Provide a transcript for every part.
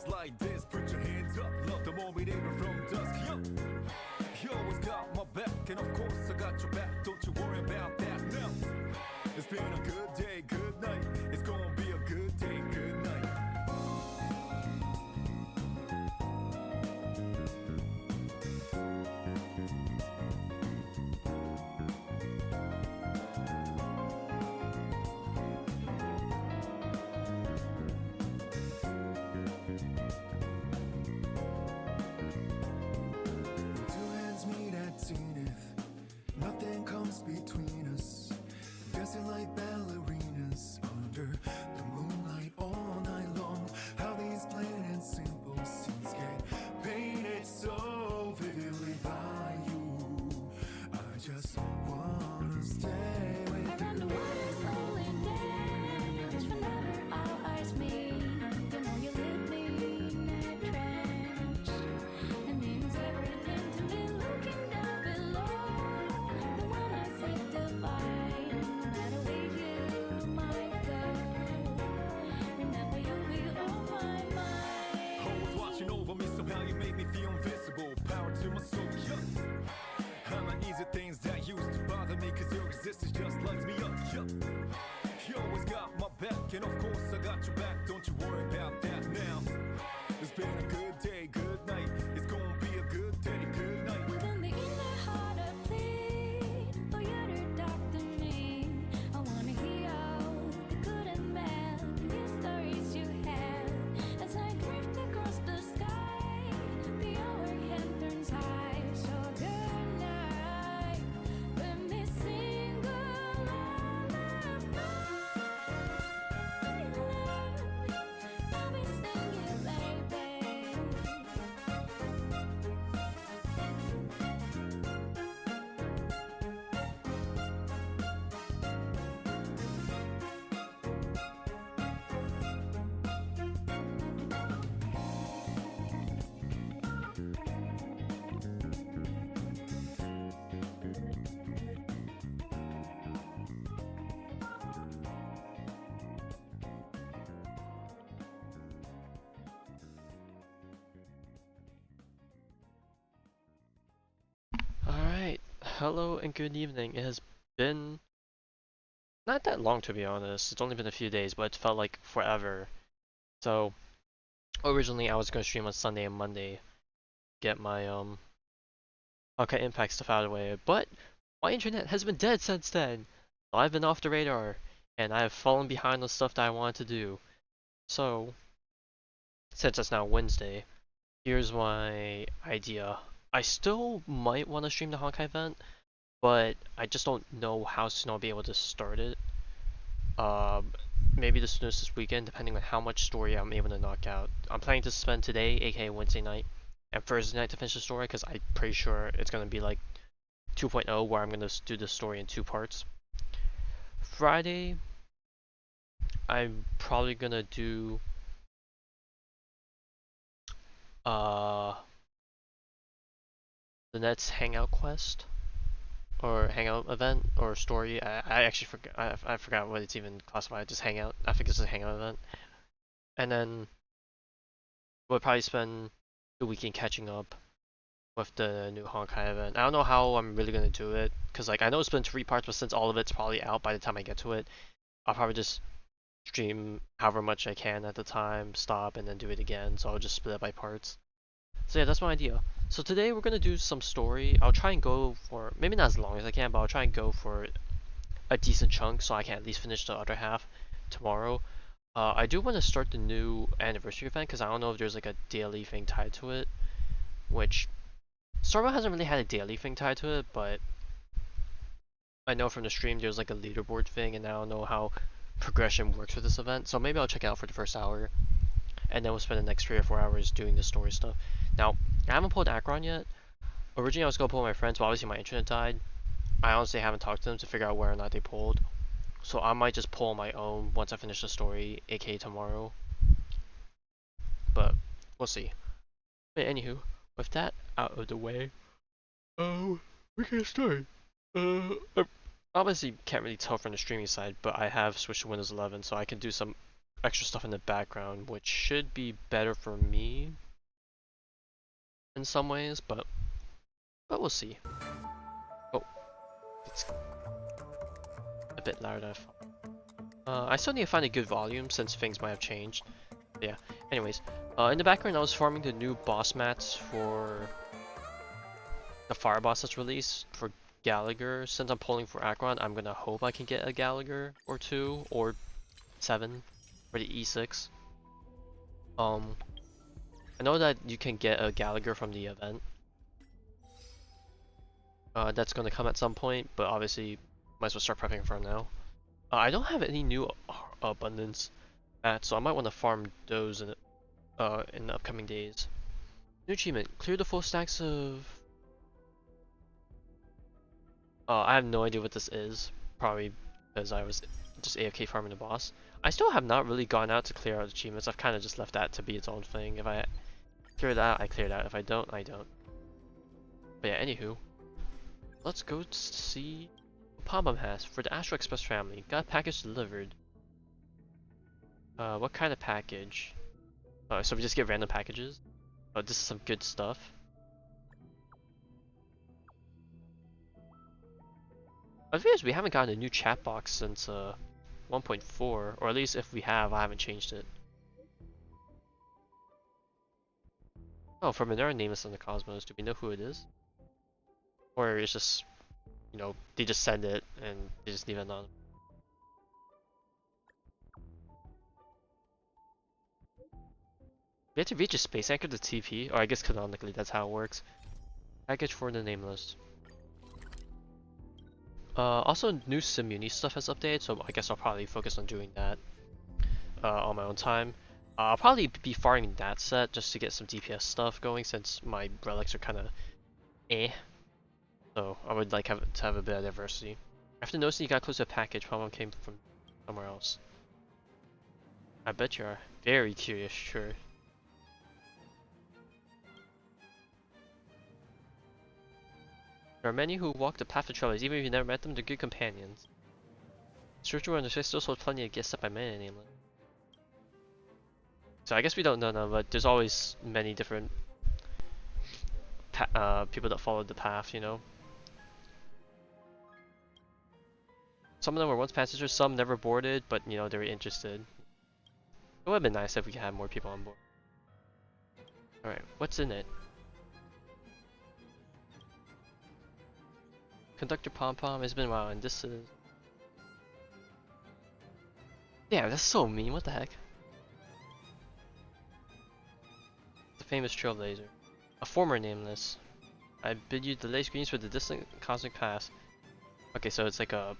Like this, put your hands up, love the moment even from dusk, yo. You always got my back, and of course I got your back, don't you worry about that now. It's been a good day, good night, it's gonna be a good day, good night. Nothing comes between us, dancing like ballerinas under the moonlight all night long. How these plain and simple scenes get painted so vividly by you. I just wanna stay with you. Around the world is only dance, whenever our eyes meet. You know you leave me in a trance. It means everything to me looking down below. Things that used to bother me, cause your existence just lights me up, yeah. You always got my back, and of course I got your back, don't you worry about that now. It's been a good day, good night, it's gonna be a good day, good night. Within the inner heart I plead for you to talk to me. I wanna hear all the good and bad news stories you have. As I drift across the sky, the overhead turns high, so good. Hello and good evening. It has been not that long, to be honest. It's only been a few days, but it felt like forever. So originally I was going to stream on Sunday and Monday, get my Honkai Impact stuff out of the way, but my internet has been dead since then. I've been off the radar, and I have fallen behind on stuff that I wanted to do. So since it's now Wednesday, here's my idea. I still might want to stream the Honkai event, but I just don't know how soon I'll be able to start it. Maybe the soonest this weekend, depending on how much story I'm able to knock out. I'm planning to spend today, aka Wednesday night, and Thursday night to finish the story, because I'm pretty sure it's going to be like 2.0, where I'm going to do the story in 2 parts. Friday, I'm probably going to do the next hangout quest or hangout event or story. I actually forgot. I forgot what it's even classified. Just hangout. I think it's a hangout event. And then we'll probably spend the weekend catching up with the new Honkai event. I don't know how I'm really gonna do it, cause like I know it's been 3 parts, but since all of it's probably out by the time I get to it, I'll probably just stream however much I can at the time, stop, and then do it again. So I'll just split it by parts. So yeah, that's my idea. So today we're gonna do some story. I'll try and go for maybe not as long as I can, but I'll try and go for a decent chunk so I can at least finish the other half tomorrow. I do want to start the new anniversary event because I don't know if there's like a daily thing tied to it, which Starbucks hasn't really had a daily thing tied to it, but I know from the stream there's like a leaderboard thing, and I don't know how progression works with this event. So maybe I'll check it out for the first hour, and then we'll spend the next 3 or 4 hours doing the story stuff. Now, I haven't pulled Akron yet. Originally, I was gonna pull my friends, but obviously my internet died. I honestly haven't talked to them to figure out whether or not they pulled. So I might just pull my own once I finish the story, aka tomorrow. But we'll see. But anywho, with that out of the way, we can start. Obviously can't really tell from the streaming side, but I have switched to Windows 11, so I can do some extra stuff in the background, which should be better for me in some ways, but we'll see. Oh, it's a bit louder than I thought. I still need to find a good volume since things might have changed. But yeah. Anyways, in the background I was farming the new boss mats for the fire boss that's released for Gallagher. Since I'm pulling for Akron, I'm gonna hope I can get a Gallagher or 2 or 7 for the E6. I know that you can get a Gallagher from the event. That's gonna come at some point, but obviously might as well start prepping for now. I don't have any new abundance mats, so I might want to farm those in the upcoming days. New achievement: clear the full stacks of. I have no idea what this is. Probably because I was just AFK farming the boss. I still have not really gone out to clear out achievements. I've kind of just left that to be its own thing. If I clear that, I clear that. If I don't, I don't. But yeah, anywho, let's go see what Pom has for the Astro Express family. Got a package delivered. What kind of package? So we just get random packages? Oh, this is some good stuff. I realize we haven't gotten a new chat box since 1.4, or at least if we have, I haven't changed it. Oh, from another nameless in the cosmos, do we know who it is? Or it's just, you know, they just send it and they just leave it on. We have to reach a space anchor to TP, or I guess canonically that's how it works. Package for the nameless. Also new Simuni stuff has updated, so I guess I'll probably focus on doing that on my own time. I'll probably be farming that set just to get some DPS stuff going since my relics are kind of eh. So I would like to have a bit of diversity. After noticing you got close to a package, Pokemon came from somewhere else. I bet you are very curious, sure. There are many who walk the path of Trailblaze, even if you never met them, they're good companions. Spiritual and the still holds plenty of gifts up by many nameless. So I guess we don't know them, but there's always many different people that followed the path, you know? Some of them were once passengers, some never boarded, but you know, they were interested. It would have been nice if we could have more people on board. Alright, what's in it? Conductor Pom Pom, it's been a while, and this is... Yeah, that's so mean, what the heck? The famous Trailblazer. A former nameless. I bid you delay screens for the distant cosmic past. Okay, so it's like a...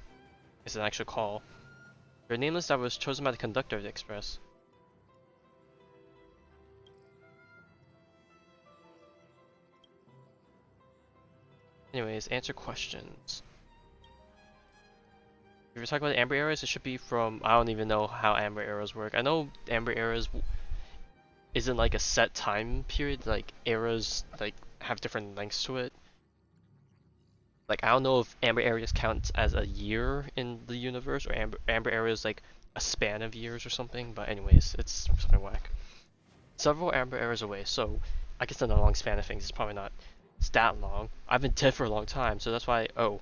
It's an actual call. You're a nameless that was chosen by the conductor of the express. Anyways, answer questions. If you're talking about amber arrows, it should be from... I don't even know how amber arrows work. I know amber arrows isn't like a set time period, like arrows like have different lengths to it. Like I don't know if amber arrows count as a year in the universe or amber arrows like a span of years or something, but anyways, it's something whack. Several amber arrows away, so I guess in a long span of things it's probably not It's that long. I've been dead for a long time, so that's why. Oh.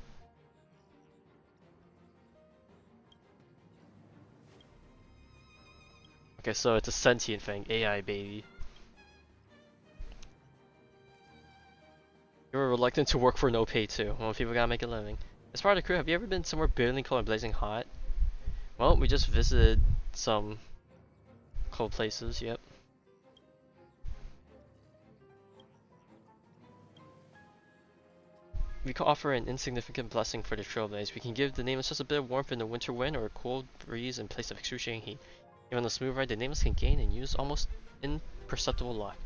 Okay, so it's a sentient thing, AI baby. You're reluctant to work for no pay too. Well, people gotta make a living. As part of the crew, have you ever been somewhere bitterly cold and blazing hot? Well, we just visited some cold places, yep. We can offer an insignificant blessing for the Trailblaze. We can give the nameless just a bit of warmth in the winter wind or a cold breeze in place of excruciating heat. Even on a smooth ride, the nameless can gain and use almost imperceptible luck.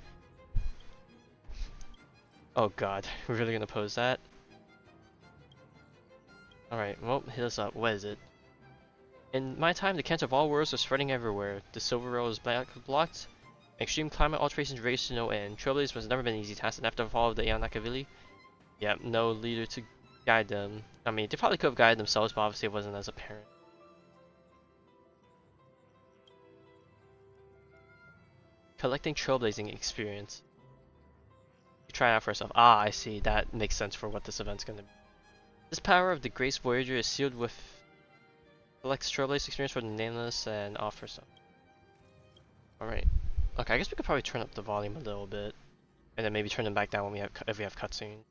Oh god, we're really gonna pose that? Alright, well, hit us up. What is it? In my time, the cancer of all worlds was spreading everywhere. The silver road was blocked. Extreme climate alterations raged to no end. Trailblaze was never been an easy task, and after the fall of the Aonakavili, yep, no leader to guide them. I mean, they probably could have guided themselves, but obviously it wasn't as apparent. Collecting trailblazing experience. You try it out for yourself. Ah, I see. That makes sense for what this event's gonna be. This power of the Grace Voyager is sealed with collects trailblaze experience for the nameless and offers some. Alright. Okay, I guess we could probably turn up the volume a little bit. And then maybe turn them back down when we have if we have cutscenes.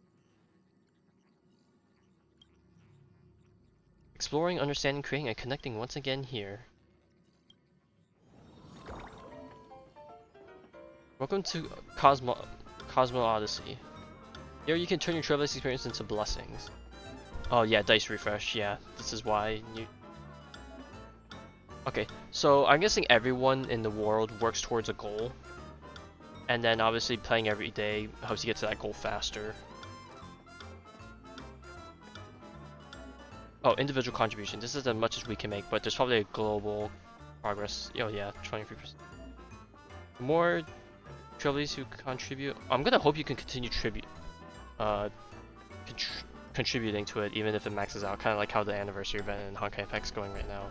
Exploring, understanding, creating, and connecting once again here. Welcome to Cosmo Odyssey. Here you can turn your trailblaze experience into blessings. Oh yeah, dice refresh, yeah. This is why you... Okay, so I'm guessing everyone in the world works towards a goal. And then obviously playing every day helps you get to that goal faster. Oh, individual contribution. This is as much as we can make, but there's probably a global progress. Oh yeah, 23%. The more trailblaze you contribute, I'm gonna hope you can continue contributing to it even if it maxes out, kind of like how the anniversary event in Honkai Impact's going right now.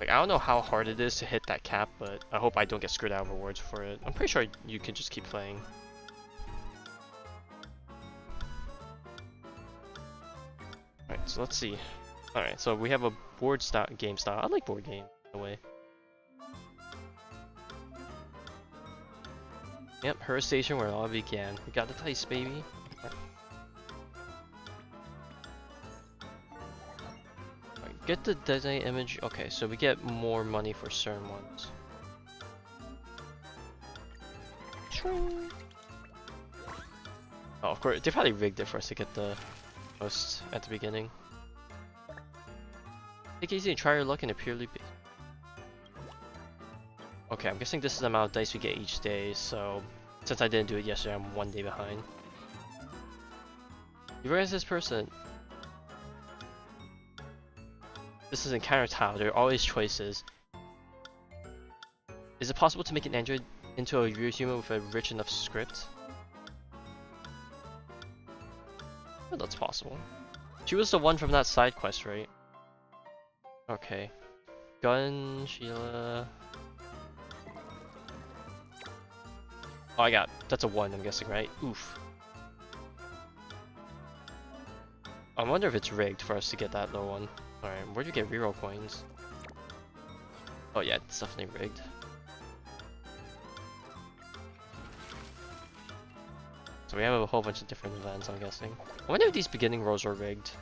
Like, I don't know how hard it is to hit that cap, but I hope I don't get screwed out of rewards for it. I'm pretty sure you can just keep playing. Alright, so let's see. Alright, so we have a board style game style. I like board game in a way. Yep, her station where it all began. We got the dice, baby. Alright, get the designated image. Okay, so we get more money for certain ones. Oh, of course, they probably rigged it for us to get the most at the beginning. Take it easy and try your luck in a purely... Okay, I'm guessing this is the amount of dice we get each day, so since I didn't do it yesterday, I'm 1 day behind. You recognize this person? This is Encounter Tile, there are always choices. Is it possible to make an android into a real human with a rich enough script? Well, that's possible. She was the one from that side quest, right? Okay. Gun, Sheila... Oh, I got... That's a 1, I'm guessing, right? Oof. I wonder if it's rigged for us to get that low one. Alright, where'd you get reroll coins? Oh yeah, it's definitely rigged. So we have a whole bunch of different events, I'm guessing. I wonder if these beginning rolls are rigged.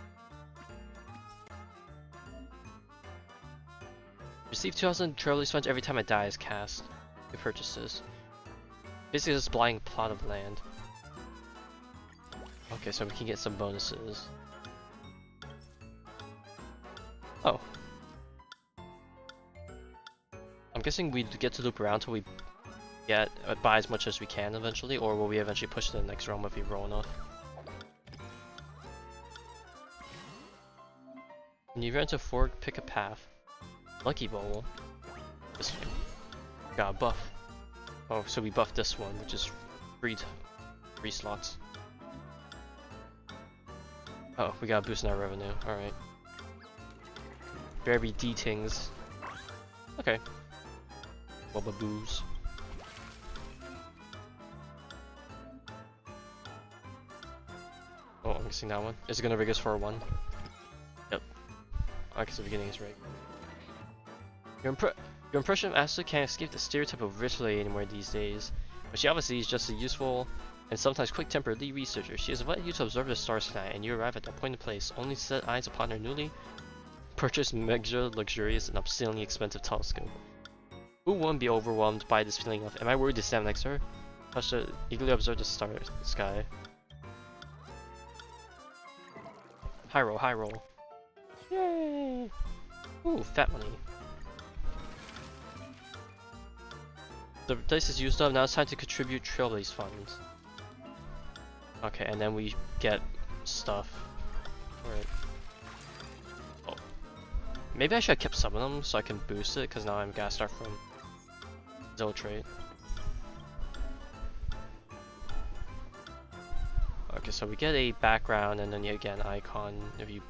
Receive 2,000 Trailblaze funds every time a die is cast. You purchase this. Basically just buying a plot of land. Okay, so we can get some bonuses. Oh. I'm guessing we get to loop around till we get buy as much as we can eventually, or will we eventually push to the next realm if we roll enough? When you run to fork, pick a path. Lucky Bowl. This one. Got a buff. Oh, so we buffed this one, which is free slots. Oh, we got a boost in our revenue. Alright. Berry D-Tings. Okay. Bubba Boos. Oh, I'm guessing that one. Is it gonna rig us for a 1? Yep. I guess the beginning is right. Your impression of Ashley can't escape the stereotype of rich lady anymore these days, but she obviously is just a useful and sometimes quick-tempered lead researcher. She has invited you to observe the stars tonight, and you arrive at the appointed place, only to set eyes upon her newly purchased mega luxurious and obscenely expensive telescope. Who wouldn't be overwhelmed by this feeling of, am I worried to stand next to her? Touch to eagerly observe the sky. High roll, high roll. Yay! Ooh, fat money. The dice is used up, now it's time to contribute Trailblaze funds. Okay, and then we get stuff for it. Oh. Maybe I should have kept some of them so I can boost it, because now I'm gonna start from Zero trait. Okay, so we get a background and then you get an icon if you...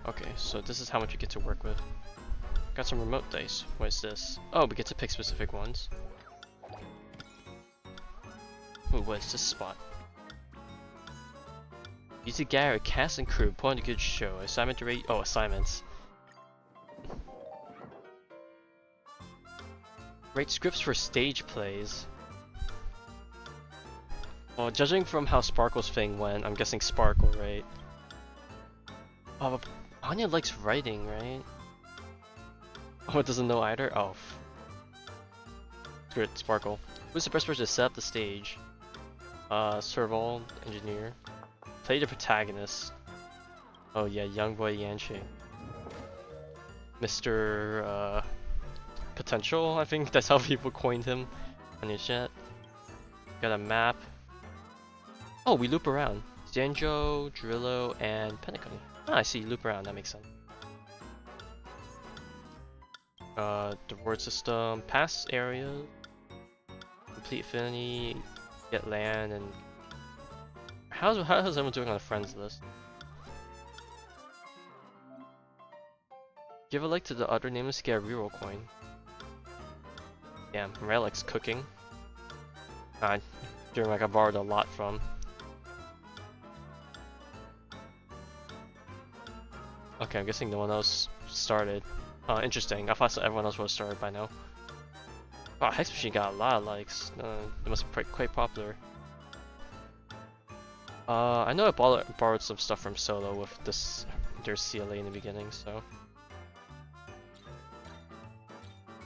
Okay, so this is how much you get to work with. Got some remote dice. What is this? Oh, we get to pick specific ones. Ooh, what is this spot? You to gather a cast and crew, put on a good show. Assignment to rate. Oh, assignments. Write scripts for stage plays. Well, judging from how Sparkle's thing went, I'm guessing Sparkle, right? Oh, Anya likes writing, right? Oh, it doesn't know either? Oh. Screw it, Sparkle. Who's the best person to set up the stage? Serval, engineer. Play the protagonist. Oh yeah, young boy Yanchi. Mr. Potential, I think that's how people coined him on his chat. Got a map. Oh, we loop around. Zanjo, Drillo, and Penacony. Ah, I see, loop around, that makes sense. The reward system, pass area, complete affinity, get land, and how's everyone doing on the friends list? Give a like to the other nameless to get a reroll coin. Damn, Relic's cooking. Doing like I borrowed a lot from. Okay, I'm guessing no one else started. Interesting. I thought everyone else would have started by now. Wow, Hex Machine got a lot of likes. It must be quite popular. I know I borrowed some stuff from Solo with their CLA in the beginning, so.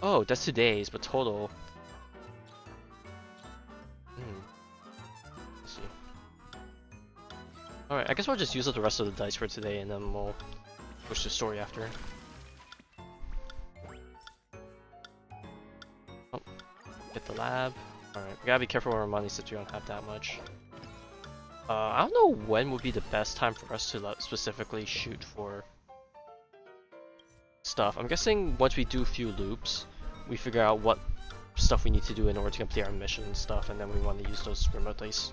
Oh, that's 2 days, but total. Let's see. Alright, I guess we'll just use up the rest of the dice for today and then we'll push the story after. Oh, get the lab. Alright, we gotta be careful with our money since we don't have that much. I don't know when would be the best time for us to specifically shoot for stuff. I'm guessing once we do a few loops, we figure out what stuff we need to do in order to complete our mission and stuff, and then we want to use those remote dice.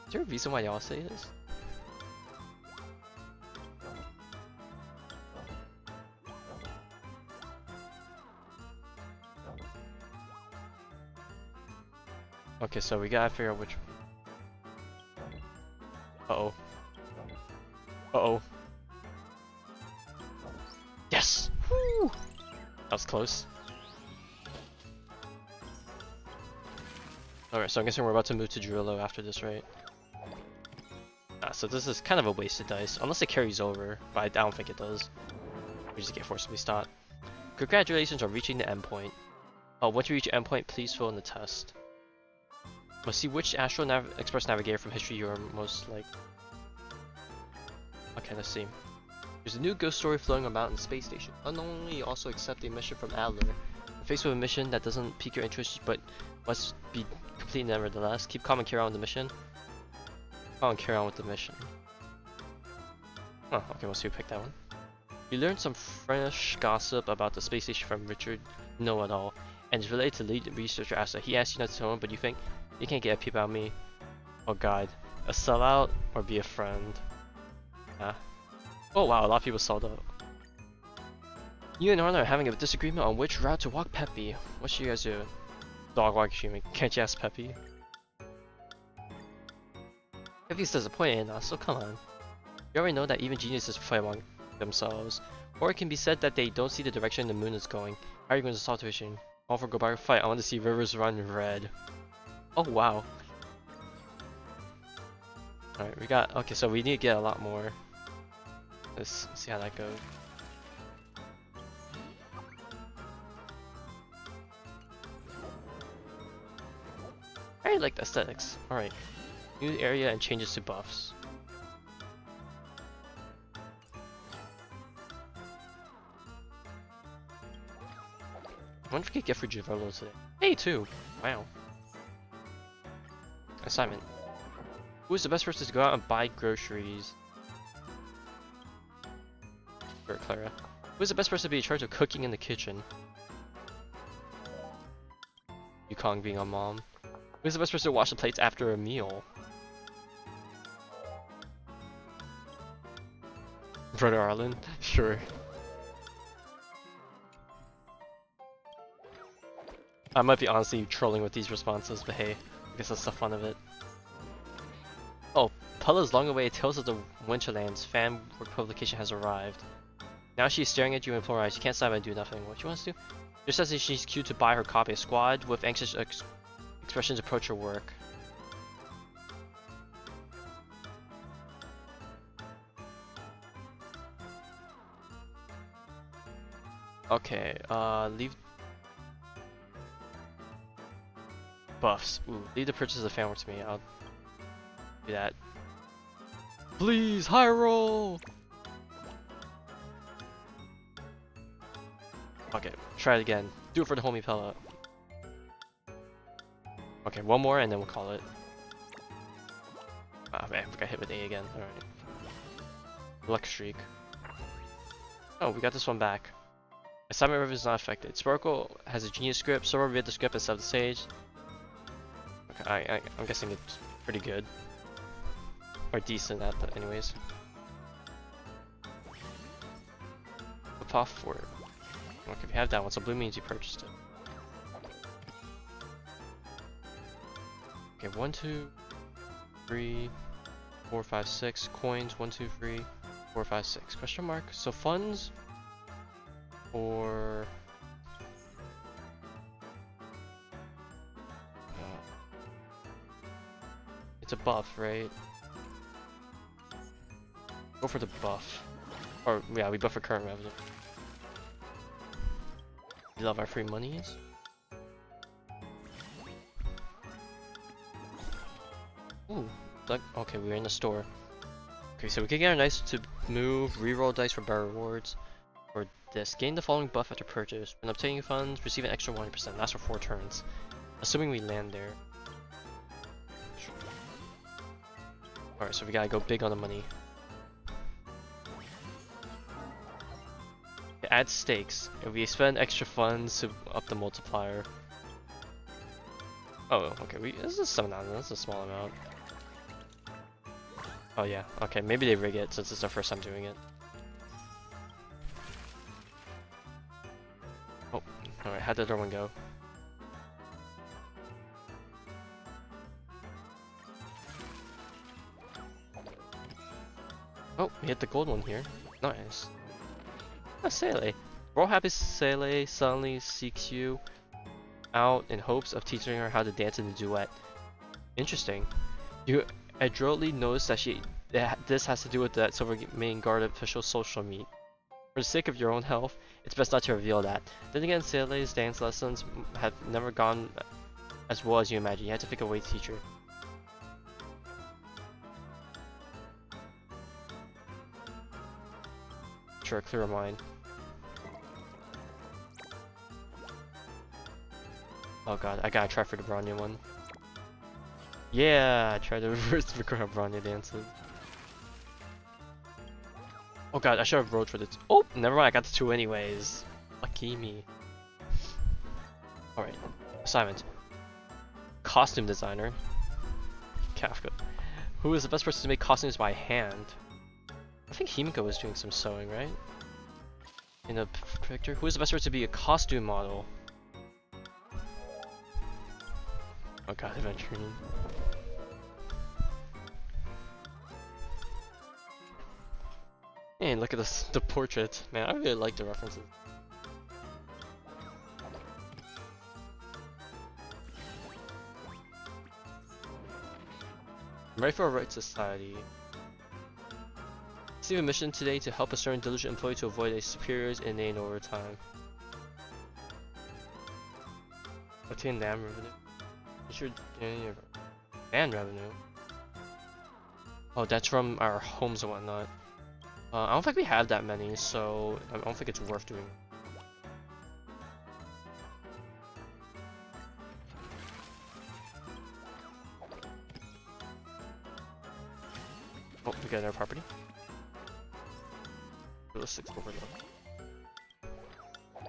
Is there a reason why y'all say this? Okay, so we gotta figure out which... Uh-oh. Uh-oh. Yes! Woo! That was close. Alright, so I'm guessing we're about to move to Drillo after this, right? So this is kind of a wasted dice, unless it carries over, but I don't think it does. We just get forcibly stopped. Congratulations on reaching the endpoint. Once you reach endpoint, please fill in the test. Must see which Astro Express Navigator from history you are most like. Okay, let's see. There's a new ghost story floating about in the space station. Unknowingly, you also accept a mission from Adler. Faced with a mission that doesn't pique your interest, but must be complete nevertheless, keep calm and carry on with the mission. Calm and carry on with the mission. Oh, okay, we'll see who picked that one. You learned some fresh gossip about the space station from Richard Know-It-All. and is related to lead researcher Asta. He asked you not to tell him, but you think you can't get a peep out of me. Oh god. A sellout or be a friend? Ah. Oh wow, a lot of people sold up. You and Arnold are having a disagreement on which route to walk Peppy. What should you guys do? Dog walk streaming. Can't you ask Peppy? Peppy's disappointed in us, so come on. You already know that even geniuses fight among themselves. Or it can be said that they don't see the direction the moon is going. How are you going to solve the issue? All for go by fight. I want to see rivers run red. Oh wow. Alright, we got... Okay, so we need to get a lot more. Let's see how that goes. I like the aesthetics. Alright. New area and changes to buffs. I wonder if we could get for Giverlo today. Hey, too! Wow. Assignment. Who is the best person to go out and buy groceries? For Clara. Who is the best person to be in charge of cooking in the kitchen? Yukong being a mom. Who is the best person to wash the plates after a meal? Brother Arlen? Sure. I might be honestly trolling with these responses, but hey, I guess that's the fun of it. Oh, Pella's long-awaited Tales of the Winterlands fan work publication has arrived. Now she's staring at you in plural eyes. She can't stop and do nothing. What she wants to do? Just says that she's queued to buy her copy. A squad with anxious expressions approach her work. Okay, leave buffs. Ooh, leave the purchase of the fan work to me. I'll do that. Please, high roll! Okay, try it again. Do it for the homie Pella. Okay, one more and then we'll call it. Ah man, we got hit with A again. Alright. Luck streak. Oh, we got this one back. Assignment River is not affected. Sparkle has a genius script. Sora read the script and set the stage. Okay, I'm guessing it's pretty good. Or decent at that, anyways. The puff for it. Okay, if you have that one, so blue means you purchased it. Okay, 1, 2, 3, 4, 5, 6 coins. 1, 2, 3, 4, 5, 6 question mark. So funds or it's a buff, right? Go for the buff. Or yeah, we buff for current revenue. We love our free monies. Ooh, okay, we're in the store. Okay, so we can get our dice to move, reroll dice for better rewards. For this, gain the following buff after purchase. When obtaining funds, receive an extra 100%. That's for 4 turns. Assuming we land there. Alright, so we gotta go big on the money. Add stakes. If we spend extra funds to up the multiplier. Oh, okay. This is 7,000. That's a small amount. Oh yeah. Okay, maybe they rig it since it's our first time doing it. Oh, alright. How'd the other one go? Oh, we hit the gold one here. Nice. Ah, Sele. Roll happy Sele suddenly seeks you out in hopes of teaching her how to dance in a duet. Interesting. You adroitly notice that this has to do with that Silver Main Guard official social meet. For the sake of your own health, it's best not to reveal that. Then again, Sele's dance lessons have never gone as well as you imagine. You have to think of a way to teach her. Sure, clear of mind. Oh god, I gotta try for the Bronya one. Yeah, I tried to reverse record Bronya dances. Oh god, I should have rolled for this. Oh, never mind, I got the 2 anyways. Lucky me. Alright. Assignment. Costume designer. Kafka. Who is the best person to make costumes by hand? I think Himiko was doing some sewing, right? In the picture. Who is the best person to be a costume model? Oh god, Aventurine. And look at this, the portrait. Man, I really like the references. I'm ready for a right society. Receive a mission today to help a certain diligent employee to avoid a superior's inane overtime. Obtain land revenue. Ensure land revenue. Oh, that's from our homes and whatnot. I don't think we have that many, so I don't think it's worth doing. Oh, we got our property. Let's explore though.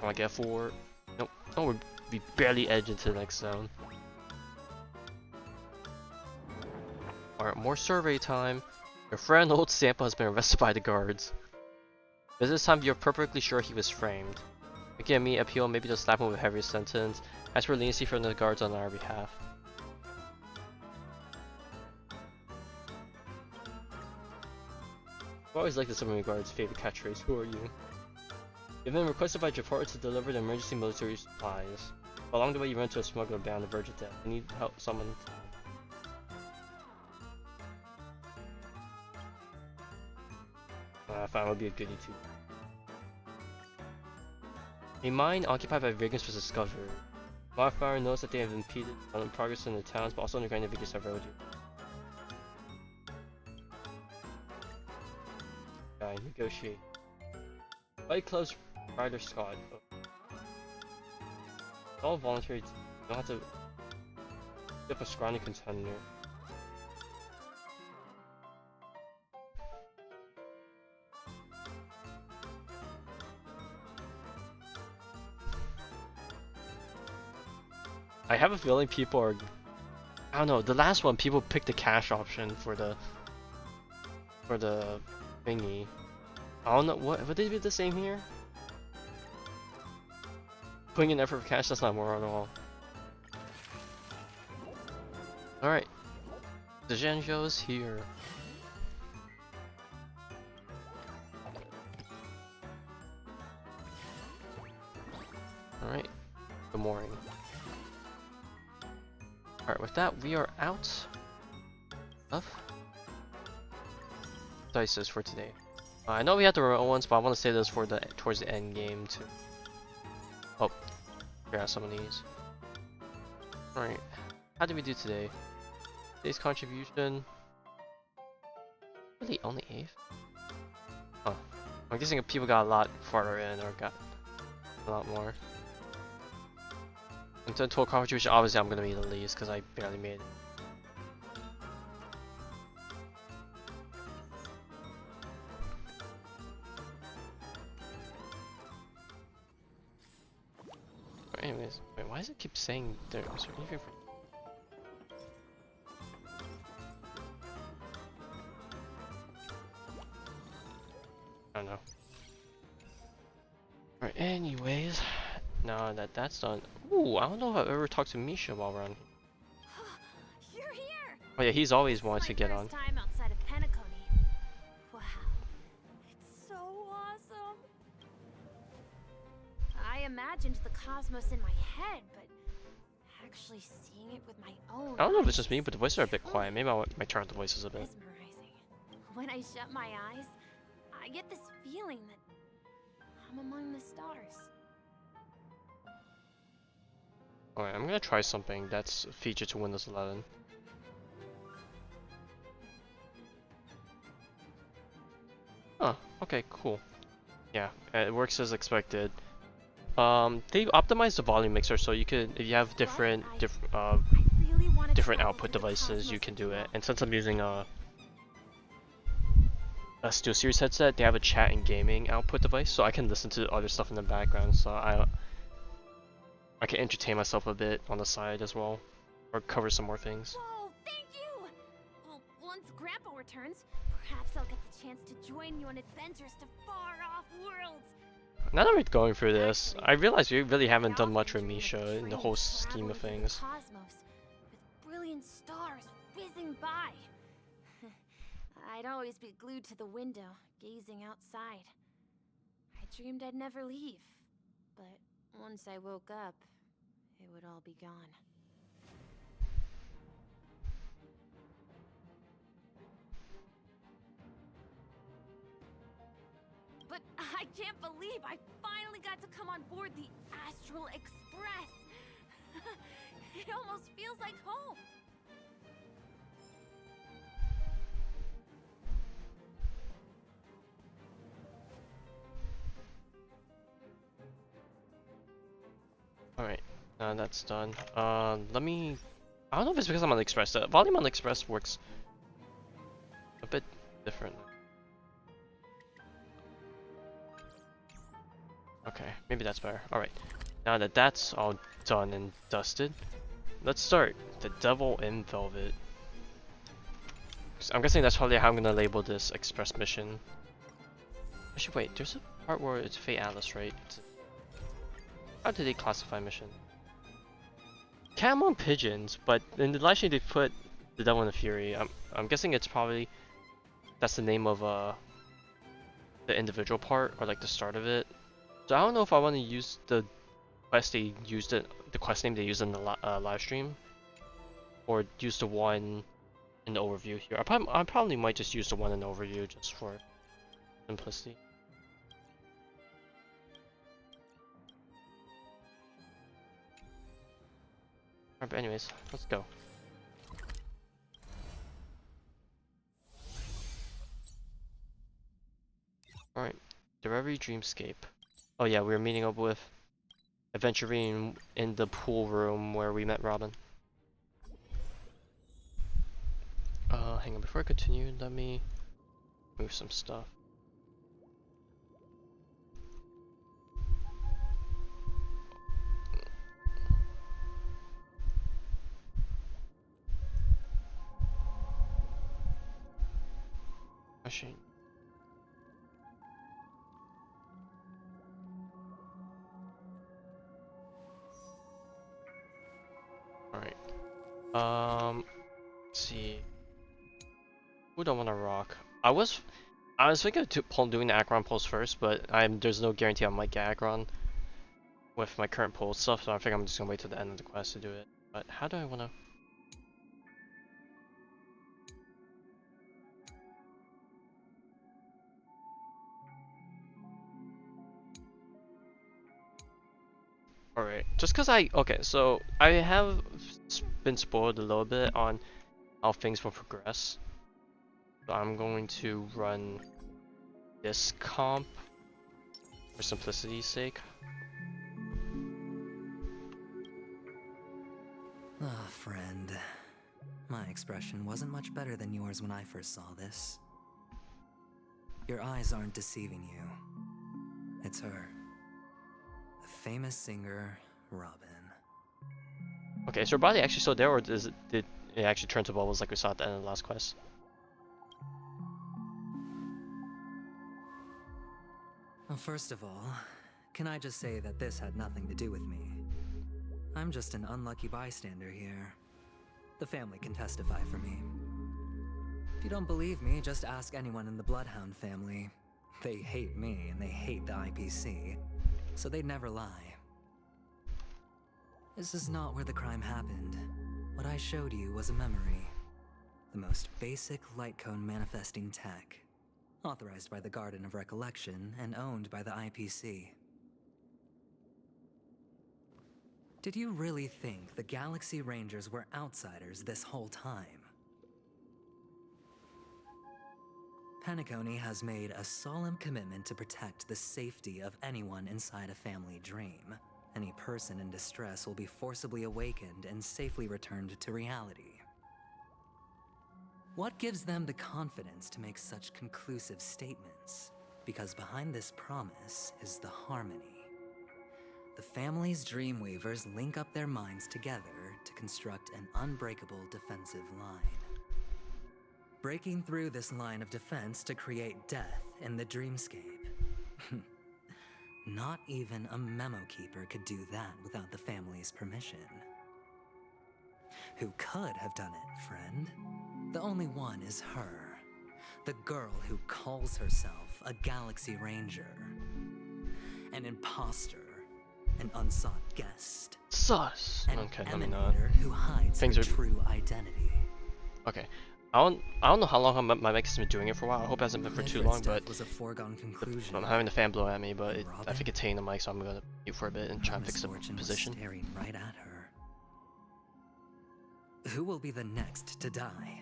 Oh, I get 4. Nope. Oh, we barely edge into the next zone. Alright, more survey time. Your friend old Sampa has been arrested by the guards. But this time you're perfectly sure he was framed. Making a me appeal, maybe to slap him with a heavier sentence. Ask for leniency from the guards on our behalf. I've always liked the Summary Guard's favorite catchphrase, who are you? You've been requested by Japar to deliver the emergency military supplies. Along the way you run into a smuggler bound on the verge of death. You need help someone. I found it would be a goodie too. A mine occupied by Vegans was discovered. Wildfire knows that they have impeded on progress in the towns, but also underground the Vegans have eroded. Guy, negotiate. Fight Club's Ryder Scott. All voluntary. You don't have to pick up a scrawny contender. I have a feeling people are. I don't know. The last one, people picked the cash option for the thingy. I don't know what would they be the same here? Putting in effort for cash, that's not more at all. Alright. The Genjo's here. Alright. Good morning. Alright, with that, we are out of dices for today. I know we had the remote ones, but I want to save those for the towards the end game too. Oh, forgot some of these. Alright, how did we do today? Today's contribution. Really, only 8th? Oh, I'm guessing people got a lot farther in or got a lot more. And total contribution, obviously I'm gonna be the least because I barely made it. But anyways, wait, why does it keep saying there? Is there anything for? I don't know. Alright, anyways. Now that that's done. Ooh, I don't know if I've ever talked to Misha while we're on here. You're here. Oh yeah, he's always wanted to get on. First time outside of Penacony. Wow. It's so awesome. I imagined the cosmos in my head, but actually seeing it with my own I don't know if it's eyes just me, but the voices are a bit quiet. Maybe I might turn up the voices a bit. mesmerizing. When I shut my eyes, I get this feeling that I'm among the stars. Alright, I'm gonna try something that's featured to Windows 11. Oh, okay, cool. Yeah, it works as expected. They optimized the volume mixer so you could, if you have different output devices, you can do it. And since I'm using a SteelSeries headset, they have a chat and gaming output device, so I can listen to other stuff in the background. So I don't. I don't know if it's just me, but the voices are a bit quiet. Maybe I might turn up the voices a bit. I don't know. Alright, anyways, wait, why does it keep saying there? Is there anything for? I don't know. Alright, I'm gonna try something that's featured to Windows 11. I can entertain myself a bit on the side as well, or cover some more things. Whoa, thank you! Well, once Grandpa returns, perhaps I'll get the chance to join you on adventures to far-off worlds. Now that we're going through this, Actually, I realize we really I haven't done often much with dream of Misha in the trains whole scheme of traveling through the things. cosmos, with brilliant stars whizzing by. I'd always be glued to the window, gazing outside. I dreamed I'd never leave, but once I woke up, it would all be gone. But I can't believe I finally got to come on board the Astral Express. It almost feels like home. Alright, now that's done. Let me... I don't know if it's because I'm on the Express. The volume on the Express works a bit different. Okay, maybe that's better. Alright, now that that's all done and dusted, let's start the Devil in Velvet. I'm guessing that's probably how I'm gonna label this Express mission. Actually, wait, there's a part where it's Fate Atlas, right? How did they classify mission? Cam on Pidgeons, but in the live stream they put the Devil in the Fury. I'm guessing it's probably that's the name of the individual part or like the start of it. So I don't know if I want to use the quest they used it, the quest name they used in the live stream, or use the one in the overview here. I probably might just use the one in the overview just for simplicity. Alright, but anyways, let's go. Alright, the Reverie Dreamscape. Oh yeah, we were meeting up with Aventurine in the pool room where we met Robin. Hang on, before I continue, let me move some stuff. Actually, alright. Let's see. Who don't want to rock? I was thinking of doing the Acheron pulse first, but there's no guarantee I might get Acheron with my current pull stuff, so I think I'm just gonna wait till the end of the quest to do it. But how do I wanna? Alright, just cause okay, so I have been spoiled a little bit on how things will progress. So I'm going to run this comp for simplicity's sake. Ah, friend. My expression wasn't much better than yours when I first saw this. Your eyes aren't deceiving you. It's her. The famous singer, Robin. Okay, is her body actually still there, or did it actually turn to bubbles like we saw at the end of the last quest? Well, first of all, can I just say that this had nothing to do with me? I'm just an unlucky bystander here. The family can testify for me. If you don't believe me, just ask anyone in the Bloodhound family. They hate me and they hate the IPC, so they'd never lie. This is not where the crime happened. What I showed you was a memory. The most basic light cone manifesting tech. Authorized by the Garden of Recollection and owned by the IPC. Did you really think the Galaxy Rangers were outsiders this whole time? Penacony has made a solemn commitment to protect the safety of anyone inside a family dream. Any person in distress will be forcibly awakened and safely returned to reality. What gives them the confidence to make such conclusive statements? Because behind this promise is the harmony. The family's Dreamweavers link up their minds together to construct an unbreakable defensive line. Breaking through this line of defense to create death in the Dreamscape. Not even a memo keeper could do that without the family's permission. Who could have done it, friend? The only one is her. The girl who calls herself a Galaxy Ranger. An imposter. An unsought guest. Sus. An Okay, let me know. emanator who hides Things her are- true identity. Okay. I don't know how long my mic has been doing it for a while. I hope it hasn't been for too long, Death but was a foregone conclusion. I'm having the fan blow at me, but I Robin? think it's hitting the mic, so I'm gonna mute for a bit and try and fix the Misfortune was position. staring right at her. Who will be the next to die?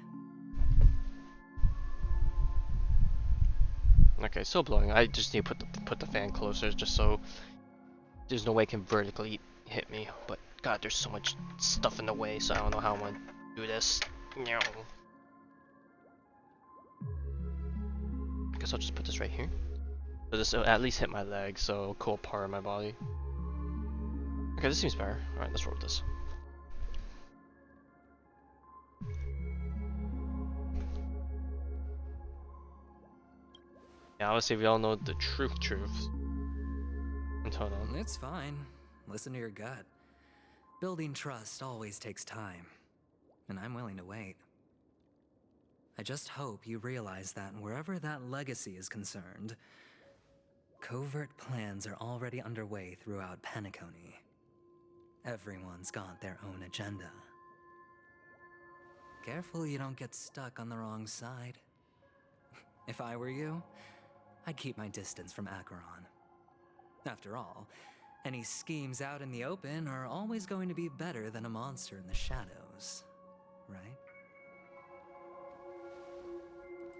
Okay, still blowing. I just need to put the fan closer, just so there's no way it can vertically hit me. But God, there's so much stuff in the way, so I don't know how I'm gonna do this. Meow. Guess I'll just put this right here. So this will at least hit my leg, so it'll cool part of my body. Okay, this seems better. Alright, let's roll with this. Yeah, obviously we all know the truth. Hold on. It's fine. Listen to your gut. Building trust always takes time, and I'm willing to wait. I just hope you realize that wherever that legacy is concerned, covert plans are already underway throughout Penacony. Everyone's got their own agenda. Careful you don't get stuck on the wrong side. If I were you, I'd keep my distance from Acheron. After all, any schemes out in the open are always going to be better than a monster in the shadows, right?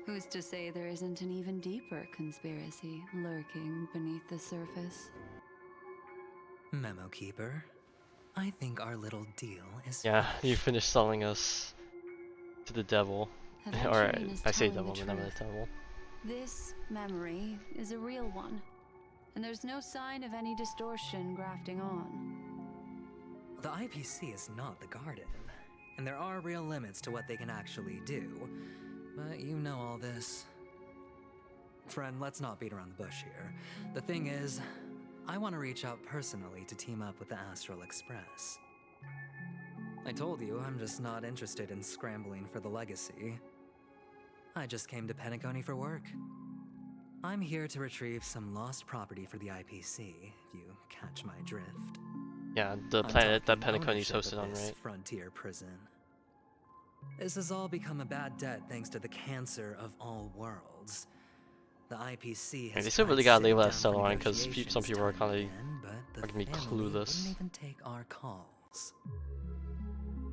Who's to say there isn't an even deeper conspiracy lurking beneath the surface? Memo Keeper, I think our little deal is Yeah, you finished. finished selling us to the devil. Alright, Aventurine is I say telling devil, the but not the truth. devil. This memory is a real one, and there's no sign of any distortion grafting on. The IPC is not the Garden, and there are real limits to what they can actually do. But you know all this. Friend, let's not beat around the bush here. The thing is, I want to reach out personally to team up with the Astral Express. I told you I'm just not interested in scrambling for the legacy. I just came to Penacony for work. I'm here to retrieve some lost property for the IPC, if you catch my drift. Yeah, the I'm planet that talking Penacony's ownership hosted of on, this right? frontier prison. This has all become a bad debt thanks to the cancer of all worlds. The IPC has they still tried really gotta sitting leave that down cell for on, 'cause some negotiations people are time and kinda again, but the gonna be family clueless. wouldn't even take our calls.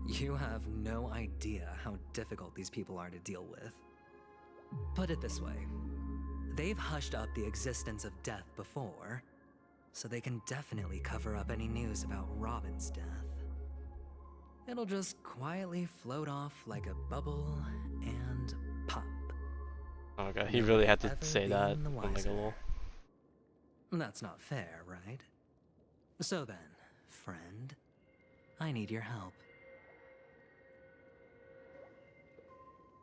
You have no idea how difficult these people are to deal with. Put it this way. They've hushed up the existence of death before, so they can definitely cover up any news about Robin's death. It'll just quietly float off like a bubble and pop. Okay, he Nobody really had to ever say being that. the I'm like a wiser. little. That's not fair, right? So then, friend, I need your help.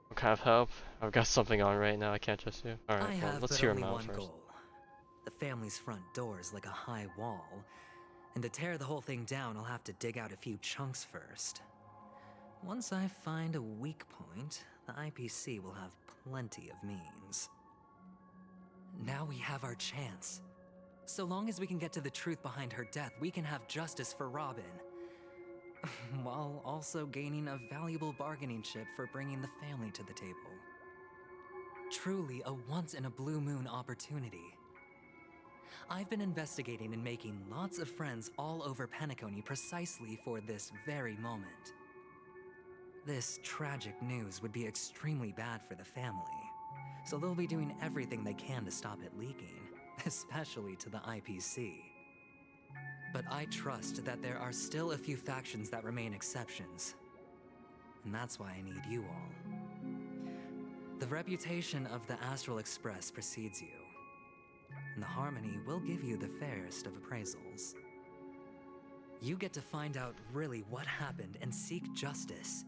What kind of help? I've got something on right now, I can't trust you. I Alright, well, have let's but hear him only out one first. goal. The family's front door is like a high wall, and to tear the whole thing down, I'll have to dig out a few chunks first. Once I find a weak point, the IPC will have plenty of means. Now we have our chance. So long as we can get to the truth behind her death, we can have justice for Robin. While also gaining a valuable bargaining chip for bringing the family to the table. Truly a once-in-a-blue-moon opportunity. I've been investigating and making lots of friends all over Penacony precisely for this very moment. This tragic news would be extremely bad for the family, so they'll be doing everything they can to stop it leaking, especially to the IPC. But I trust that there are still a few factions that remain exceptions, and that's why I need you all. The reputation of the Astral Express precedes you, and the Harmony will give you the fairest of appraisals. You get to find out really what happened and seek justice.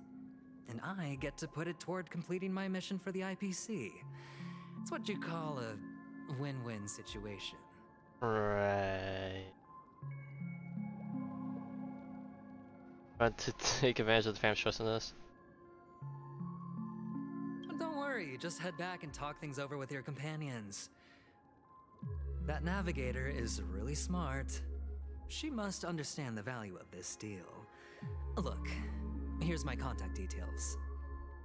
And I get to put it toward completing my mission for the IPC. It's what you call a win-win situation. Right. Want to take advantage of the family's trust in this? Don't worry, just head back and talk things over with your companions. That navigator is really smart. She must understand the value of this deal. Look, here's my contact details.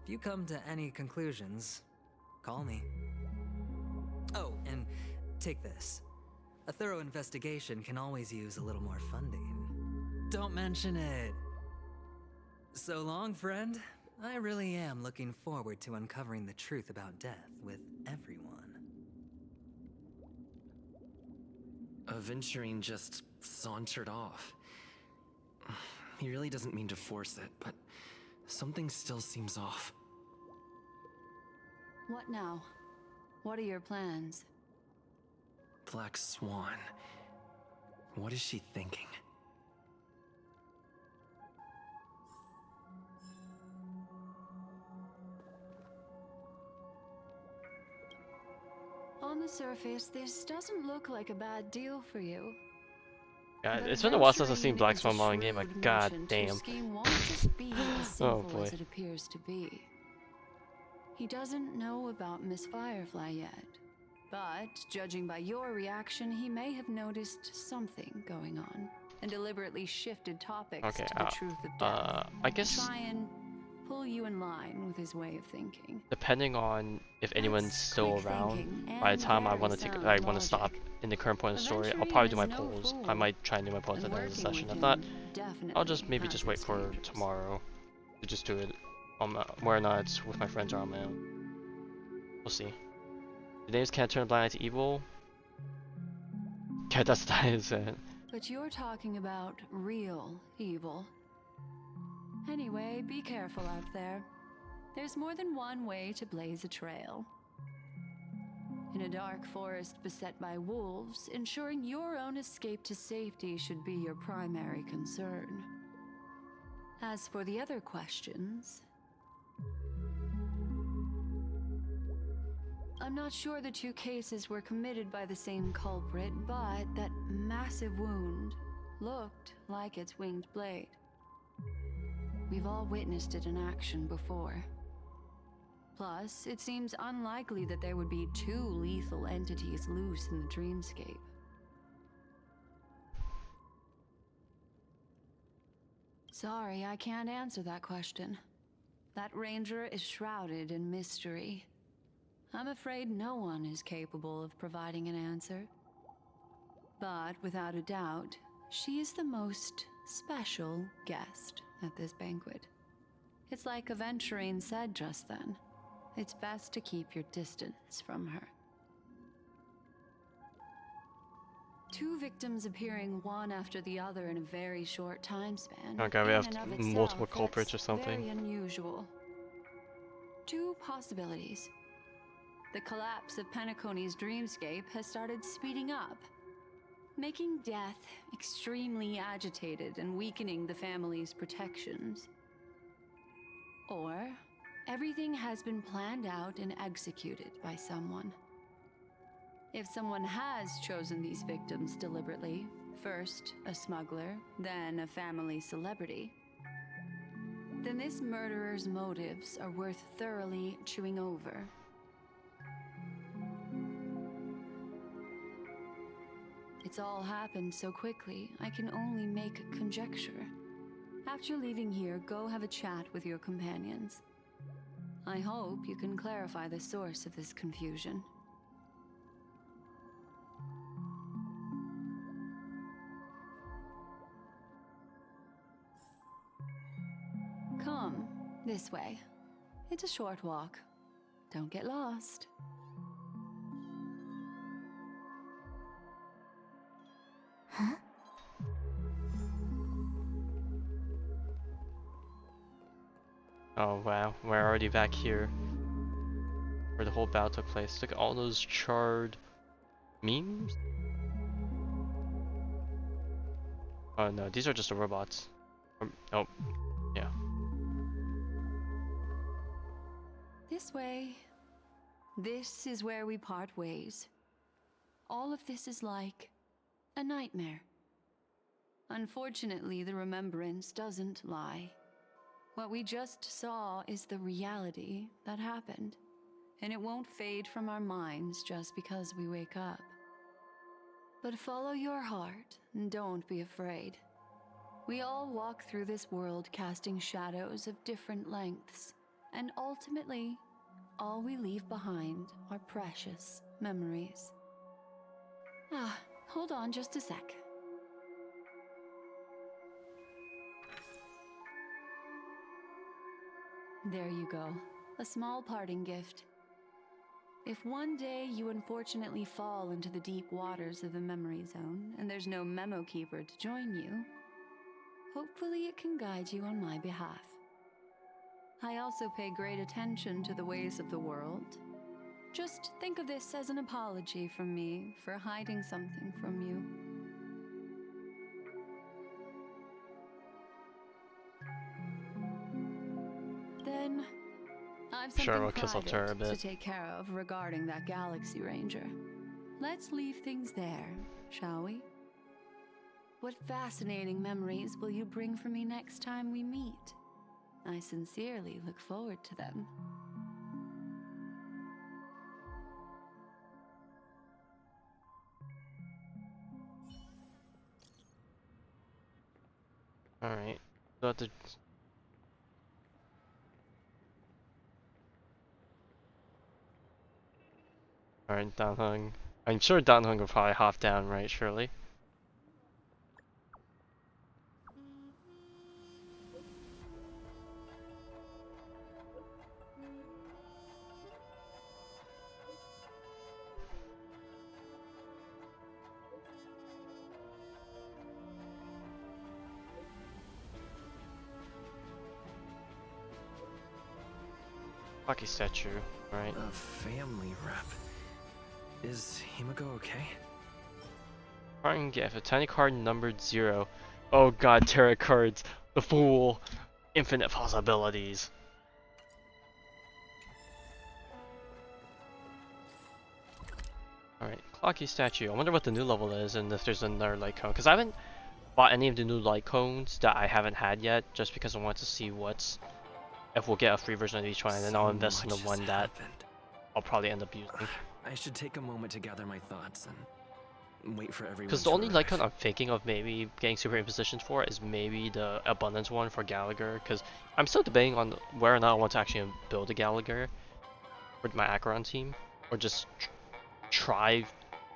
If you come to any conclusions, call me. Oh, and take this. A thorough investigation can always use a little more funding. Don't mention it. So long, friend. I really am looking forward to uncovering the truth about death with everyone. Aventurine just sauntered off. He really doesn't mean to force it, but something still seems off. What now? What are your plans? Black Swan. What is she thinking? On the surface, this doesn't look like a bad deal for you. God, But it's been a while since I've Aventurine seen Black is a Swan model in game. Like, shrewd god merchant damn. whose scheme won't just be as Oh, simple boy. as it appears to be. He doesn't know about Miss Firefly yet, but judging by your reaction, he may have noticed something going on and deliberately shifted topics Okay, to the truth of death. I to guess try and pull you in line with his way of thinking. depending on if anyone's That's still quick around, thinking by and the time I very want to take, sound I want to stop logic. in the current point of the story, I'll Aventurine probably do is my no polls. I fool, might try and do my polls at and the end of the working session. with If not, him definitely I'll just maybe has just wait its for dangers. tomorrow to just do it on my, whether or not it's with my friends or on my own. We'll see. The names can't turn blind eye to evil. Yeah, that's that is it. But you're talking about real evil. Anyway, be careful out there. There's more than one way to blaze a trail. In a dark forest beset by wolves, ensuring your own escape to safety should be your primary concern. As for the other questions, I'm not sure the two cases were committed by the same culprit, but that massive wound looked like its winged blade. We've all witnessed it in action before. Plus, it seems unlikely that there would be two lethal entities loose in the Dreamscape. Sorry, I can't answer that question. That ranger is shrouded in mystery. I'm afraid no one is capable of providing an answer. But without a doubt, she is the most special guest at this banquet. It's like Aventurine said just then. It's best to keep your distance from her. Two victims appearing one after the other in a very short time span. Okay, we in have and of multiple itself, culprits or that's something. Very unusual. Two possibilities. The collapse of Penacony's Dreamscape has started speeding up, making death extremely agitated and weakening the family's protections. Or everything has been planned out and executed by someone. If someone has chosen these victims deliberately, first a smuggler, then a family celebrity, then this murderer's motives are worth thoroughly chewing over. It's all happened so quickly, I can only make conjecture. After leaving here, go have a chat with your companions. I hope you can clarify the source of this confusion. Come, this way. It's a short walk. Don't get lost. Huh? Oh wow, we're already back here where the whole battle took place. Look at all those charred memes. Oh no, these are just the robots. Oh, yeah. This way. This is where we part ways. All of this is like a nightmare. Unfortunately, the remembrance doesn't lie. What we just saw is the reality that happened, and it won't fade from our minds just because we wake up. But follow your heart and don't be afraid. We all walk through this world casting shadows of different lengths, and ultimately, all we leave behind are precious memories. Hold on just a sec. There you go. A small parting gift. If one day you unfortunately fall into the deep waters of the memory zone and there's no memo keeper to join you, hopefully it can guide you on my behalf. I also pay great attention to the ways of the world. Just think of this as an apology from me for hiding something from you. Then, I've Sure, something we'll kiss up to her a private to bit. take care of regarding that Galaxy Ranger. Let's leave things there, shall we? What fascinating memories will you bring for me next time we meet? I sincerely look forward to them. Alright. So at the... Alright, Downhung. I'm sure Downhung will probably hop down, right? Surely. Lucky statue, right? A family rep. Is Himiko okay? Parting gift, a tiny card numbered 0. Oh god, tarot cards. The Fool. Infinite possibilities. Alright, Clocky statue. I wonder what the new level is and if there's another light cone. Because I haven't bought any of the new light cones that I haven't had yet, just because I want to see what's... if we'll get a free version of each one, and then I'll invest in the much one has that happened. I'll probably end up using. I should take a moment to gather my thoughts and wait for everyone Because to the only light arrive. cone I'm thinking of maybe getting super impositions for is maybe the abundance one for Gallagher. Because I'm still debating on where or not I want to actually build a Gallagher with my Acheron team, or just try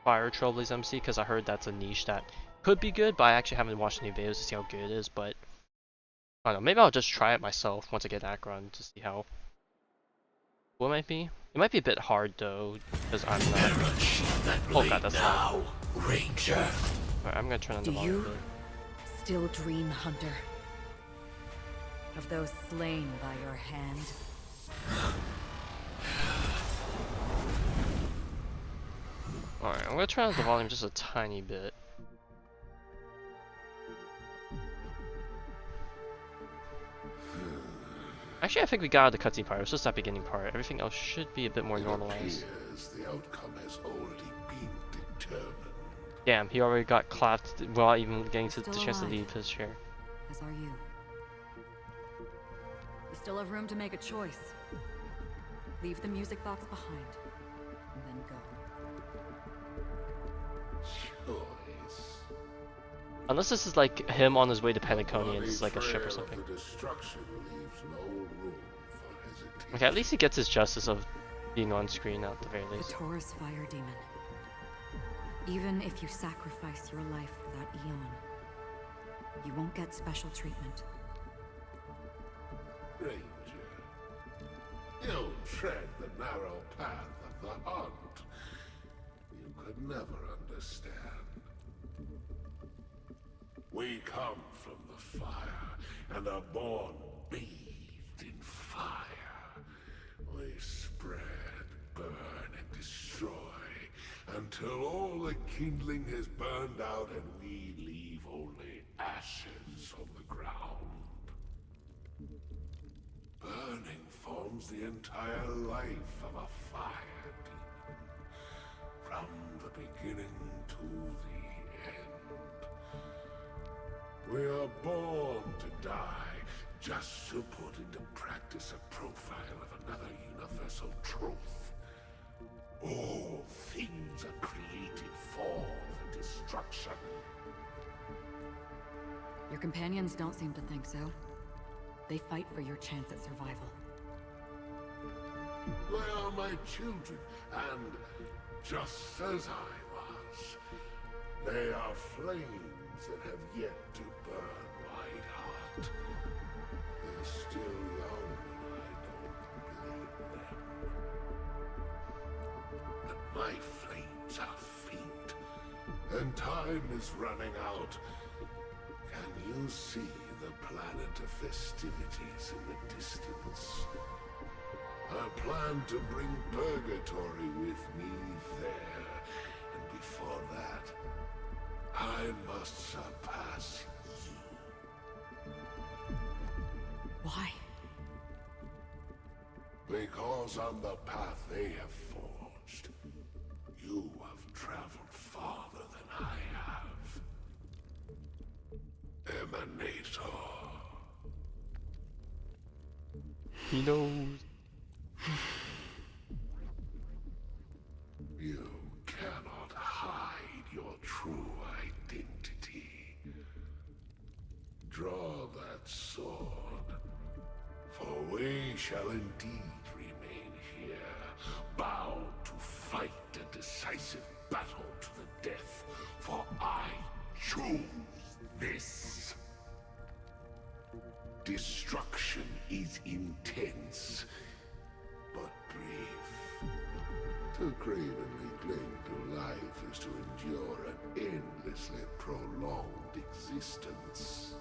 Fire Trailblaze MC, because I heard that's a niche that could be good, but I actually haven't watched any videos to see how good it is. But I don't know, maybe I'll just try it myself once I get Acheron to see how cool it might be. It might be a bit hard though, because I'm not. Oh god, that's loud. Ranger. Alright, I'm gonna turn on the Do volume a you bit. still dream, Hunter? Of those slain by your hand? Alright, I'm gonna turn on the volume just a tiny bit. Actually, I think we got out of the cutscene part. It was just that beginning part. Everything else should be a bit more normalized. The outcome has already been determined. Damn, he already got clapped without even getting the Still chance to alive. leave his chair. As are you. You still have room to make a choice. Leave the music box behind, and then go. Choice. Unless this is like him on his way to Penacony and it's like a ship or something. The destruction leaves no room for hesitation. Okay, at least he gets his justice of being on screen at the very The least. Taurus Fire Demon. Even if you sacrifice your life for that Eon, you won't get special treatment. Ranger, you tread the narrow path of the hunt. You could never understand. We come from the fire and are born bathed in fire. We spread, burn, and destroy until all the kindling has burned out and we leave only ashes on the ground. Burning forms the entire life of a fire demon, from the beginning to the end. We are born to die, just to put into practice a profile of another universal truth. All things are created for the destruction. Your companions don't seem to think so. They fight for your chance at survival. They are my children, and just as I was, they are flames that have yet to burn white hot. They're still young, and I don't blame them. But my flames are faint, and time is running out. Can you see the planet of festivities in the distance? I plan to bring Purgatory with me there, and before that, I must surpass you. Why? Because on the path they have forged, you have traveled farther than I have. Emanator. He knows. You cannot hide your true identity. Draw that sword, for we shall indeed remain here, bound to fight a decisive battle to the death, for I choose this. Destruction is intense, but brief. To cravenly cling to life is to endure an endlessly prolonged existence.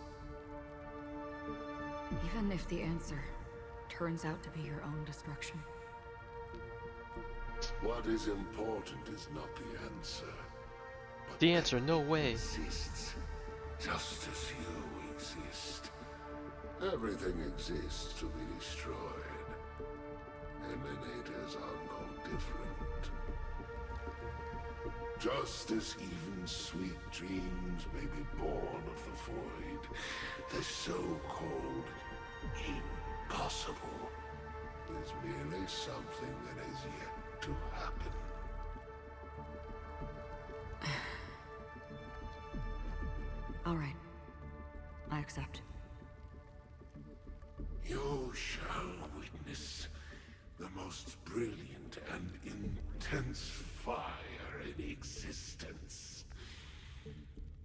Even if the answer turns out to be your own destruction. What is important is not the answer, but The that answer, no it way. exists, just as you exist. Everything exists to be destroyed. Emanators are no different. Just as even sweet dreams may be born of the void, the so-called impossible is merely something that has yet to happen. All right. I accept. You shall witness the most brilliant and intense fire in existence.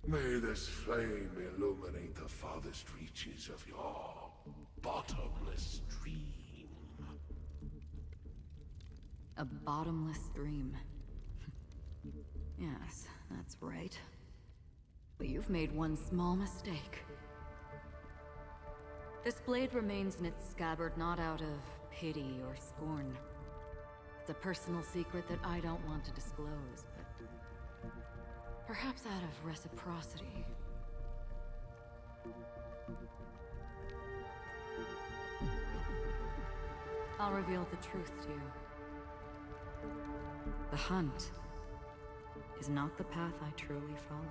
May this flame illuminate the farthest reaches of your bottomless dream. A bottomless dream. Yes, that's right. But you've made one small mistake. This blade remains in its scabbard not out of pity or scorn. It's a personal secret that I don't want to disclose, but perhaps out of reciprocity. I'll reveal the truth to you. The hunt is not the path I truly follow.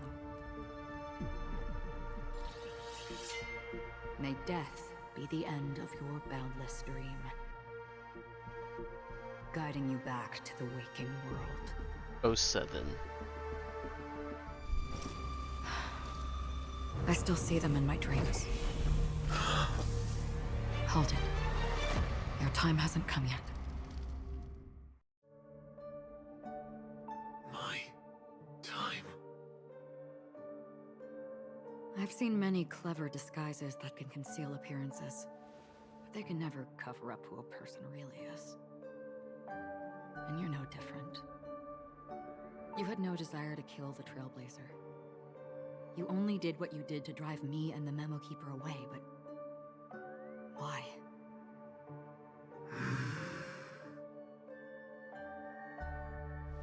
May death be the end of your boundless dream, guiding you back to the waking world. 07. I still see them in my dreams. Hold it. Your time hasn't come yet. My time. I've seen many clever disguises that can conceal appearances, but they can never cover up who a person really is. And you're no different. You had no desire to kill the Trailblazer. You only did what you did to drive me and the Memo Keeper away, but why?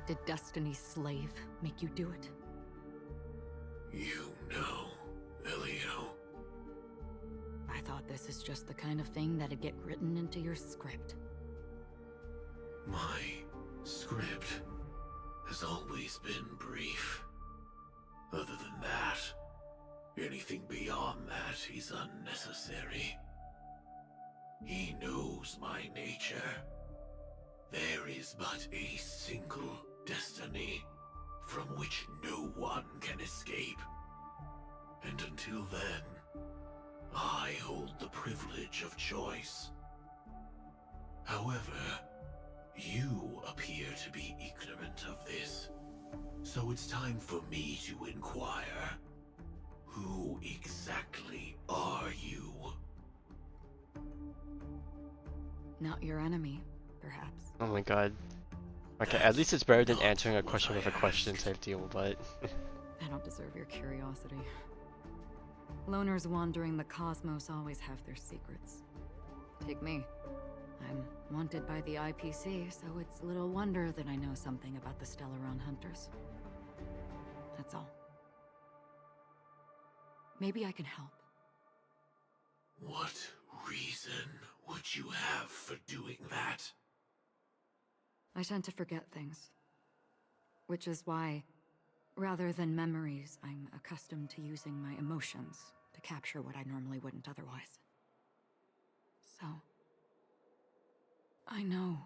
Did Destiny's slave make you do it? You know, Elio. I thought this is just the kind of thing that'd get written into your script. My script has always been brief. Other than that, anything beyond that is unnecessary. He knows my nature. There is but a single destiny from which no one can escape. And until then, I hold the privilege of choice. However, you appear to be ignorant of this, so it's time for me to inquire. Who exactly are you? Not your enemy, perhaps. Oh my god. Okay, at least it's better than Not answering a what question I with a question asked. type deal, but... I don't deserve your curiosity. Loners wandering the cosmos always have their secrets. Take me. I'm wanted by the IPC, so it's little wonder that I know something about the Stellaron Hunters. That's all. Maybe I can help. What reason would you have for doing that? I tend to forget things. Which is why, rather than memories, I'm accustomed to using my emotions to capture what I normally wouldn't otherwise. So, I know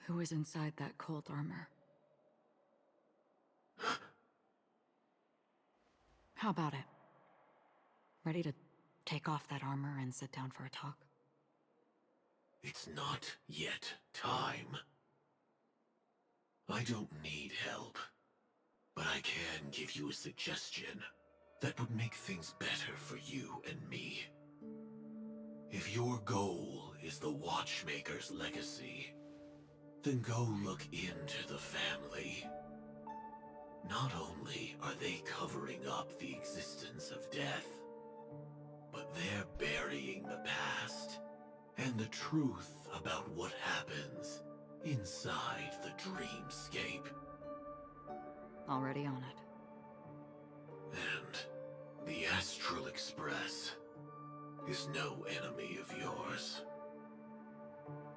who is inside that cold armor. How about it? Ready to take off that armor and sit down for a talk? It's not yet time. I don't need help, but I can give you a suggestion that would make things better for you and me. If your goal is the Watchmaker's legacy, then go look into the family. Not only are they covering up the existence of death, but they're burying the past and the truth about what happens inside the Dreamscape. Already on it. And the Astral Express is no enemy of yours.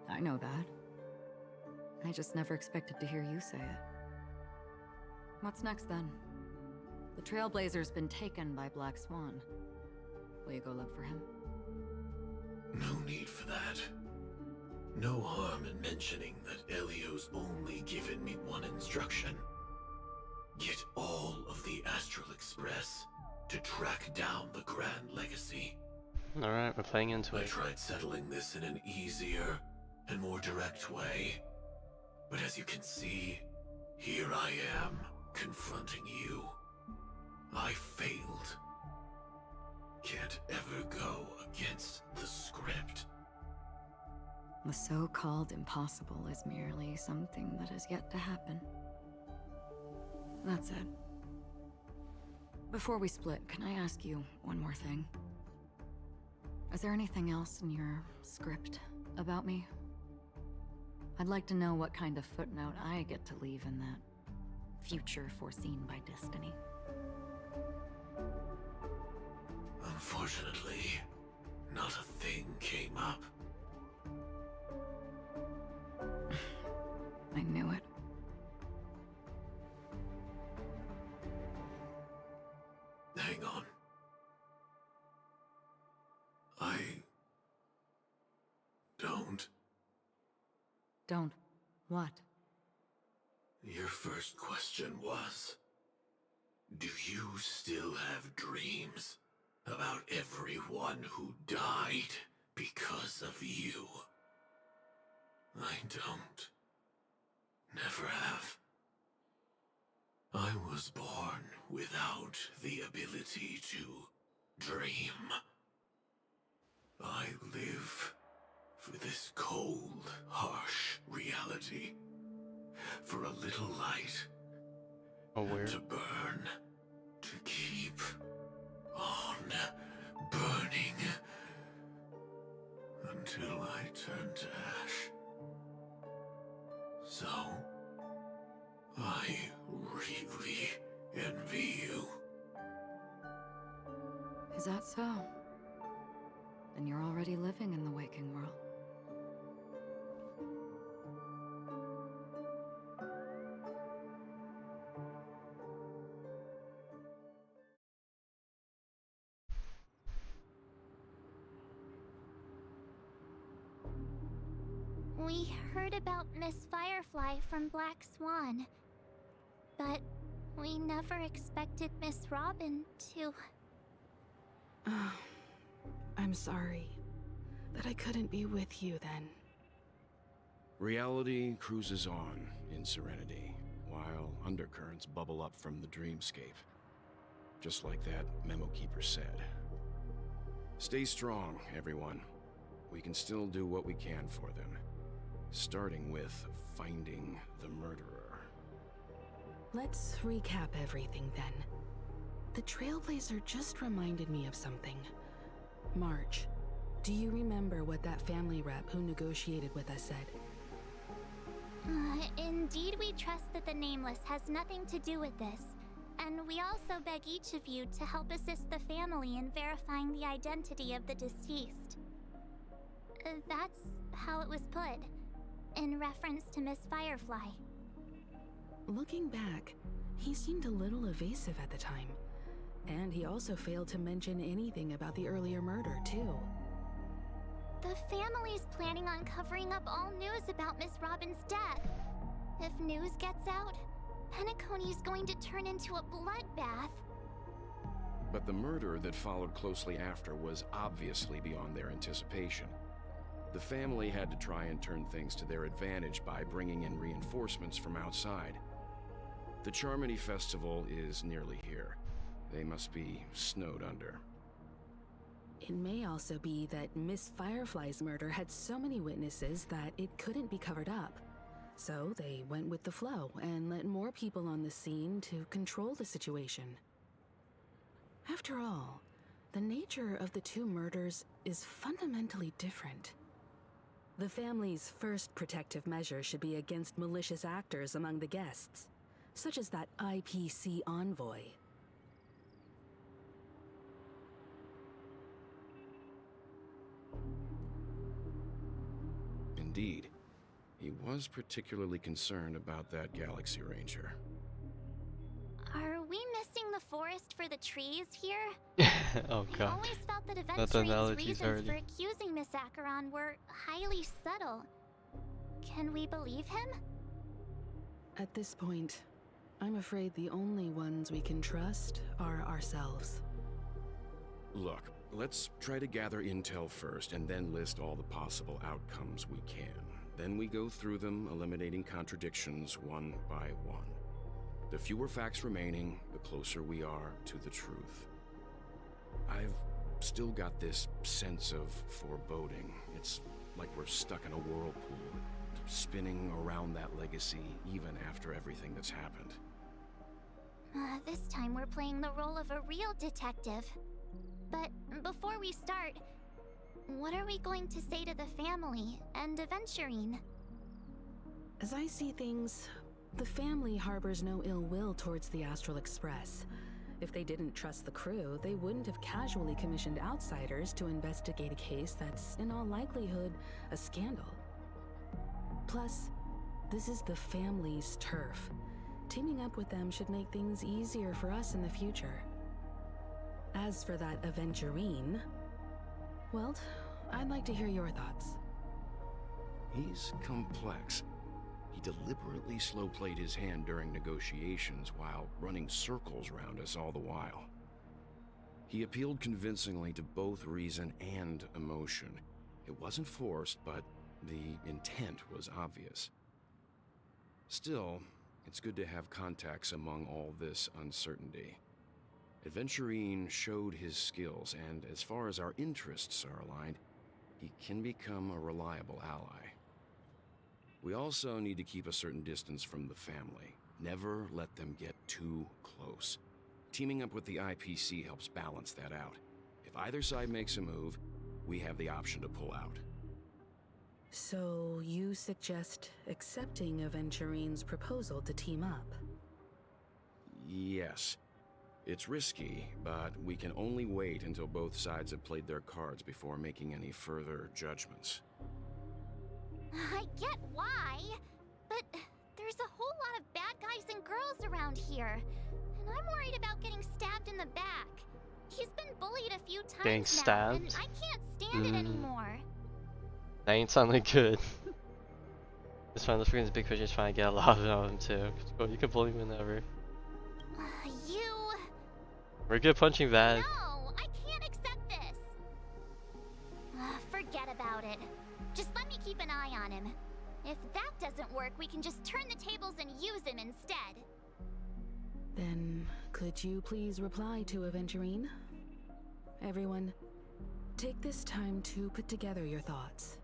I know that. I just never expected to hear you say it. What's next then? The Trailblazer's been taken by Black Swan. Will you go look for him? No need for that. No harm in mentioning that Elio's only given me one instruction. Get all of the Astral Express to track down the Grand Legacy. Alright, we're playing into I it. tried settling this in an easier and more direct way, but as you can see, here I am, confronting you. I failed. Can't ever go against the script. The so-called impossible is merely something that has yet to happen. That's it. Before we split, can I ask you one more thing? Is there anything else in your script about me? I'd like to know what kind of footnote I get to leave in that future foreseen by destiny. Unfortunately, not a thing came up. I knew it. Hang on. I don't. Don't. What? Your first question was, do you still have dreams about everyone who died because of you? I don't. Never have. I was born without the ability to dream. I live for this cold, harsh reality. For a little light. Oh, And weird. to burn. To keep on burning. Until I turn to ash. So, I really envy you. Is that so? Then you're already living in the waking world. We heard about Miss Firefly from Black Swan, but we never expected Miss Robin to... I'm sorry that I couldn't be with you then. Reality cruises on in serenity, while undercurrents bubble up from the dreamscape. Just like that memo keeper said. Stay strong, everyone. We can still do what we can for them. Starting with finding the murderer. Let's recap everything then. The Trailblazer just reminded me of something. March, do you remember what that family rep who negotiated with us said? Indeed, we trust that the Nameless has nothing to do with this. And we also beg each of you to help assist the family in verifying the identity of the deceased. That's how it was put, in reference to Miss Firefly. Looking back, he seemed a little evasive at the time. And he also failed to mention anything about the earlier murder, too. The family's planning on covering up all news about Miss Robin's death. If news gets out, Penacony's going to turn into a bloodbath. But the murder that followed closely after was obviously beyond their anticipation. The family had to try and turn things to their advantage by bringing in reinforcements from outside. The Charmony Festival is nearly here. They must be snowed under. It may also be that Miss Firefly's murder had so many witnesses that it couldn't be covered up. So they went with the flow and let more people on the scene to control the situation. After all, the nature of the two murders is fundamentally different. The family's first protective measure should be against malicious actors among the guests, such as that IPC envoy. Indeed. He was particularly concerned about that Galaxy Ranger. Are we missing the forest for the trees here? Oh I god. always felt that That Aventurine's analogy's reasons already- for accusing Miss Acheron were highly subtle. Can we believe him? At this point, I'm afraid the only ones we can trust are ourselves. Look, let's try to gather intel first and then list all the possible outcomes we can. Then we go through them, eliminating contradictions one by one. The fewer facts remaining, the closer we are to the truth. I've still got this sense of foreboding. It's like we're stuck in a whirlpool, spinning around that legacy even after everything that's happened. This time we're playing the role of a real detective. But before we start, what are we going to say to the family and Aventurine? As I see things, the family harbors no ill will towards the Astral Express. If they didn't trust the crew, they wouldn't have casually commissioned outsiders to investigate a case that's, in all likelihood, a scandal. Plus, this is the family's turf. Teaming up with them should make things easier for us in the future. As for that Aventurine, well, I'd like to hear your thoughts. He's complex. He deliberately slow-played his hand during negotiations while running circles around us all the while. He appealed convincingly to both reason and emotion. It wasn't forced, but the intent was obvious. Still, it's good to have contacts among all this uncertainty. Aventurine showed his skills, and as far as our interests are aligned, he can become a reliable ally. We also need to keep a certain distance from the family. Never let them get too close. Teaming up with the IPC helps balance that out. If either side makes a move, we have the option to pull out. So you suggest accepting Aventurine's proposal to team up? Yes. It's risky, but we can only wait until both sides have played their cards before making any further judgments. I get why, but there's a whole lot of bad guys and girls around here, and I'm worried about getting stabbed in the back. He's been bullied a few times Getting now, stabbed? and I can't stand it anymore. That ain't sounding good. It's fine, let's bring this big fish is trying to get a lot out of him too. Go, you can bully him whenever. You... We're good punching bag. No, I can't accept this. Forget about it. Just let me keep an eye on him. If that doesn't work, we can just turn the tables and use him instead. Then, could you please reply to Aventurine? Everyone, take this time to put together your thoughts.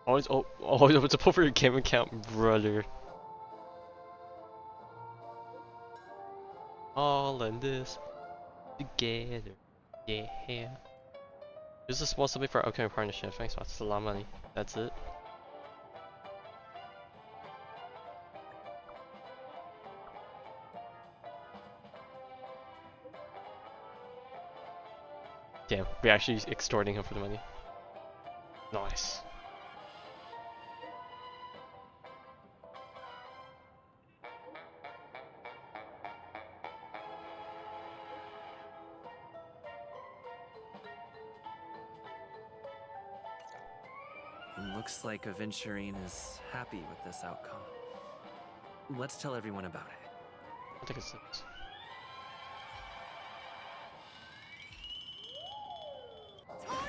Always, it's a pull for your game account, brother. All in this together, yeah. This is a small something for our upcoming partnership. Thanks, that's a lot of money. That's it. Damn, we're actually extorting him for the money. Nice. Looks like Aventurine is happy with this outcome. Let's tell everyone about it. I'll take a sip.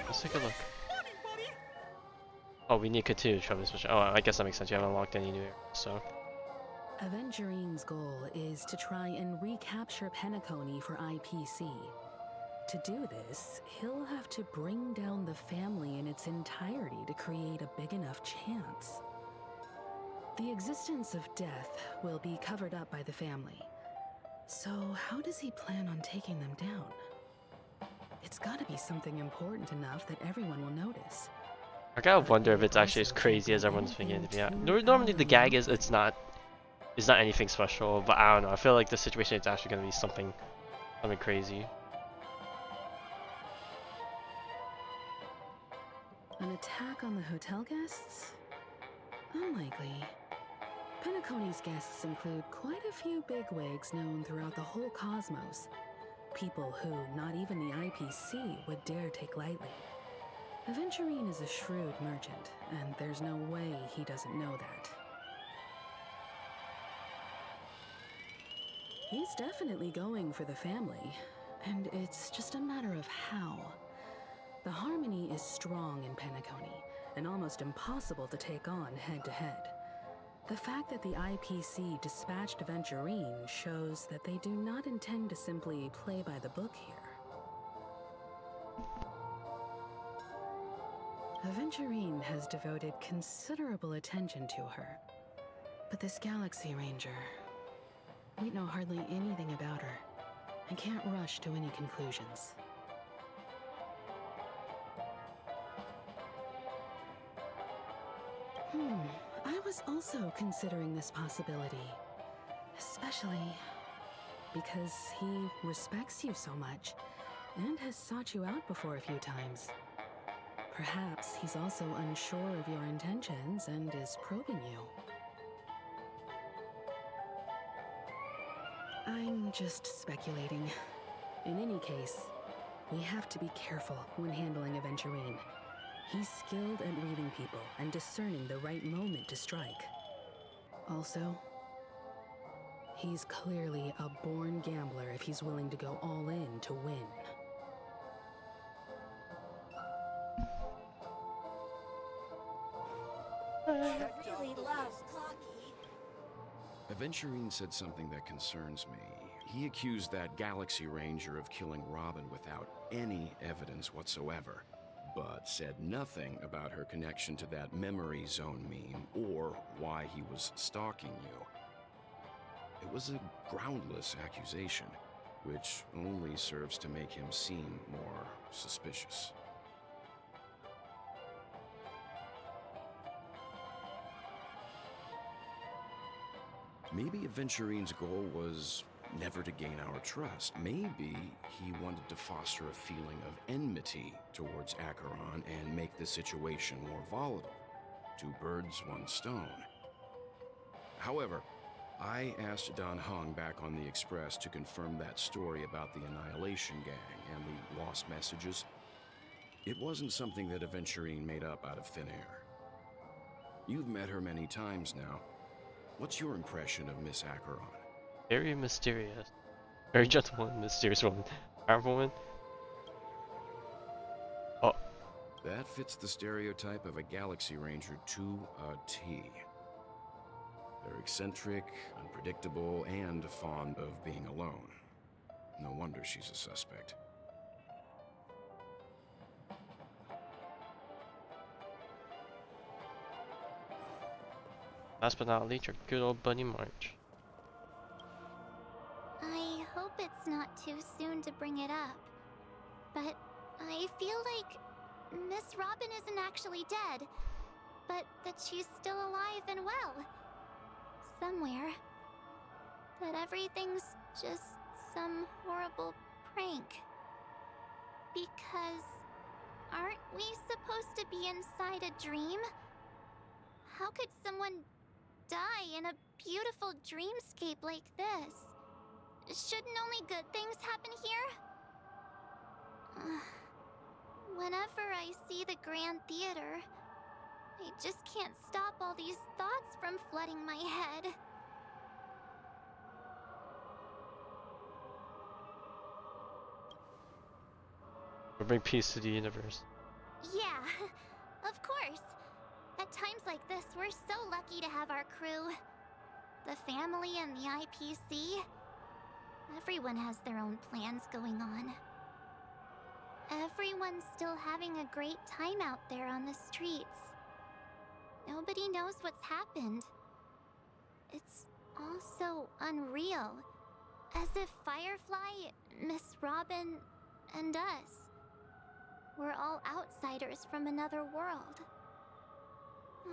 Let's take a look. Oh, we need continue to travel this mission. Oh, I guess that makes sense. You haven't unlocked any new areas, so. Aventurine's goal is to try and recapture Penacony for IPC. To do this, he'll have to bring down the family in its entirety to create a big enough chance. The existence of death will be covered up by the family. So how does he plan on taking them down? It's gotta be something important enough that everyone will notice. I gotta wonder if it's actually as crazy as everyone's thinking it to be. Yeah, normally the gag is it's not anything special, but I don't know. I feel like the situation is actually gonna be something crazy. An attack on the hotel guests? Unlikely. Penacony's guests include quite a few bigwigs known throughout the whole cosmos. People who not even the IPC would dare take lightly. Aventurine is a shrewd merchant, and there's no way he doesn't know that. He's definitely going for the family, and it's just a matter of how. The harmony is strong in Penacony, and almost impossible to take on head-to-head. The fact that the IPC dispatched Aventurine shows that they do not intend to simply play by the book here. Aventurine has devoted considerable attention to her. But this Galaxy Ranger, we know hardly anything about her, and can't rush to any conclusions. I was also considering this possibility. Especially because he respects you so much, and has sought you out before a few times. Perhaps he's also unsure of your intentions and is probing you. I'm just speculating. In any case, we have to be careful when handling Aventurine. He's skilled at reading people and discerning the right moment to strike. Also, he's clearly a born gambler if he's willing to go all in to win. He really loves Clocky. Aventurine said something that concerns me. He accused that Galaxy Ranger of killing Robin without any evidence whatsoever, but said nothing about her connection to that memory zone meme or why he was stalking you. It was a groundless accusation, which only serves to make him seem more suspicious. Maybe Aventurine's goal was never to gain our trust. Maybe he wanted to foster a feeling of enmity towards Acheron and make the situation more volatile. Two birds, one stone. However, I asked Don Hung back on the Express to confirm that story about the Annihilation Gang and the lost messages. It wasn't something that Aventurine made up out of thin air. You've met her many times now. What's your impression of Miss Acheron? Very mysterious. Very gentle and mysterious woman. Powerful woman. Oh. That fits the stereotype of a Galaxy Ranger to a T. They're eccentric, unpredictable, and fond of being alone. No wonder she's a suspect. Last but not least, your good old buddy March. I hope it's not too soon to bring it up, but I feel like Miss Robin isn't actually dead, but that she's still alive and well. Somewhere. That everything's just some horrible prank. Because aren't we supposed to be inside a dream? How could someone die in a beautiful dreamscape like this? Shouldn't only good things happen here? Whenever I see the Grand Theater, I just can't stop all these thoughts from flooding my head. We'll bring peace to the universe. Yeah, of course. At times like this, we're so lucky to have our crew. The family and the IPC. Everyone has their own plans going on. Everyone's still having a great time out there on the streets. Nobody knows what's happened. It's all so unreal. As if Firefly, Miss Robin, and us were all outsiders from another world.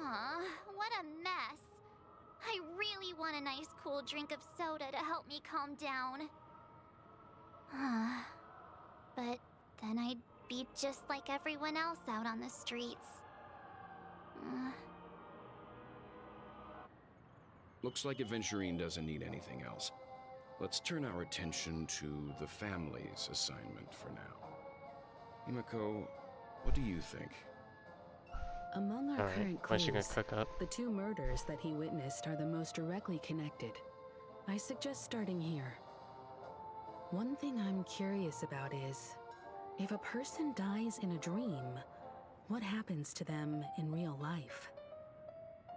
Aw, what a mess. I really want a nice cool drink of soda to help me calm down. But then I'd be just like everyone else out on the streets. Looks like Aventurine doesn't need anything else. Let's turn our attention to the family's assignment for now. Himiko, what do you think? Among our current What's she gonna clues, cook up? the two murders that he witnessed are the most directly connected. I suggest starting here. One thing I'm curious about is, if a person dies in a dream, what happens to them in real life?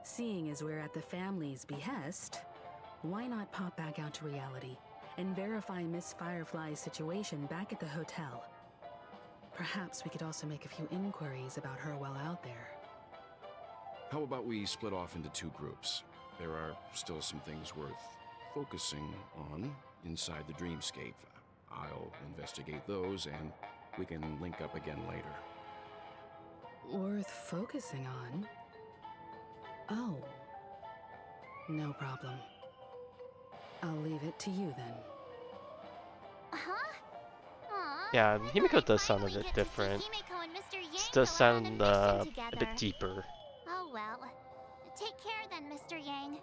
Seeing as we're at the family's behest, why not pop back out to reality and verify Miss Firefly's situation back at the hotel? Perhaps we could also make a few inquiries about her while out there. How about we split off into two groups? There are still some things worth focusing on inside the Dreamscape. I'll investigate those, and we can link up again later. Worth focusing on? Oh. No problem. I'll leave it to you then. Huh? Aw, Yeah, I Himiko thought does sound a I'd bit finally get to see different. Himiko and Mr. Yang It does go out on sound a mission a together. bit deeper. Oh well. Take care then, Mr. Yang.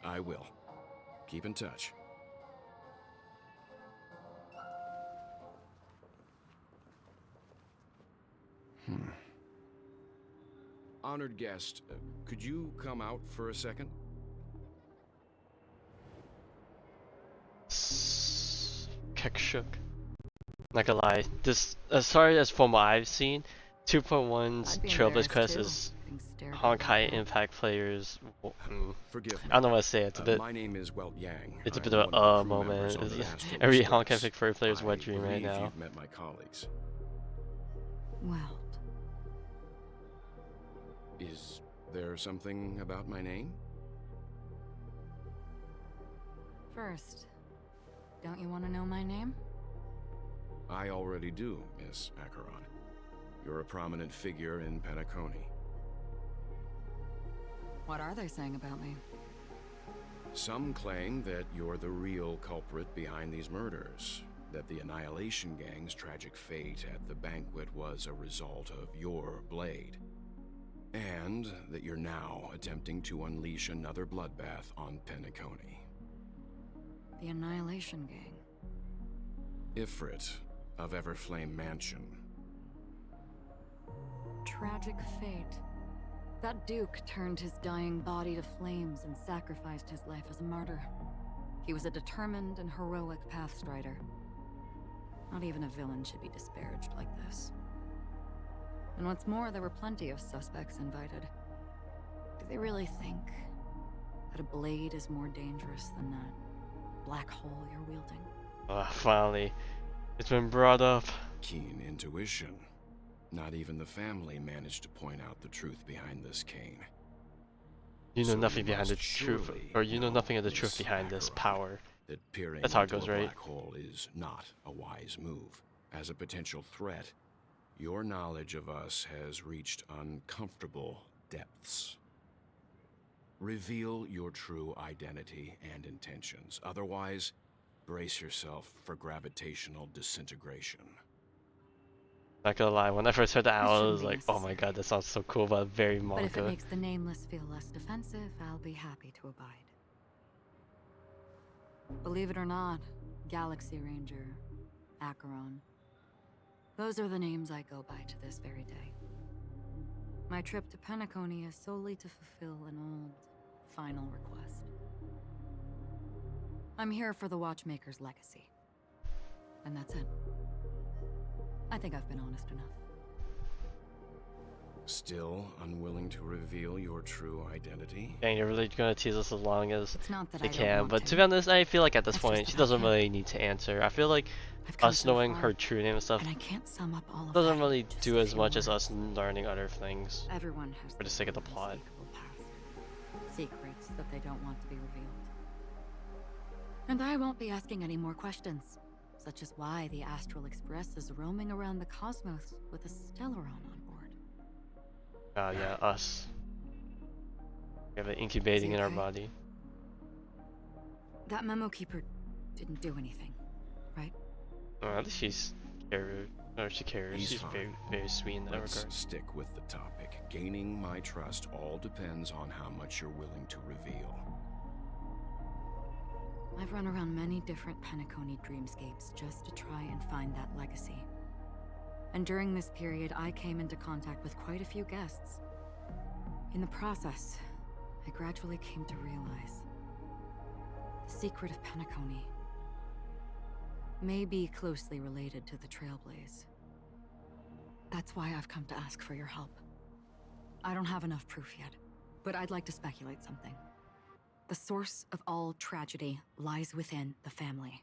I will. Keep in touch. Honored guest, could you come out for a second? Keck shook. Not gonna lie, this, as far as from what I've seen, 2.1's I'd be Trailblaze embarrassed Quest too, is getting stared at like Honkai that. Impact players. Forgive me. I don't know what to say. It's a bit. My name is Welt Yang. It's a I'm bit of one the a crew members moment. on the Astral Every Express. Honkai Impact Furry player's I wet dream right believe now. You've met my colleagues. Well, Is there something about my name? First, don't you want to know my name? I already do, Miss Acheron. You're a prominent figure in Penacony. What are they saying about me? Some claim that you're the real culprit behind these murders, that the Annihilation Gang's tragic fate at the banquet was a result of your blade, and that you're now attempting to unleash another bloodbath on Penacony. The Annihilation Gang. Ifrit of Everflame Mansion. Tragic fate. That Duke turned his dying body to flames and sacrificed his life as a martyr. He was a determined and heroic pathstrider. Not even a villain should be disparaged like this. And what's more, there were plenty of suspects invited. Do they really think that a blade is more dangerous than that black hole you're wielding? Finally. It's been brought up. Keen intuition. Not even the family managed to point out the truth behind this cane. You know So nothing you behind the must truth, surely or you know know, nothing of the Miss truth behind this Acheron, power. That peering That's how it into goes, a right? black hole is not a wise move. As a potential threat, your knowledge of us has reached uncomfortable depths. Reveal your true identity and intentions. Otherwise, brace yourself for gravitational disintegration. Not gonna lie, when I first heard that, I shouldn't was be like, oh my god, that sounds so cool, but very But if it manga. makes the nameless feel less defensive, I'll be happy to abide. Believe it or not, Galaxy Ranger, Acheron. Those are the names I go by to this very day. My trip to Penacony is solely to fulfill an old, final request. I'm here for the Watchmaker's legacy. And that's it. I think I've been honest enough. Still unwilling to reveal your true identity? Dang, you're really gonna tease us as long as It's not that they I don't can, want but to be honest, I feel like at this That's point, just she that I doesn't can't. really need to answer. I feel like I've come us so knowing far, her true name and stuff and I can't sum up all of doesn't that in really just do a as few much as words. us learning other things. Everyone has For their the sake of the own plot. unspeakable past. Secrets that they don't want to be revealed. And I won't be asking any more questions, such as why the Astral Express is roaming around the cosmos with a Stellaron on board. Yeah, us. We have it incubating in our okay? body. That memo keeper didn't do anything, right? At least she's cares. Or she cares. He's She's fine. very, very sweet in that Let's regard. stick with the topic. Gaining my trust all depends on how much you're willing to reveal. I've run around many different Penacony dreamscapes just to try and find that legacy. And during this period, I came into contact with quite a few guests. In the process, I gradually came to realize the secret of Penacony may be closely related to the Trailblaze. That's why I've come to ask for your help. I don't have enough proof yet, but I'd like to speculate something. The source of all tragedy lies within the family.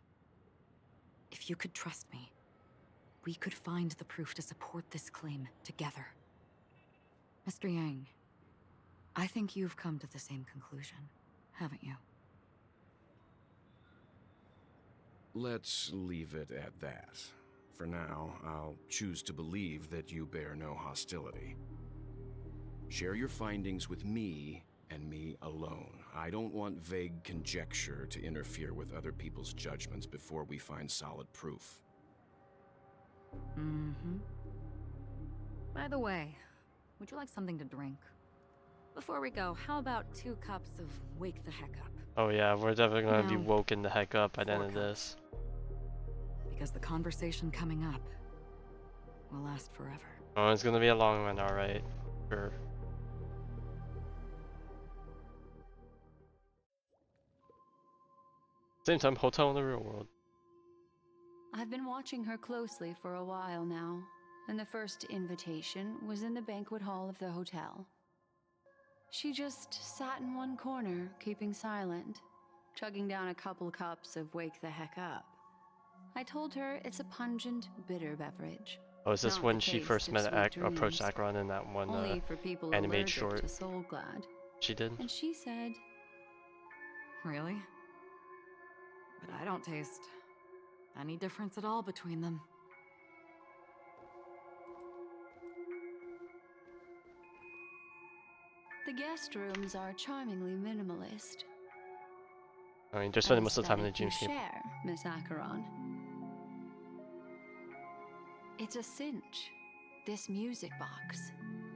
If you could trust me, we could find the proof to support this claim together. Mr. Yang, I think you've come to the same conclusion, haven't you? Let's leave it at that. For now, I'll choose to believe that you bear no hostility. Share your findings with me and me alone. I don't want vague conjecture to interfere with other people's judgments before we find solid proof. Mm-hmm. By the way, would you like something to drink? Before we go, how about 2 cups of Wake the Heck Up? Oh yeah, we're definitely gonna be No. woken the heck up by the end 4 of cups. this. Because the conversation coming up will last forever. Oh, it's gonna be a long one, alright. Sure. Same time, hotel in the real world. I've been watching her closely for a while now, and the first invitation was in the banquet hall of the hotel. She just sat in one corner, keeping silent, chugging down a couple cups of Wake the Heck Up. I told her it's a pungent, bitter beverage. Oh, is this Not when the she taste first of met sweet approached dreams. Acheron in that one Only for people animated allergic short to Soul Glad. she did? And she said, Really? but I don't taste any difference at all between them. The guest rooms are charmingly minimalist. I mean, just An spending most of the time in the aesthetic you Dreamscape. share, Miss Acheron. It's a cinch. This music box.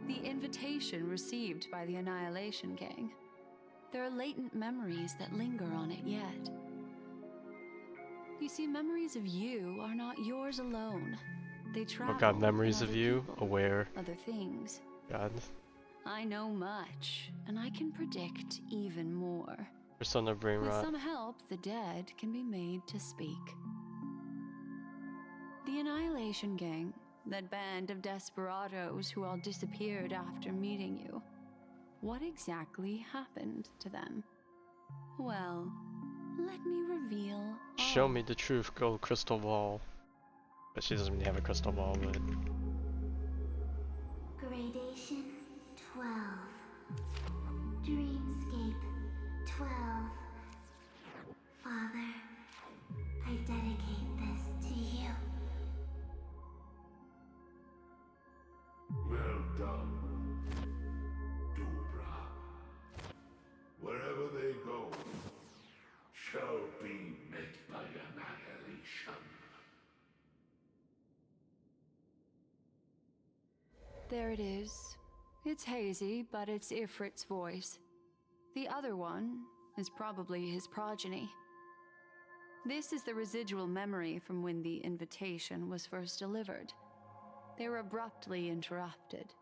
The invitation received by the Annihilation Gang. There are latent memories that linger on it yet. You see, memories of you are not yours alone. They travel Oh god, memories in of other you? people, Aware. other things. God. I know much, and I can predict even more. Persona brain With rot. some help, the dead can be made to speak. The Annihilation Gang, that band of desperados who all disappeared after meeting you. What exactly happened to them? Well, let me reveal Show all. me the truth, gold crystal ball. But she doesn't really have a crystal ball, but... Gradation 12. Dreamscape 12. Father, I dedicate this to you. Well done, Dubra. Wherever they go, shall be met by annihilation. There it is. It's hazy, but it's Ifrit's voice. The other one is probably his progeny. This is the residual memory from when the invitation was first delivered. They were abruptly interrupted.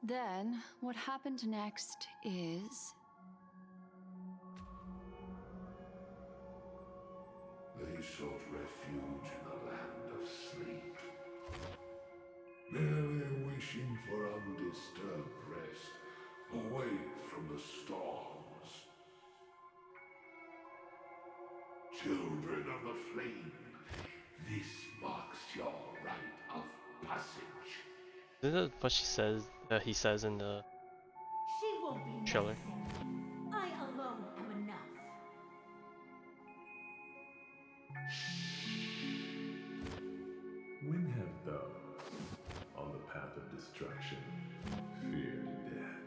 Then, what happened next is... They sought refuge in the land of sleep, merely wishing for undisturbed rest, away from the storms. Children of the flame, this marks your rite of passage. Isn't that what she says, he says in the She won't be trailer? necessary. I alone am enough. When have those on the path of destruction feared death?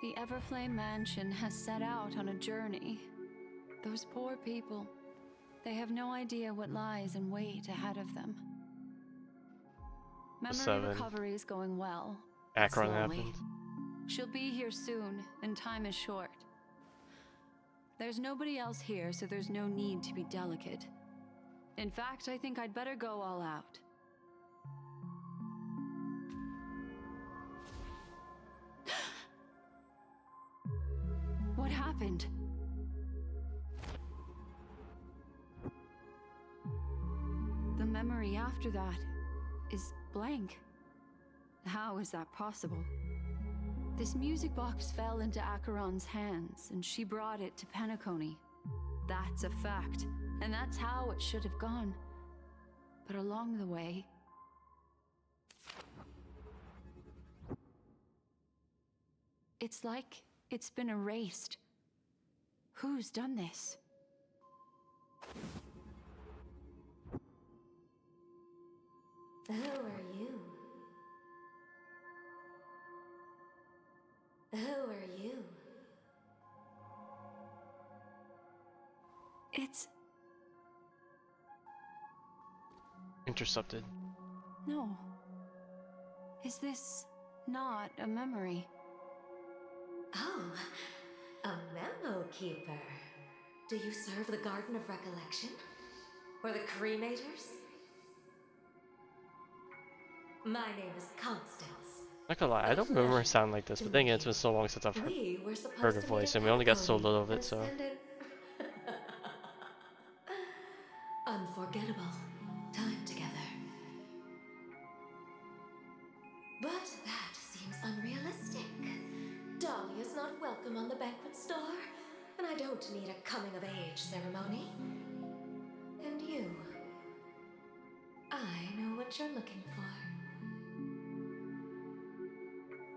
The Everflame Mansion has set out on a journey. Those poor people, they have no idea what lies in wait ahead of them. Memory 7. recovery is going well, but Akron slowly. happened. She'll be here soon, and time is short. There's nobody else here, so there's no need to be delicate. In fact, I think I'd better go all out. What happened? The memory after that is blank. How is that possible? This music box fell into Acheron's hands, and she brought it to Penacony. That's a fact, and that's how it should have gone. But along the way... it's like it's been erased. Who's done this? Who are you? Who are you? It's... Intercepted. no. Is this not a memory? Oh, a memo keeper. Do you serve the Garden of Recollection? Or the Cremators? My name is Constance. Not gonna lie, I don't remember her sound like this, but then again, it's been so long since I've We were supposed heard her to meet voice, at and we only got so Penacony little of it, and so... spend an unforgettable time together. But that seems unrealistic. Dolly is not welcome on the banquet star, and I don't need a coming-of-age ceremony. And you, I know what you're looking for.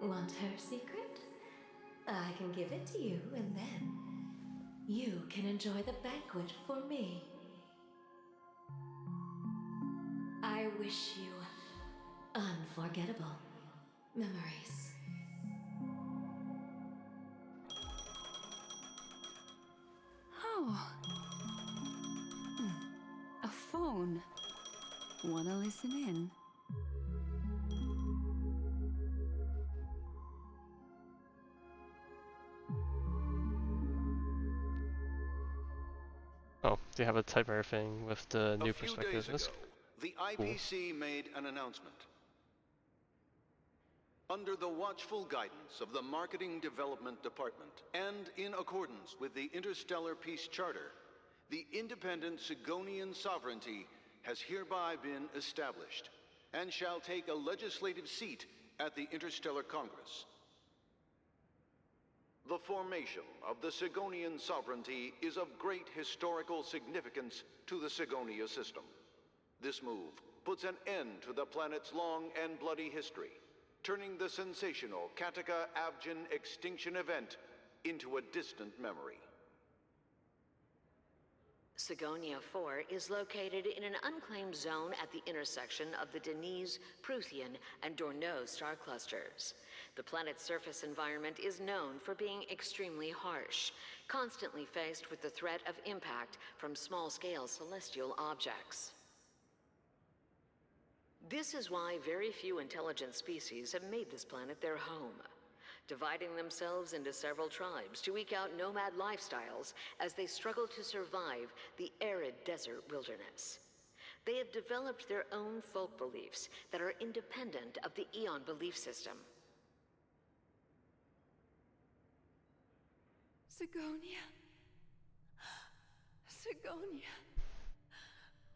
Want her secret? I can give it to you, and then you can enjoy the banquet for me. I wish you unforgettable memories. Oh. A phone. Wanna listen in? Oh, they have a typer thing with the new A few perspective. days That's ago, the cool. IPC made an announcement. Under the watchful guidance of the Marketing Development Department, and in accordance with the Interstellar Peace Charter, the independent Sigonian sovereignty has hereby been established, and shall take a legislative seat at the Interstellar Congress. The formation of the Sigonian sovereignty is of great historical significance to the Sigonia system. This move puts an end to the planet's long and bloody history, turning the sensational Kataka-Avgin extinction event into a distant memory. Sigonia 4 is located in an unclaimed zone at the intersection of the Denise, Prothean, and Dorneau star clusters. The planet's surface environment is known for being extremely harsh, constantly faced with the threat of impact from small-scale celestial objects. This is why very few intelligent species have made this planet their home, dividing themselves into several tribes to eke out nomad lifestyles as they struggle to survive the arid desert wilderness. They have developed their own folk beliefs that are independent of the Eon belief system. Sigonia. Sigonia.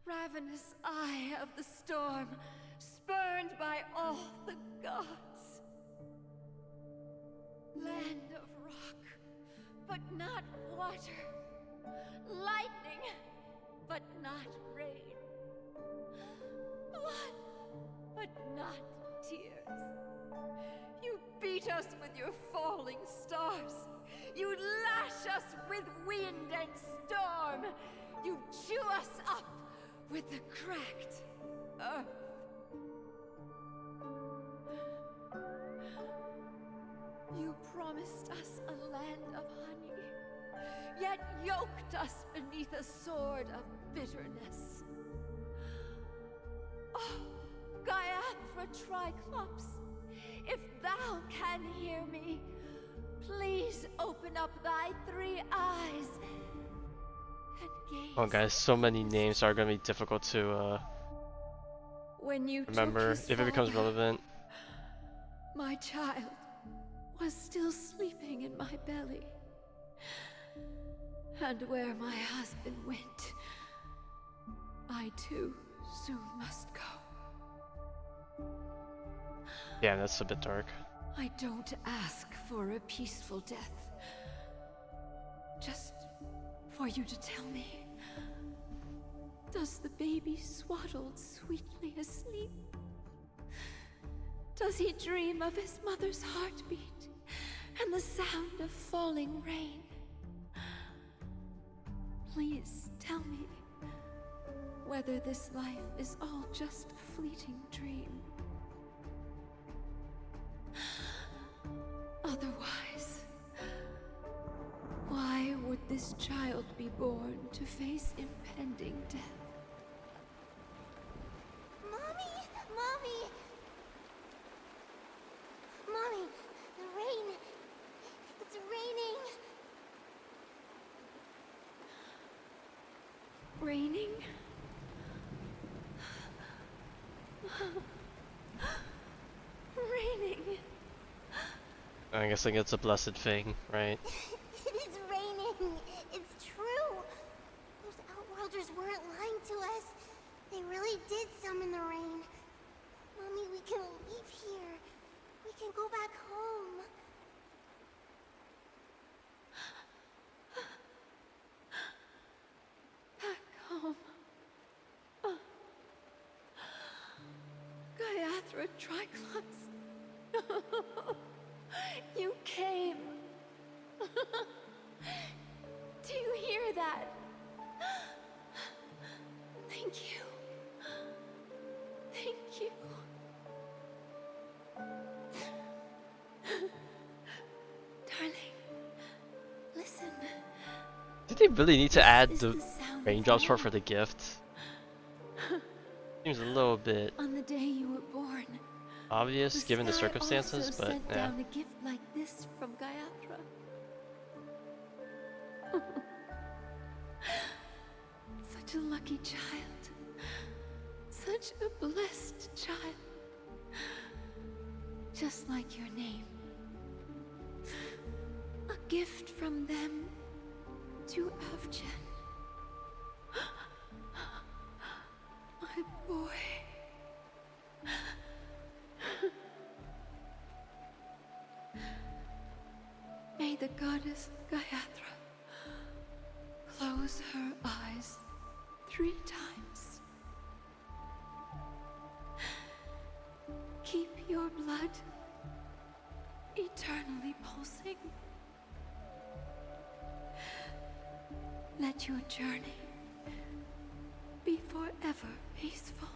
Ravenous eye of the storm, spurned by all the gods. Land of rock, but not water. Lightning, but not rain. Blood, but not tears. You beat us with your falling stars. You lash us with wind and storm. You chew us up with the cracked earth. You promised us a land of honey, yet yoked us beneath a sword of bitterness. Oh, Gaiathra Triclops, if thou can hear me, please open up thy 3 eyes and gaze. Oh guys, so many names are gonna be difficult to When you remember took his if it becomes father, relevant. my child was still sleeping in my belly. And where my husband went, I too soon must go. Yeah, that's a bit dark. I don't ask for a peaceful death. Just for you to tell me, does the baby swaddled sweetly asleep? Does he dream of his mother's heartbeat and the sound of falling rain? Please tell me whether this life is all just a fleeting dream. Otherwise, why would this child be born to face impending death? Mommy! Mommy! Mommy, the rain! It's raining! Raining? Raining? I guess it's a blessed thing, right? It is raining! It's true! Those Outworlders weren't lying to us. They really did summon the rain. Mommy, we can leave here. We can go back home. Back home. Gaiathra Triclops. You came. Do you that. Thank you. Thank you. Darling, listen. Did they really need to add This the is the sound raindrops of for rain. the gift? Seems a little bit On the day you were born, obvious given the sky circumstances, also but sent yeah. down a gift like this from Gayatra. Such a lucky child. Such a blessed child. Just like your name. A gift from them to Avgen. My boy. May the goddess Gayatra close her eyes 3 times. Keep your blood eternally pulsing. Let your journey be forever peaceful.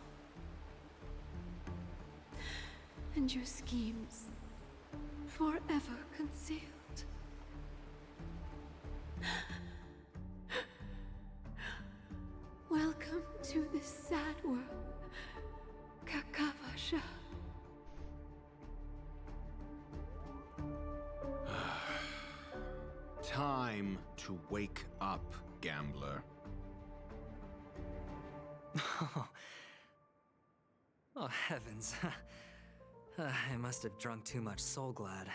And your schemes forever concealed. Welcome to this sad world, Kakavasha. Time to wake up, gambler. Oh, heavens. I must have drunk too much Soul Glad.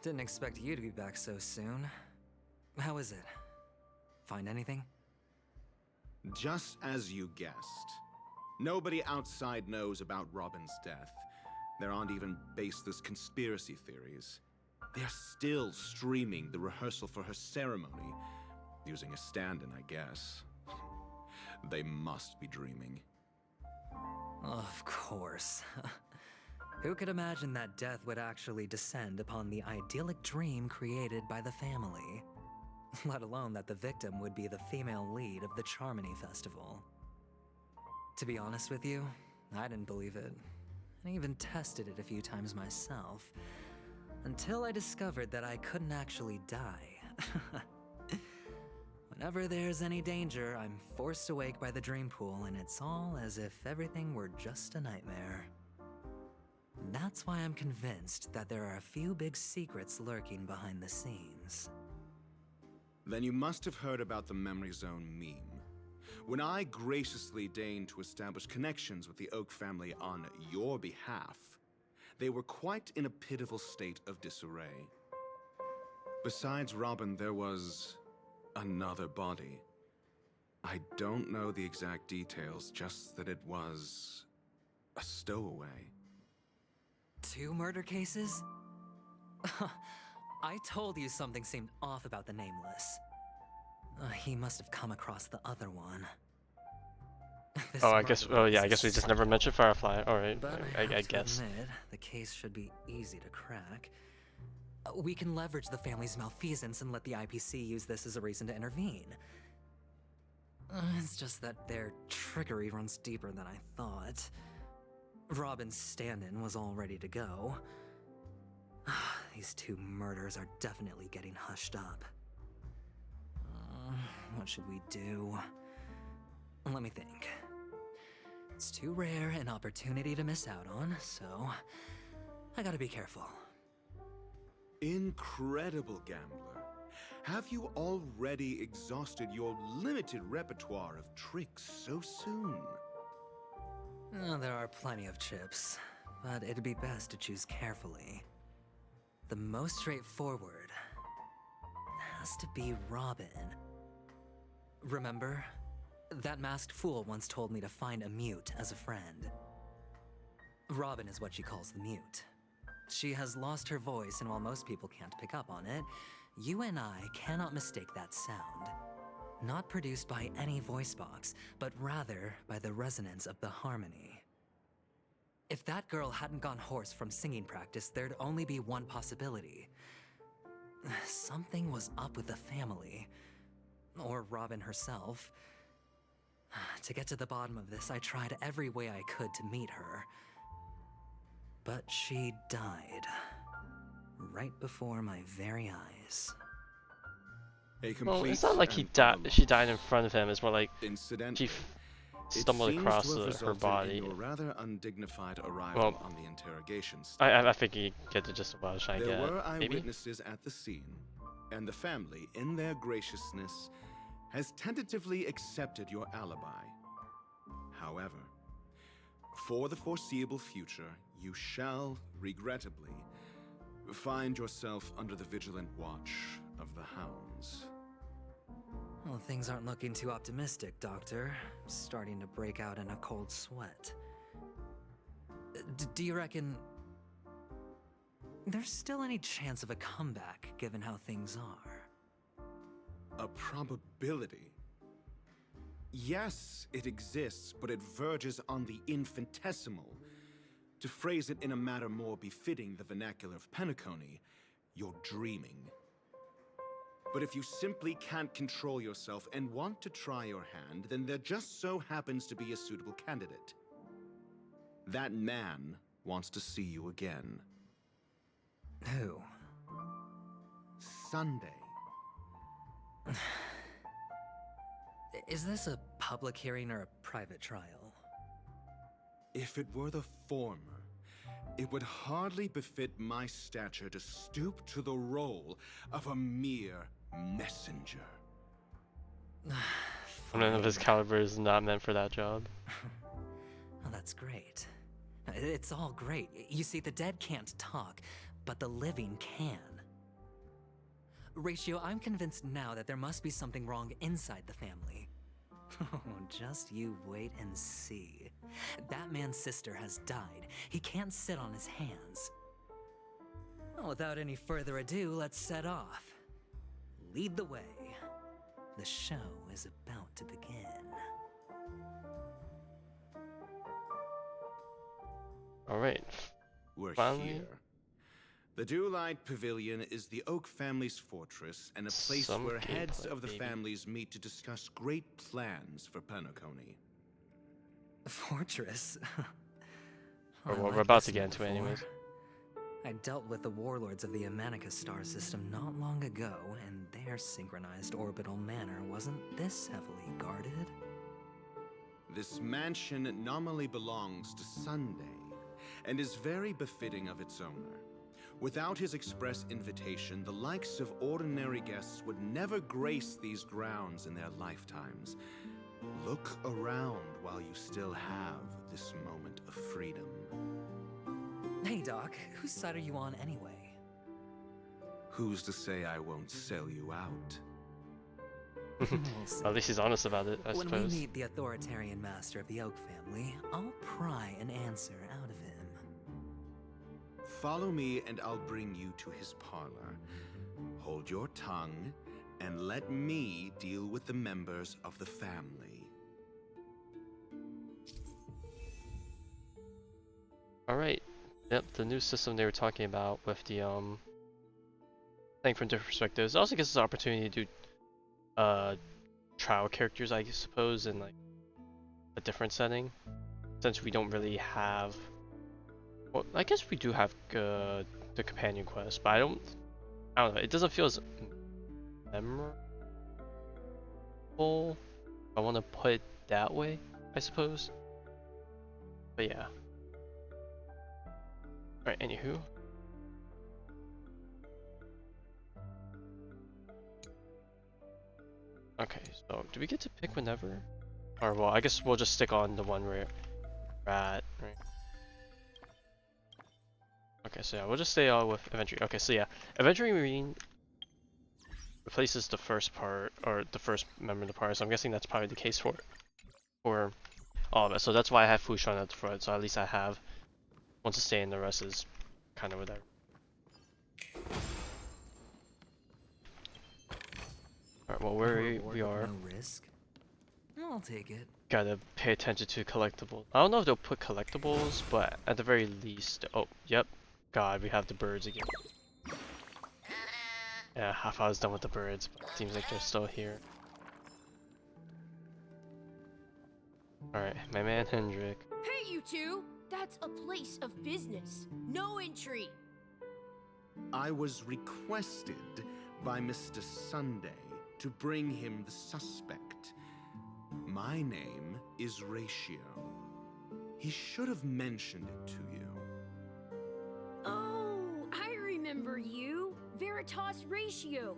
Didn't expect you to be back so soon. How is it? Find anything? Just as you guessed. Nobody outside knows about Robin's death. There aren't even baseless conspiracy theories. They're still streaming the rehearsal for her ceremony, using a stand-in, I guess. They must be dreaming. Of course. Who could imagine that death would actually descend upon the idyllic dream created by the family? Let alone that the victim would be the female lead of the Charmony Festival. To be honest with you, I didn't believe it. I even tested it a few times myself, until I discovered that I couldn't actually die. Whenever there's any danger, I'm forced awake by the dream pool, and it's all as if everything were just a nightmare. That's why I'm convinced that there are a few big secrets lurking behind the scenes. Then you must have heard about the Memory Zone meme. When I graciously deigned to establish connections with the Oak family on your behalf, they were quite in a pitiful state of disarray. Besides Robin, there was another body. I don't know the exact details, just that it was a stowaway. 2 murder cases? I told you something seemed off about the Nameless. He must have come across the other one. Oh, I guess. Oh, yeah. I guess we just never mentioned Firefly. All right. But I guess. Admit, the case should be easy to crack. We can leverage the family's malfeasance and let the IPC use this as a reason to intervene. It's just that their trickery runs deeper than I thought. Robin's stand-in was all ready to go. These 2 murders are definitely getting hushed up. What should we do? Let me think. It's too rare an opportunity to miss out on, so I gotta be careful. Incredible, gambler. Have you already exhausted your limited repertoire of tricks so soon? There are plenty of chips, but it'd be best to choose carefully. The most straightforward has to be Robin. Remember? That masked fool once told me to find a mute as a friend. Robin is what she calls the mute. She has lost her voice, and while most people can't pick up on it, you and I cannot mistake that sound. Not produced by any voice box, but rather by the resonance of the harmony. If that girl hadn't gone hoarse from singing practice, there'd only be one possibility. Something was up with the family, or Robin herself. To get to the bottom of this, I tried every way I could to meet her. But she died. Right before my very eyes. Well, it's not like she died in front of him. It's more like she stumbled across her body. Rather undignified arrival on the interrogation I think you get the gist of what I was trying to get. There were maybe? eyewitnesses at the scene, and the family, in their graciousness, has tentatively accepted your alibi. However, for the foreseeable future, you shall, regrettably, find yourself under the vigilant watch of the hounds. Well, things aren't looking too optimistic, Doctor. I'm starting to break out in a cold sweat. Do you reckon there's still any chance of a comeback, given how things are? A probability? Yes, it exists, but it verges on the infinitesimal. To phrase it in a manner more befitting the vernacular of Penacony, you're dreaming. But if you simply can't control yourself and want to try your hand, then there just so happens to be a suitable candidate. That man wants to see you again. Who? Sunday. Is this a public hearing or a private trial? If it were the former, it would hardly befit my stature to stoop to the role of a mere messenger. A man of his caliber is not meant for that job. Well, that's great. It's all great. You see, the dead can't talk, but the living can. Ratio, I'm convinced now that there must be something wrong inside the family. Oh, just you wait and see. That man's sister has died. He can't sit on his hands. Well, without any further ado, let's set off. Lead the way. The show is about to begin. Alright. We're Finally. here. The Dewlight Pavilion is the Oak family's fortress and a place where heads of the families meet to discuss great plans for Penacony. Fortress? We're about to get into it anyways. I dealt with the warlords of the Amanica star system not long ago, and their synchronized orbital manor wasn't this heavily guarded. This mansion nominally belongs to Sunday, and is very befitting of its owner. Without his express invitation, the likes of ordinary guests would never grace these grounds in their lifetimes. Look around while you still have this moment of freedom. Hey, Doc, whose side are you on anyway? Who's to say I won't sell you out? At least he's honest about it, I suppose. When we meet the authoritarian master of the Oak family, I'll pry an answer out of him. Follow me and I'll bring you to his parlor. Hold your tongue and let me deal with the members of the family. Alright. Yep, the new system they were talking about with the thing from different perspectives. It also gives us an opportunity to do trial characters, I suppose, in like a different setting. Since we don't really have, well, I guess we do have the companion quest, but I don't know, it doesn't feel as memorable. I want to put it that way, I suppose. But yeah. Alright, anywho. Okay, so do we get to pick whenever? Or well, I guess we'll just stick on the one where we're at, right? Okay, so yeah, we'll just stay on with Aventurine. Okay, so yeah, Aventurine replaces the first part, or the first member of the party, so I'm guessing that's probably the case for all of it. So that's why I have Fushan at the front, so at least I have one to stay and the rest is kind of whatever. Alright, well we are. No risk. I'll take it. Gotta pay attention to collectibles. I don't know if they'll put collectibles, but at the very least, oh, yep. God, we have the birds again. Yeah, half I was done with the birds, but it seems like they're still here. Alright, my man Hendrik. Hey, you two! That's a place of business. No entry. I was requested by Mr. Sunday to bring him the suspect. My name is Ratio. He should have mentioned it to you. Oh, I remember you. Veritas Ratio.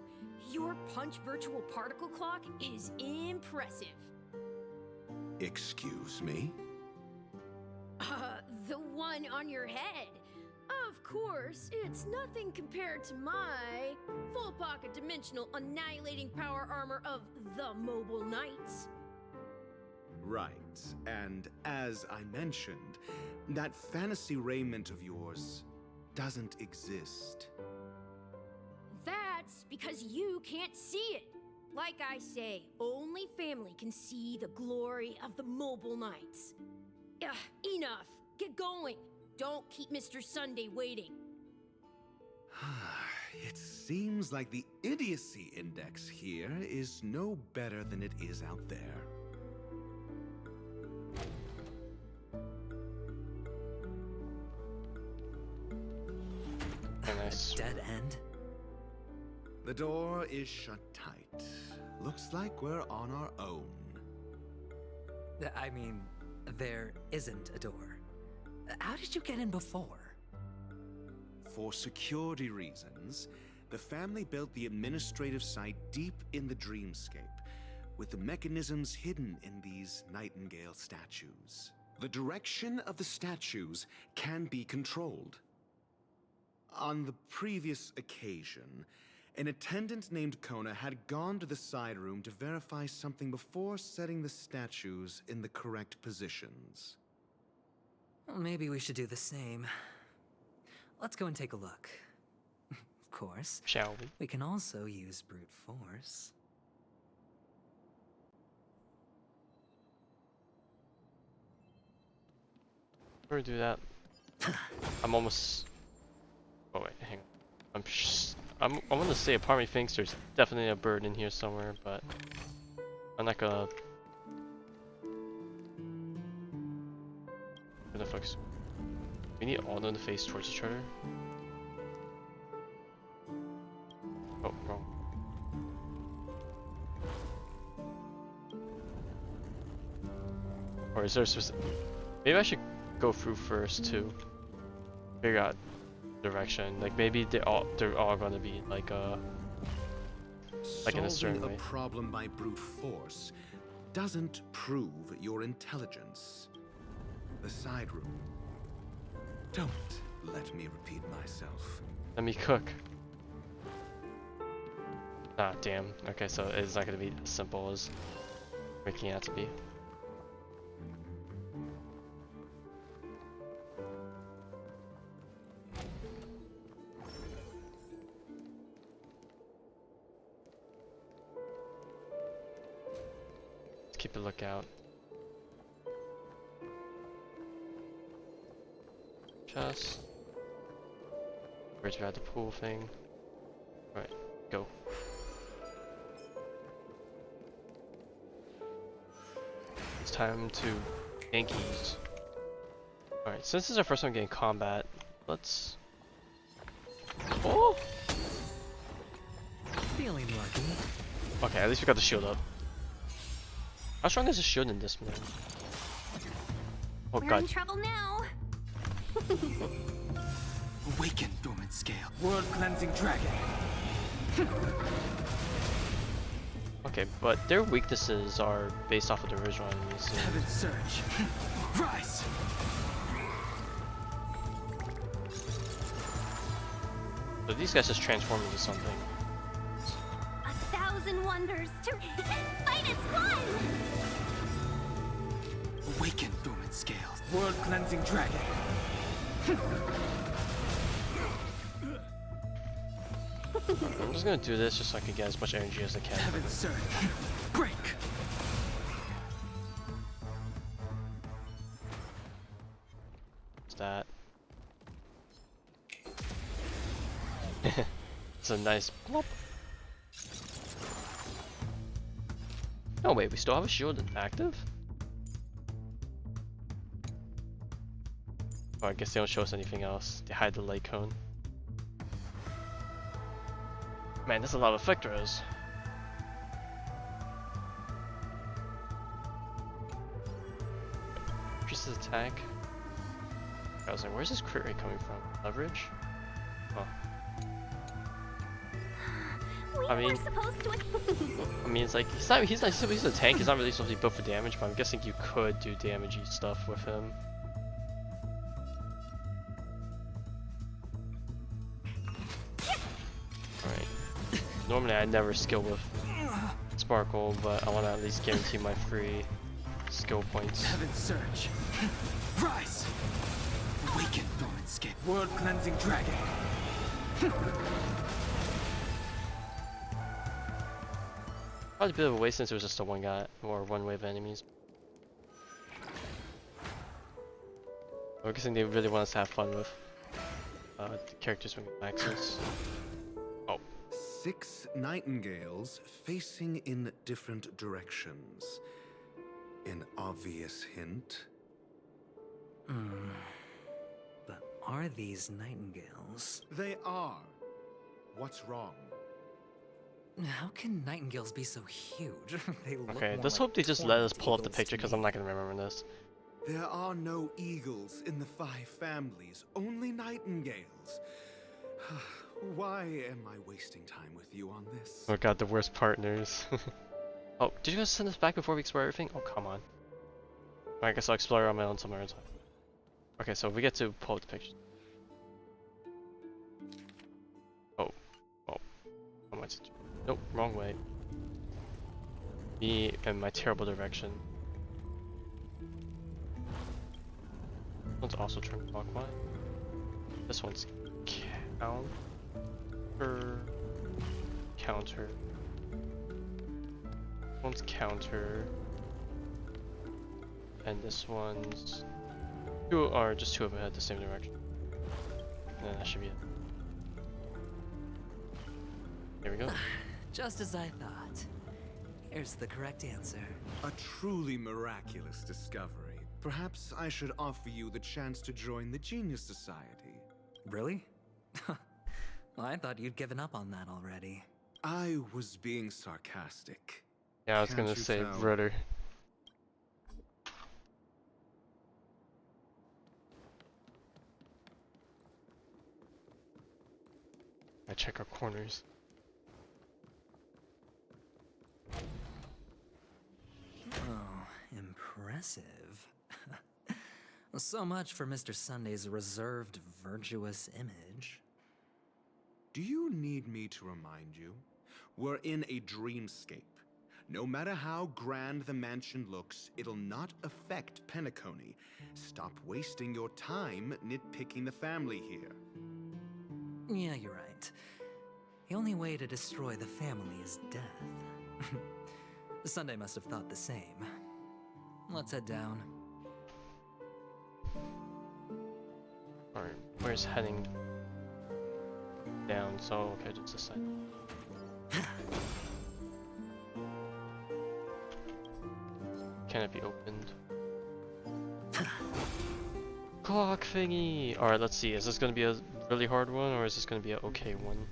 Your punch virtual particle clock is impressive. Excuse me? The one on your head. Of course, it's nothing compared to my full pocket dimensional annihilating power armor of the Mobile Knights. Right, and as I mentioned, that fantasy raiment of yours doesn't exist. That's because you can't see it. Like I say, only family can see the glory of the Mobile Knights. Ugh, enough. Get going. Don't keep Mr. Sunday waiting. It seems like the idiocy index here is no better than it is out there. Nice. Dead end? The door is shut tight. Looks like we're on our own. I mean, there isn't a door. How did you get in before? For security reasons, the family built the administrative site deep in the Dreamscape, with the mechanisms hidden in these Nightingale statues. The direction of the statues can be controlled. On the previous occasion, an attendant named Kona had gone to the side room to verify something before setting the statues in the correct positions. Well, maybe we should do the same. Let's go and take a look. Of course. Shall we? We can also use brute force. We're gonna do that. I'm almost. Oh wait, hang on. I want to say a part of me thinks there's definitely a bird in here somewhere, but I'm not gonna. Where the fuck's? We need all of them to face towards each other. Oh, wrong. Or is there specific? Maybe I should go through first to figure out direction. Like maybe they're all gonna be like in a certain Solving way. a problem by brute force doesn't prove your intelligence. The side room. Don't let me repeat myself. Let me cook. Ah, damn. Okay, so it's not gonna be as simple as making it out to be. Let's keep a lookout. Chest. Where's about the pool thing? Alright, go. It's time to Yankees. Alright, since this is our first time getting combat, let's. Oh! Feeling lucky. Okay, at least we got the shield up. How strong is the shield in this man? Oh We're god. in trouble now. Awaken, dormant scale. World cleansing dragon. Okay, but their weaknesses are based off of the original enemies. So. Heaven surge. Rise. So these guys just transform into something. 1,000 wonders to fight as one. Awaken, dormant scale. World cleansing dragon. I'm just gonna do this just so I can get as much energy as I can. Heaven surge. Break. What's that? It's a nice plop. Oh wait, we still have a shield active? I guess they don't show us anything else. They hide the light cone. Man, that's a lot of effectors. Increases attack. I was like, where's this crit rate coming from? Leverage? Oh. I mean, it's like he's a tank. He's not really supposed to be built for damage, but I'm guessing you could do damagey stuff with him. All right. Normally, I never skill with Sparkle, but I want to at least guarantee my free skill points. Heaven Surge. Rise. Awaken Dreamscape. World Cleansing Dragon. Probably a bit of a waste since it was just a one guy or one wave of enemies. I'm guessing they really want us to have fun with the characters when we access. Oh. 6 nightingales facing in different directions. An obvious hint. But are these nightingales? They are. What's wrong? How can nightingales be so huge? They look Okay, more let's like hope they just let us pull up the eagles picture to because me. I'm not gonna remember this. There are no eagles in the 5 families, only nightingales. Why am I wasting time with you on this? Oh god, the worst partners. Oh, did you guys send us back before we explore everything? Oh, come on. I guess I'll explore on my own somewhere else. Okay, so we get to pull up the picture. Oh. How much? Nope, wrong way. Me and my terrible direction. This one's also turned clockwise. This one's counter. This one's counter. And this one's just two of them head the same direction. And that should be it. There we go. Just as I thought. Here's the correct answer. A truly miraculous discovery. Perhaps I should offer you the chance to join the Genius Society. Really? Well, I thought you'd given up on that already. I was being sarcastic. Yeah, I was Can't gonna you say tell? rudder. I check our corners. Oh, impressive. So much for Mr. Sunday's reserved, virtuous image. Do you need me to remind you? We're in a dreamscape. No matter how grand the mansion looks, it'll not affect Penacony. Stop wasting your time nitpicking the family here. Yeah, you're right. The only way to destroy the family is death. Sunday must have thought the same. Let's head down. Alright, where's heading down? So, okay, just this side. Can it be opened? Clock thingy! Alright, let's see. Is this gonna be a really hard one or is this gonna be an okay one?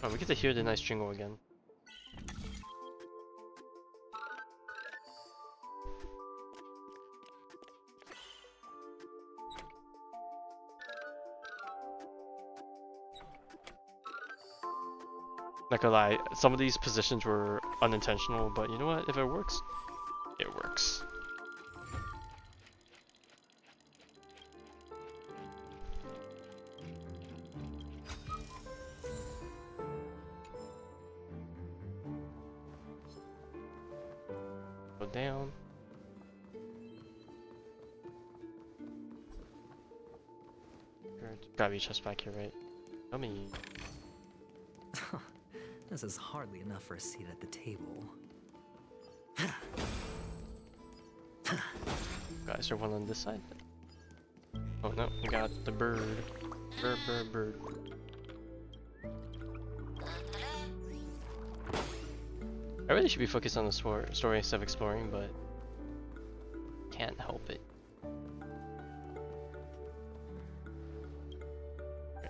Oh, we get to hear the nice jingle again. Not gonna lie, some of these positions were unintentional, but you know what? If it works, it works. Go down. Gotta be just back here, right? Tell me. This is hardly enough for a seat at the table. Guys, is there one on this side? Oh no, we got the bird. Bird. I really should be focused on the story instead of exploring, but can't help it. Okay.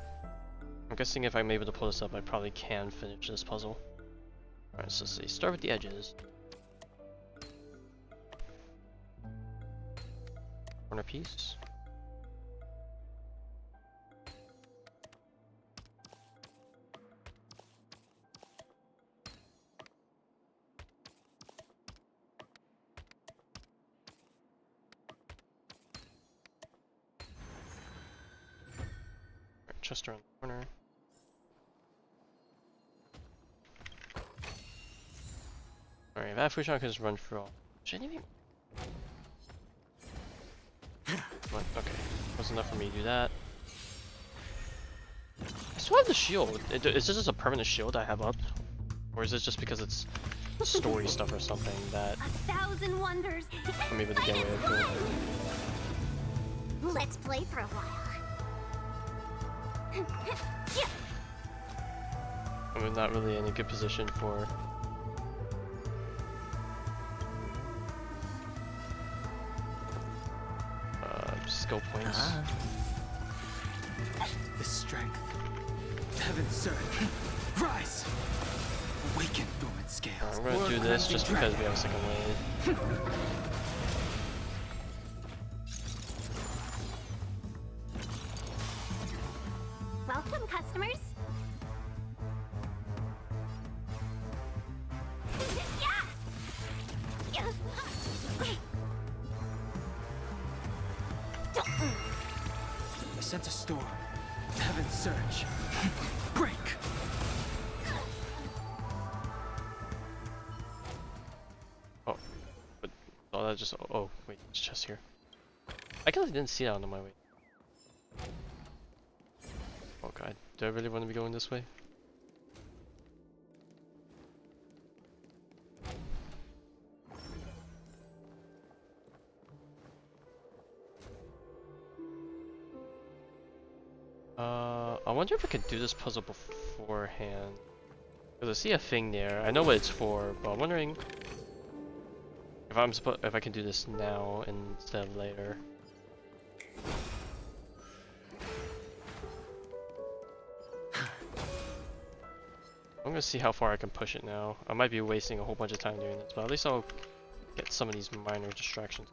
I'm guessing if I'm able to pull this up, I probably can finish this puzzle. Alright, so let's see. Start with the edges. Corner piece. Just around the corner. Alright, if Aventurine can just run through all. Should anything? What? Okay, wasn't enough for me to do that. I still have the shield. Is this just a permanent shield I have up? Or is this just because it's story stuff or something that 1,000 wonders. I'm able to get away with it? Let's play for a while. I'm not really in a good position for skill points. The strength. Heaven surge. Rise! Awaken dormant scales. I'm gonna do this just because we have a second lane. Welcome, customers. I sent a storm. Heaven surge. Break! Oh, but oh, that just oh wait, it's just here. I guess I didn't see that on my way. Oh god, do I really want to be going this way? I wonder if I could do this puzzle beforehand. Because I see a thing there. I know what it's for, but I'm wondering if I can do this now instead of later. I'm gonna see how far I can push it now. I might be wasting a whole bunch of time doing this, but at least I'll get some of these minor distractions.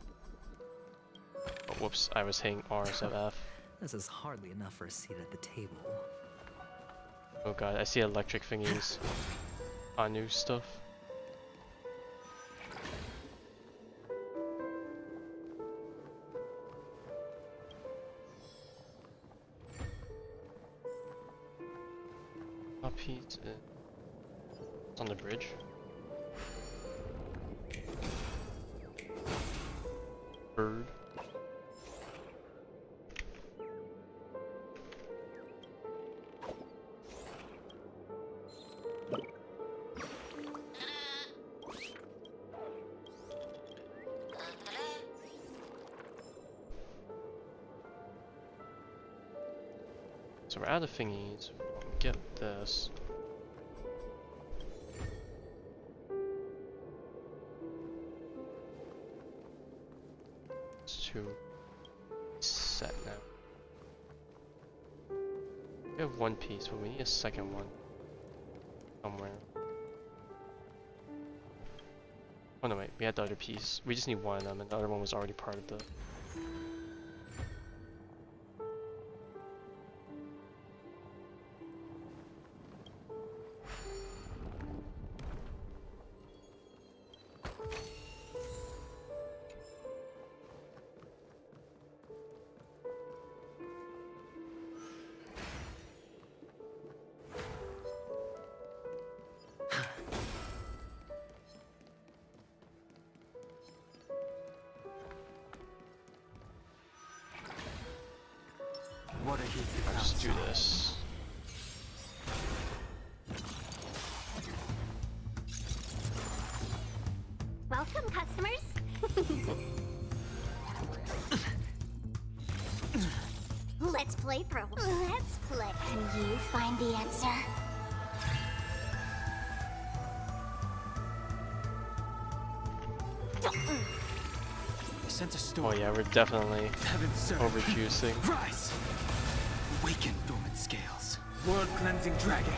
Oh, whoops, I was hitting R instead of F. This is hardly enough for a seat at the table. Oh god, I see electric thingies on new stuff. Top piece is on the bridge. Bird. So we're out of thingies. Get this. It's too set now. We have one piece, but we need a second one somewhere. Oh no, wait, we had the other piece. We just need one of them, and the other one was already part of the. What a heat. I'll just do this. Welcome, customers. Let's play for a while. Let's play. Can you find the answer? sense a storm. Oh yeah, we're definitely Heaven surge. overjuicing. Rise! Awaken dormant scales. World cleansing dragon.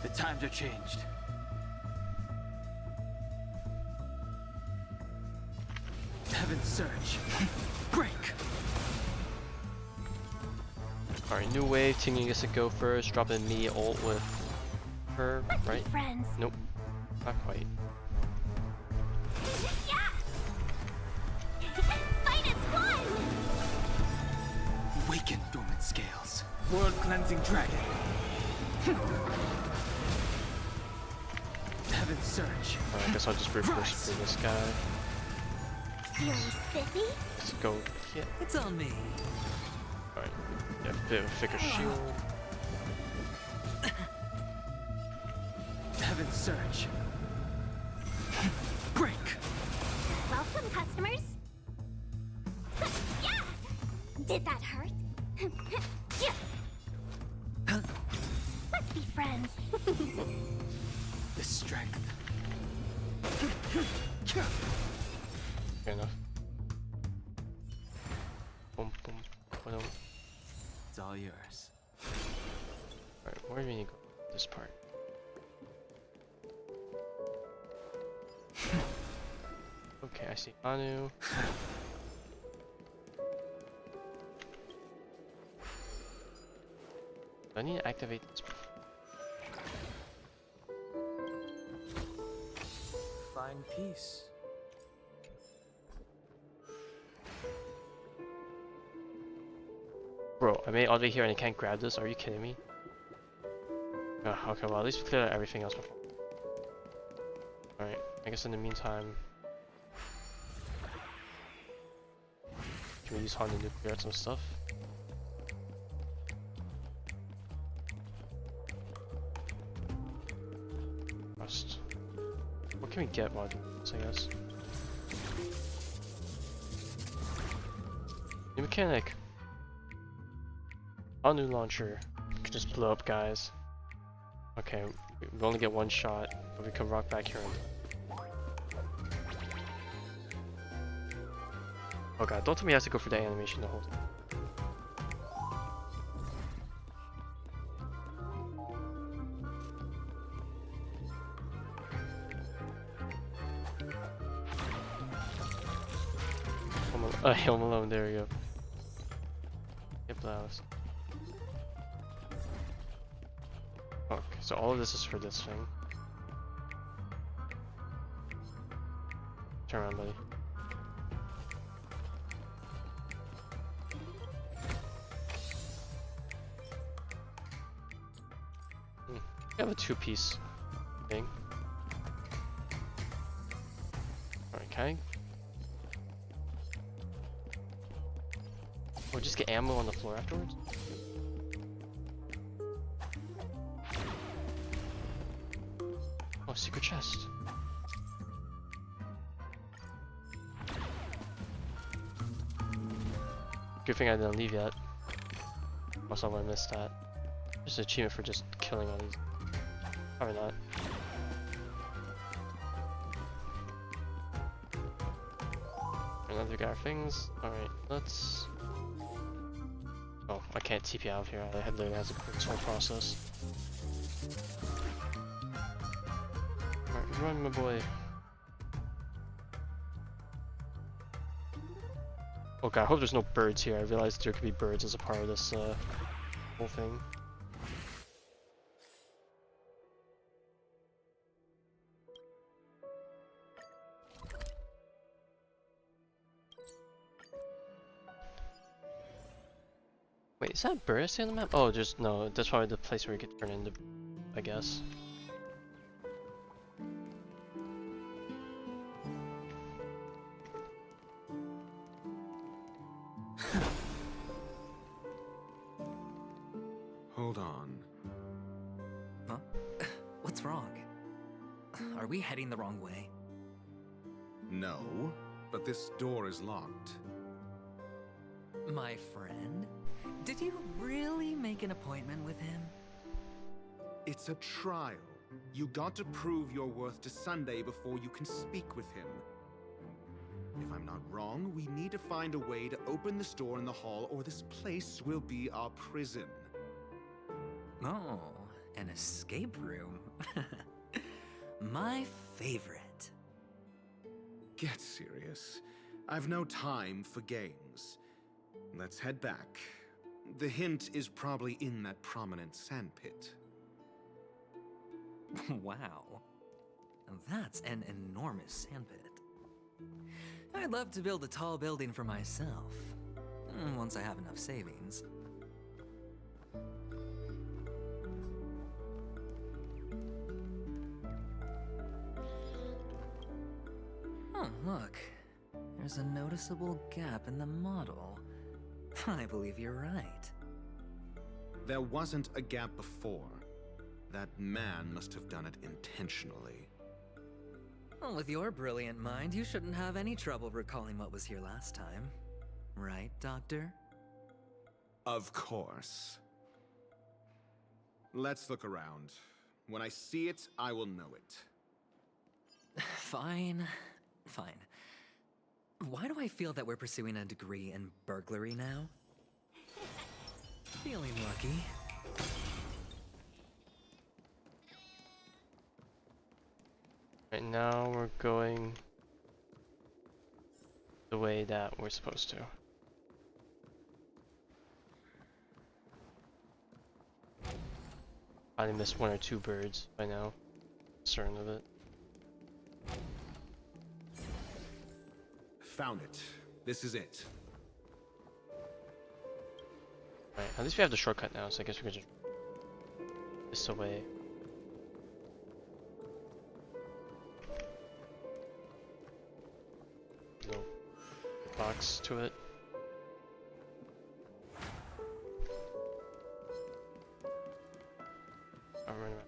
The times are changed. Heaven surge. Break! Alright, new wave. Tingyu gets to go first. Dropping me ult with her, right? Friends. Nope. Not quite. Fight is one! Awaken dormant scales. World cleansing dragon. Heaven surge. I guess I'll just reverse for this guy. Feeling spiffy? Let's go. Yeah. It's on me. Alright. Yeah, bit of a thicker shield. Heaven surge. Break. Welcome, customers. Yeah! Did that hurt? Yeah! Let's be friends. The strength. Fair enough. Boom, boom, boom. It's all yours. Alright, where do we need to go? This part. Okay, I see Anu. Do I need to activate this? Find peace. Bro, I made it all the way here and I can't grab this? Are you kidding me? Okay, well at least we cleared out everything else before. Alright, I guess in the meantime... Can we use Honda to clear out some stuff? Rust. What can we get while doing this, I guess? New mechanic! Anu launcher. Can just blow up guys. Okay, we only get one shot, but we can rock back here. Oh god, don't tell me I have to go for that animation the whole time. Home Alone, there we go. Hip blouse. Okay, so all of this is for this thing. Turn around, buddy. I have a two-piece thing. Alright, can I? Or just get ammo on the floor afterwards? Oh, secret chest. Good thing I didn't leave yet. Also, I would have missed that. Just an achievement for just killing all these. Probably not. Another guy things. Alright, let's... Oh, I can't TP out of here. I had literally has to put this whole process. Alright, run, my boy. Oh god, I hope there's no birds here. I realized there could be birds as a part of this whole thing. Wait, is that a bird I see on the map? Oh, just no, that's probably the place where you could turn into, I guess. Hold on. Huh? What's wrong? Are we heading the wrong way? No, but this door is locked. My friend? Did you really make an appointment with him? It's a trial. You got to prove your worth to Sunday before you can speak with him. If I'm not wrong, we need to find a way to open the store in the hall, or this place will be our prison. Oh, an escape room. My favorite. Get serious. I've no time for games. Let's head back. The hint is probably in that prominent sandpit. Wow. That's an enormous sandpit. I'd love to build a tall building for myself. Once I have enough savings. Oh, look. There's a noticeable gap in the model. I believe you're right. There wasn't a gap before. That man must have done it intentionally. Well, with your brilliant mind, you shouldn't have any trouble recalling what was here last time. Right, Doctor? Of course. Let's look around. When I see it, I will know it. Fine. Fine. Why do I feel that we're pursuing a degree in burglary now? Feeling lucky. Right now we're going the way that we're supposed to. Probably missed one or two birds by now. Certain of it. Found it. This is it. Right, at least we have the shortcut now, so I guess we can just this away. No box to it. I'll run around.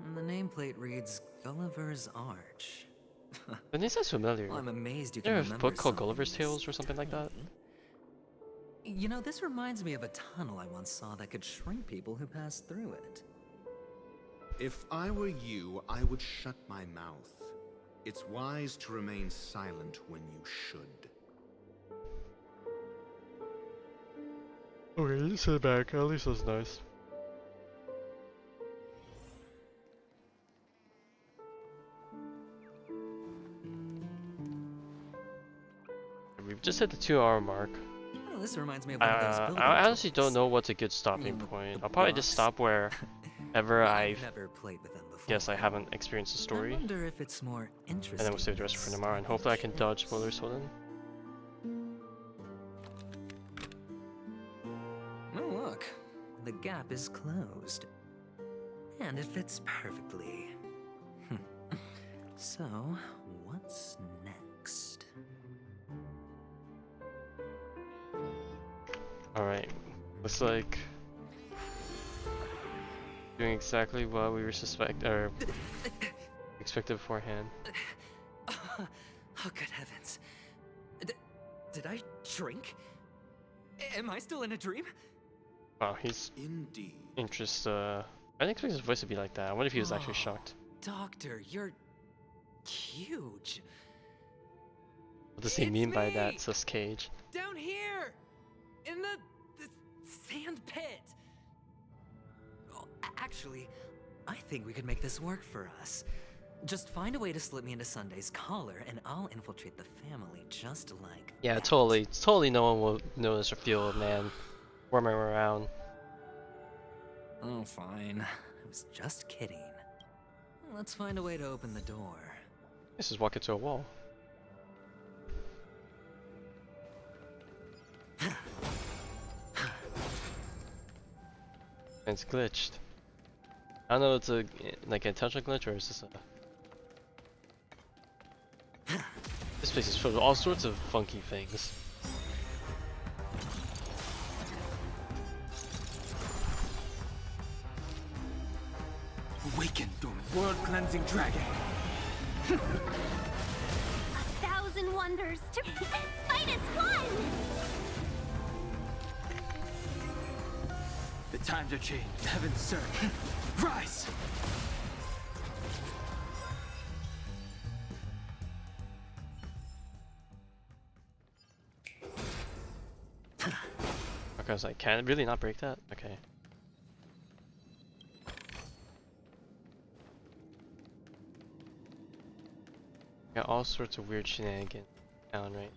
And the nameplate reads Gulliver's Arch. The name sounds familiar. Well, I'm amazed you Is there can a remember book called something Gulliver's this Tales or something like that? You know, this reminds me of a tunnel I once saw that could shrink people who passed through it. If I were you, I would shut my mouth. It's wise to remain silent when you should. Okay, you sit back. At least that's nice. We've just hit the 2-hour mark. Oh, this reminds me of one of those building I honestly tools. don't know what's a good stopping point. I'll probably just stop wherever I've never played with them before. guess I haven't experienced the story. I wonder if it's more interesting. And then we'll save the rest for tomorrow, and hopefully I can dodge spoilers till then. Oh, look. The gap is closed. And it fits perfectly. So, what's next? Alright, looks like doing exactly what we were expected beforehand. Oh, good heavens. Did I shrink? Am I still in a dream? Wow, he's indeed I didn't expect his voice to be like that. I wonder if he was actually shocked. Doctor, you're huge. What does he mean by that, says Cage? Down here! In the sand pit! Oh, actually, I think we could make this work for us. Just find a way to slip me into Sunday's collar, and I'll infiltrate the family just like Yeah, that. totally no one will notice or feel a man roaming around. Oh, fine. I was just kidding. Let's find a way to open the door. This is walk into a wall. It's glitched. I don't know if it's a like an intentional glitch or is this a This place is filled with all sorts of funky things. cleansing dragon. 1,000 wonders to fight as one! The times are changed. Heaven's surge. Rise! Okay, I was like, can it really not break that? Okay. Got all sorts of weird shenanigans down, right?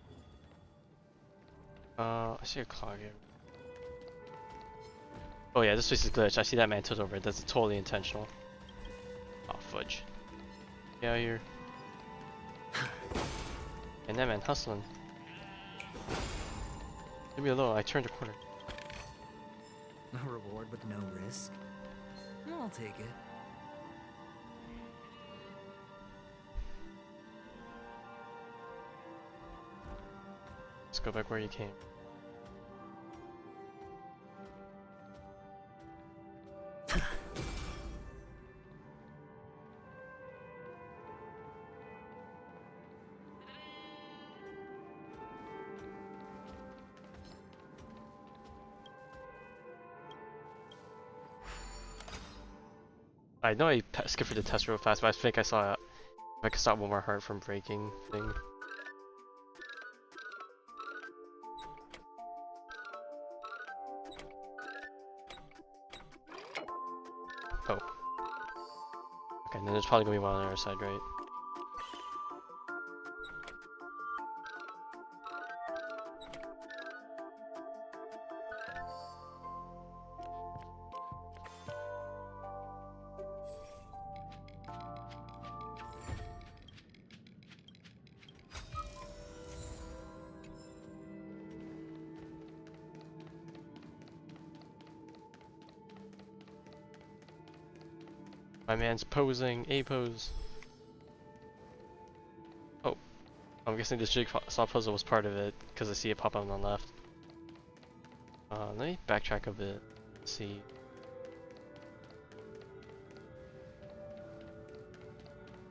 I see a clock here. Oh yeah, this place is glitched. I see that man tilt over it. That's totally intentional. Oh fudge. Get out here. And that man hustling. Leave me alone. I turned a corner. A reward with no risk? I'll take it. Let's go back where you came. I know I skipped for the test real fast, but I think I saw if I could stop one more heart from breaking thing. Oh. Okay, and then there's probably gonna be one on the other side, right? My man's posing, A pose. Oh, I'm guessing this jigsaw puzzle was part of it because I see it pop up on the left. Let me backtrack a bit. Let's see.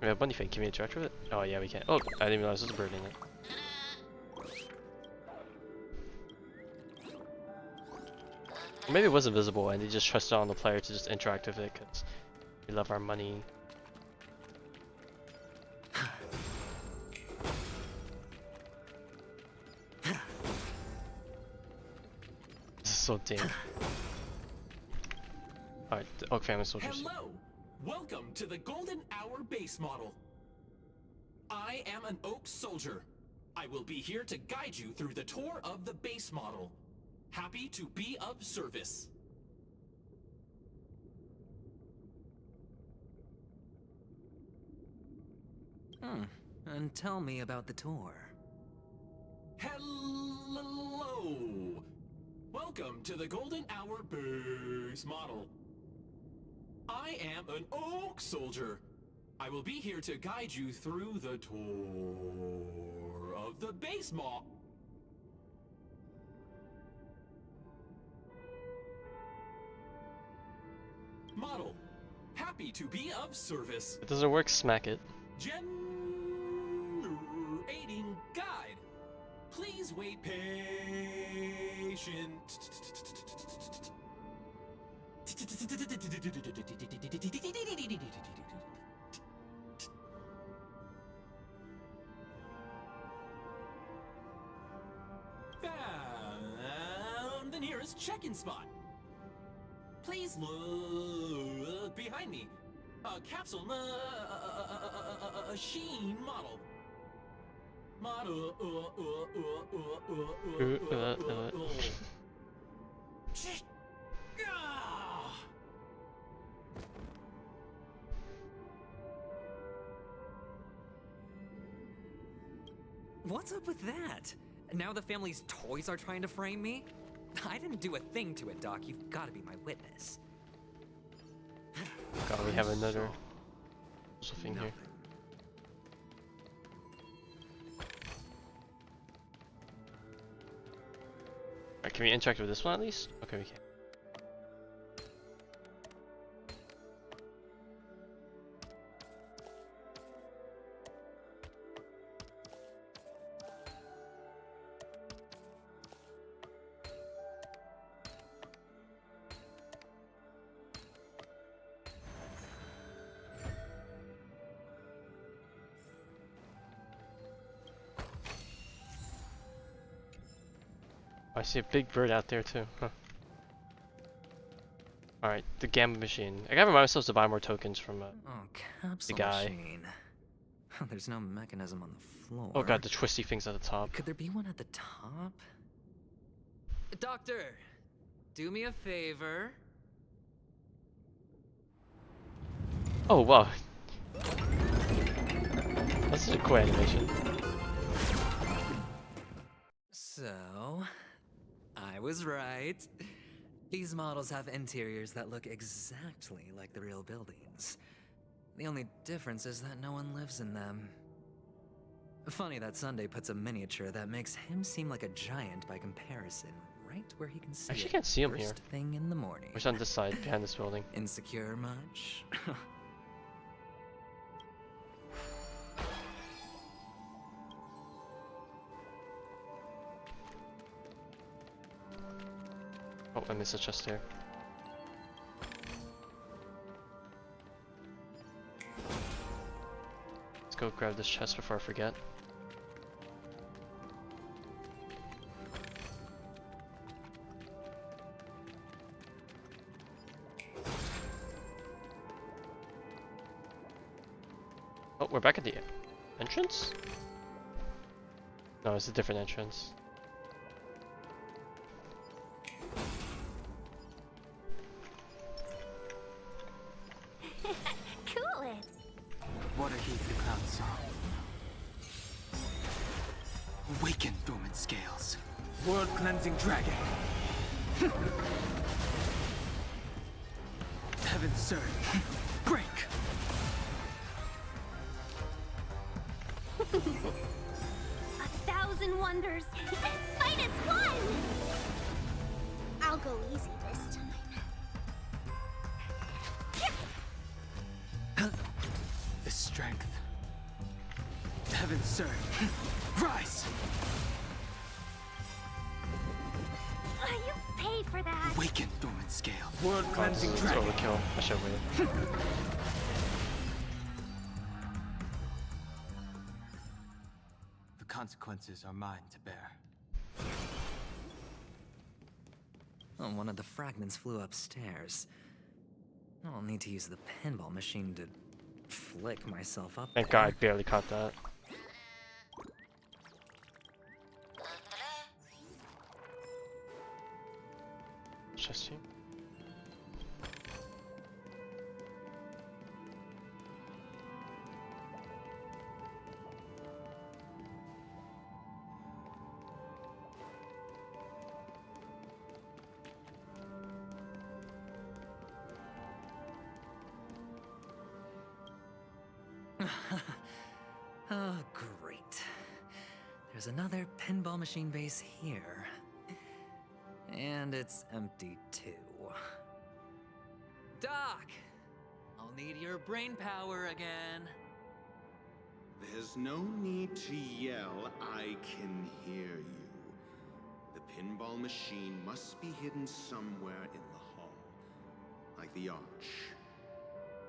We have bunny fake. Can we interact with it? Oh yeah, we can. Oh, I didn't realize there's a bird in it. Or maybe it was invisible and they just trusted on the player to just interact with it because we love our money. This is so damn. Alright, the Oak Family Soldiers. Hello! Welcome to the Golden Hour base model. I am an Oak Soldier. I will be here to guide you through the tour of the base model. Happy to be of service. And tell me about the tour. Hello! Welcome to the Golden Hour base model. I am an Oak Soldier. I will be here to guide you through the tour of the base model. Happy to be of service. If it doesn't work, smack it. Generating guide. Please wait patient. Found the nearest check-in spot. Please look behind me. A capsule machine model. What's up with that? Now the family's toys are trying to frame me? I didn't do a thing to it, Doc. You've got to be my witness. God, we have another thing here. Alright, can we interact with this one at least? Okay, we can. I see a big bird out there too. Huh. Alright, the gamma machine. I gotta remind myself to buy more tokens from Capsule the guy. machine. There's no mechanism on the floor. Oh god, the twisty things at the top. Could there be one at the top? Doctor, do me a favor. Oh wow. That's such a cool animation. So, I was right. These models have interiors that look exactly like the real buildings. The only difference is that no one lives in them. Funny that Sunday puts a miniature that makes him seem like a giant by comparison, right where he can see I actually it can't see him here. first thing in the morning. Which on this side, behind this building. Insecure much? Oh, I missed a chest there. Let's go grab this chest before I forget. Oh, we're back at the entrance? No, it's a different entrance. Cool it. Water heeds the cloud song. Awaken dormant scales. World cleansing dragon. Heaven's surge. Break. A thousand wonders. Minus one. I'll go easy this time. The strength. Heaven's surge. Rise. You paid for that. Awaken dormant scale. World cleansing dragon. Overkill. I should wait. The consequences are mine to bear. Oh, one of the fragments flew upstairs. I'll need to use the pinball machine to flick myself up Thank there. God I barely caught that. Chest here. Oh, great. There's another pinball machine base here. And it's empty too. Doc! I'll need your brain power again. There's no need to yell, I can hear you. The pinball machine must be hidden somewhere in the hall. Like the arch.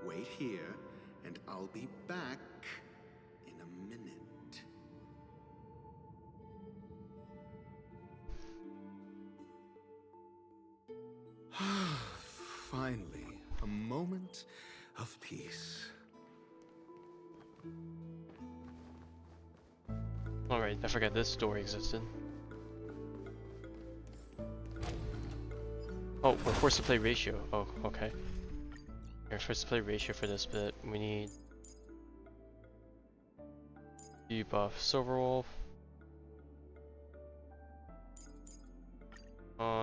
Wait here, and I'll be back in a minute. Finally, a moment of peace. Alright, I forgot this door existed. Oh, we're forced to play ratio. Oh, okay. We're forced to play ratio for this bit. We need debuff Silverwolf.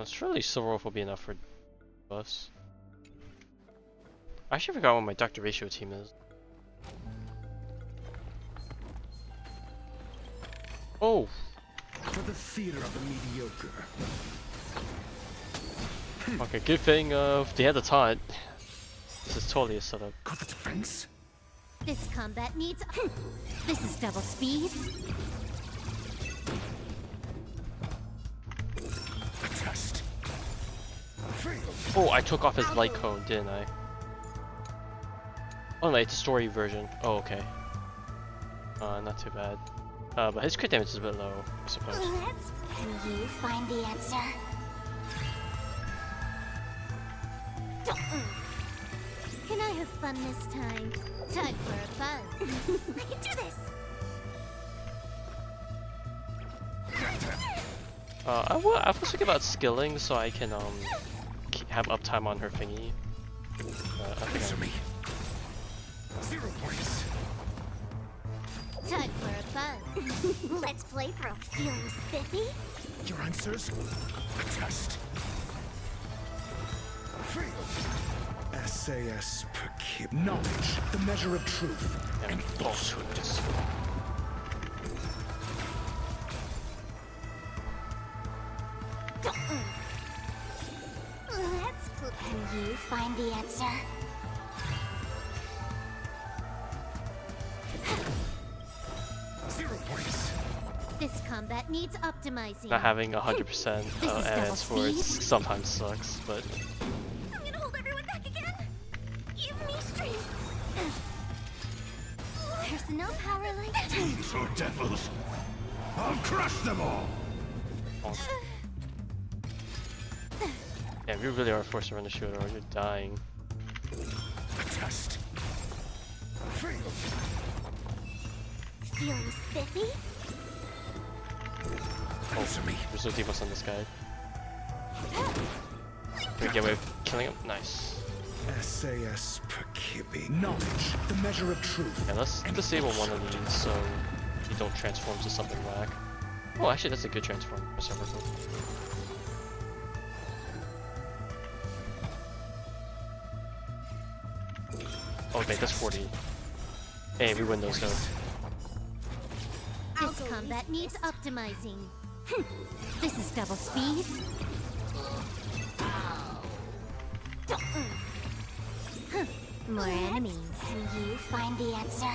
Surely Silverwolf will be enough for us. I actually forgot what my Dr. Ratio team is. Oh! For the theater of the mediocre. Okay, good thing they had the taunt. This is totally a setup. Got the defense? This combat needs. This is double speed. Just. Oh, I took off his light cone, didn't I? Oh no, it's a story version. Oh, okay. Not too bad. But his crit damage is a bit low, I suppose. Can you find the answer? Can I have fun this time? Time for a buzz. I can do this. I was thinking about skilling so I can have uptime on her thingy. I think Answer me. 0 points. Time for a buzz. Let's play, bro. Feeling spiffy? Your answers? A test. Free. SAS per kib. Knowledge, the measure of truth and falsehood. Can you find the answer? This combat needs optimizing. not having 100% NS for it sometimes sucks, but I'm gonna hold everyone back again. Give me strength. There's no power like that. These are devils. I'll crush them all. yeah, you really are forced to run the shooter or you're dying. A test. Feeling spiffy? Oh, there's no defense on this guy. Can we get away with killing him? Nice. SAS per kibby. Knowledge, the measure of truth. Yeah, let's disable one of these so you don't transform to something whack. Oh, actually, that's a good transform. Oh, wait, that's 40. Hey, we win those though. This combat needs optimizing. This is double speed. More enemies. Can you find the answer?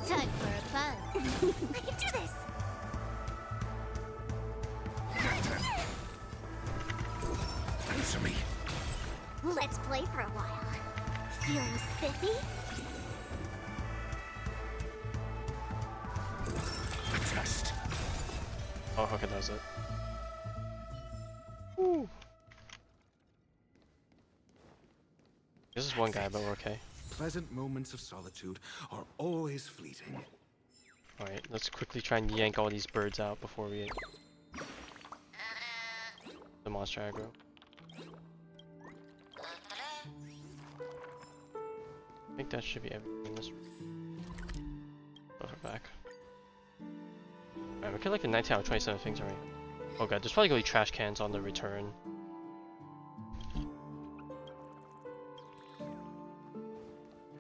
Time for a buzz. I can do this. Answer me. Let's play for a while. Feeling spiffy? A test. Oh, okay, that was it. Woo. This is one guy, but we're okay. Pleasant moments of solitude are always fleeting. Alright, let's quickly try and yank all these birds out before we the monster aggro. I think that should be everything in this room. Put her back. Alright, we killed like the 19 out of 27 things already. Oh god, there's probably gonna be trash cans on the return.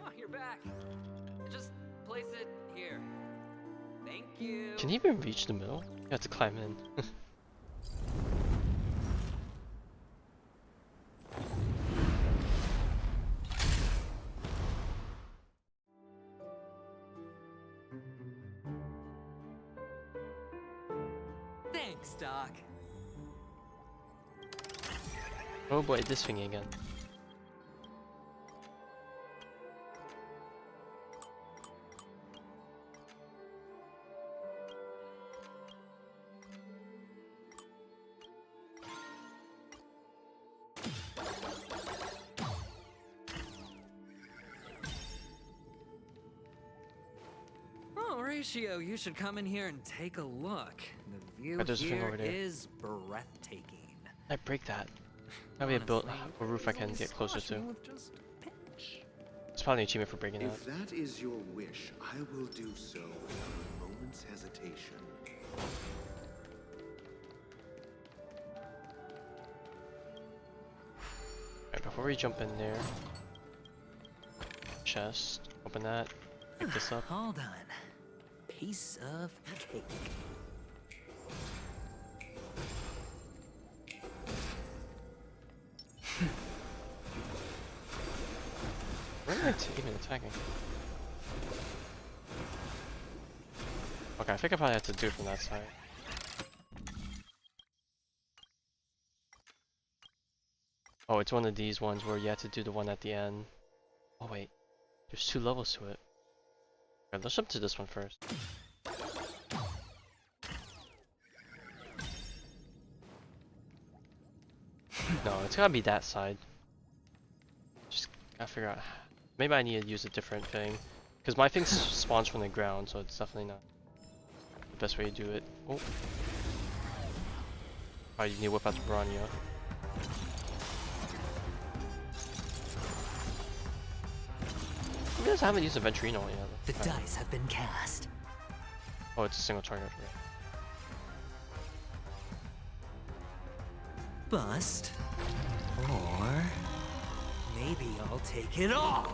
Oh, you're back. Just place it here. Thank you. Can he even reach the middle? You have to climb in. Thanks, Doc. Oh boy, this thing again. Oh, Ratio, you should come in here and take a look. The view There's a thing here over there. is breathtaking. I break that. Maybe a roof I can get closer to. It's probably an achievement for breaking that. If that is your wish, I will do so without a moment's hesitation. Alright, before we jump in there, chest, open that, pick this up. All done. Piece of cake. Where am I even attacking? Okay, I think I probably have to do it from that side. Oh, it's one of these ones where you have to do the one at the end. Oh wait, there's 2 levels to it. Okay, let's jump to this one first. No, it's gotta be that side. Just gotta figure out. Maybe I need to use a different thing. Because my thing spawns from the ground, so it's definitely not the best way to do it. Oh. Oh, you need to whip out the Bronya. I realize I haven't used Aventurine yet. The dice have been cast. Oh, it's a single target. Bust. Or maybe I'll take it all.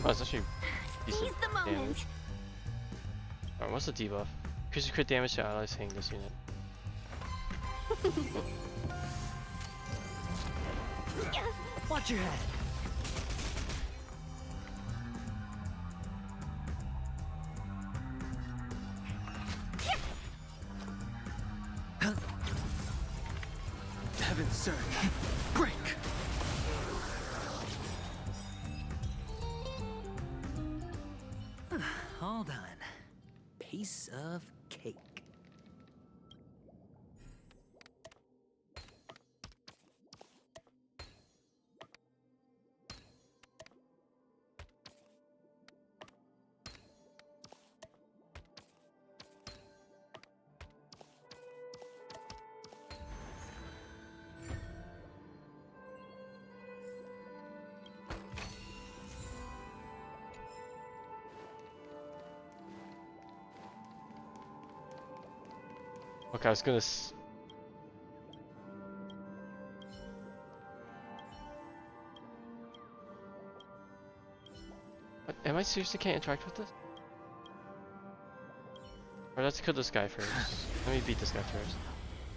Oh, it's actually decent Seize the moment. damage. Alright, what's the debuff? Increases crit damage to allies hitting this unit. Watch your head. Heaven's surge. Break! All done. Piece of cake. Okay, I was gonna What, am I seriously can't interact with this? Or let's kill this guy first. Let me beat this guy first.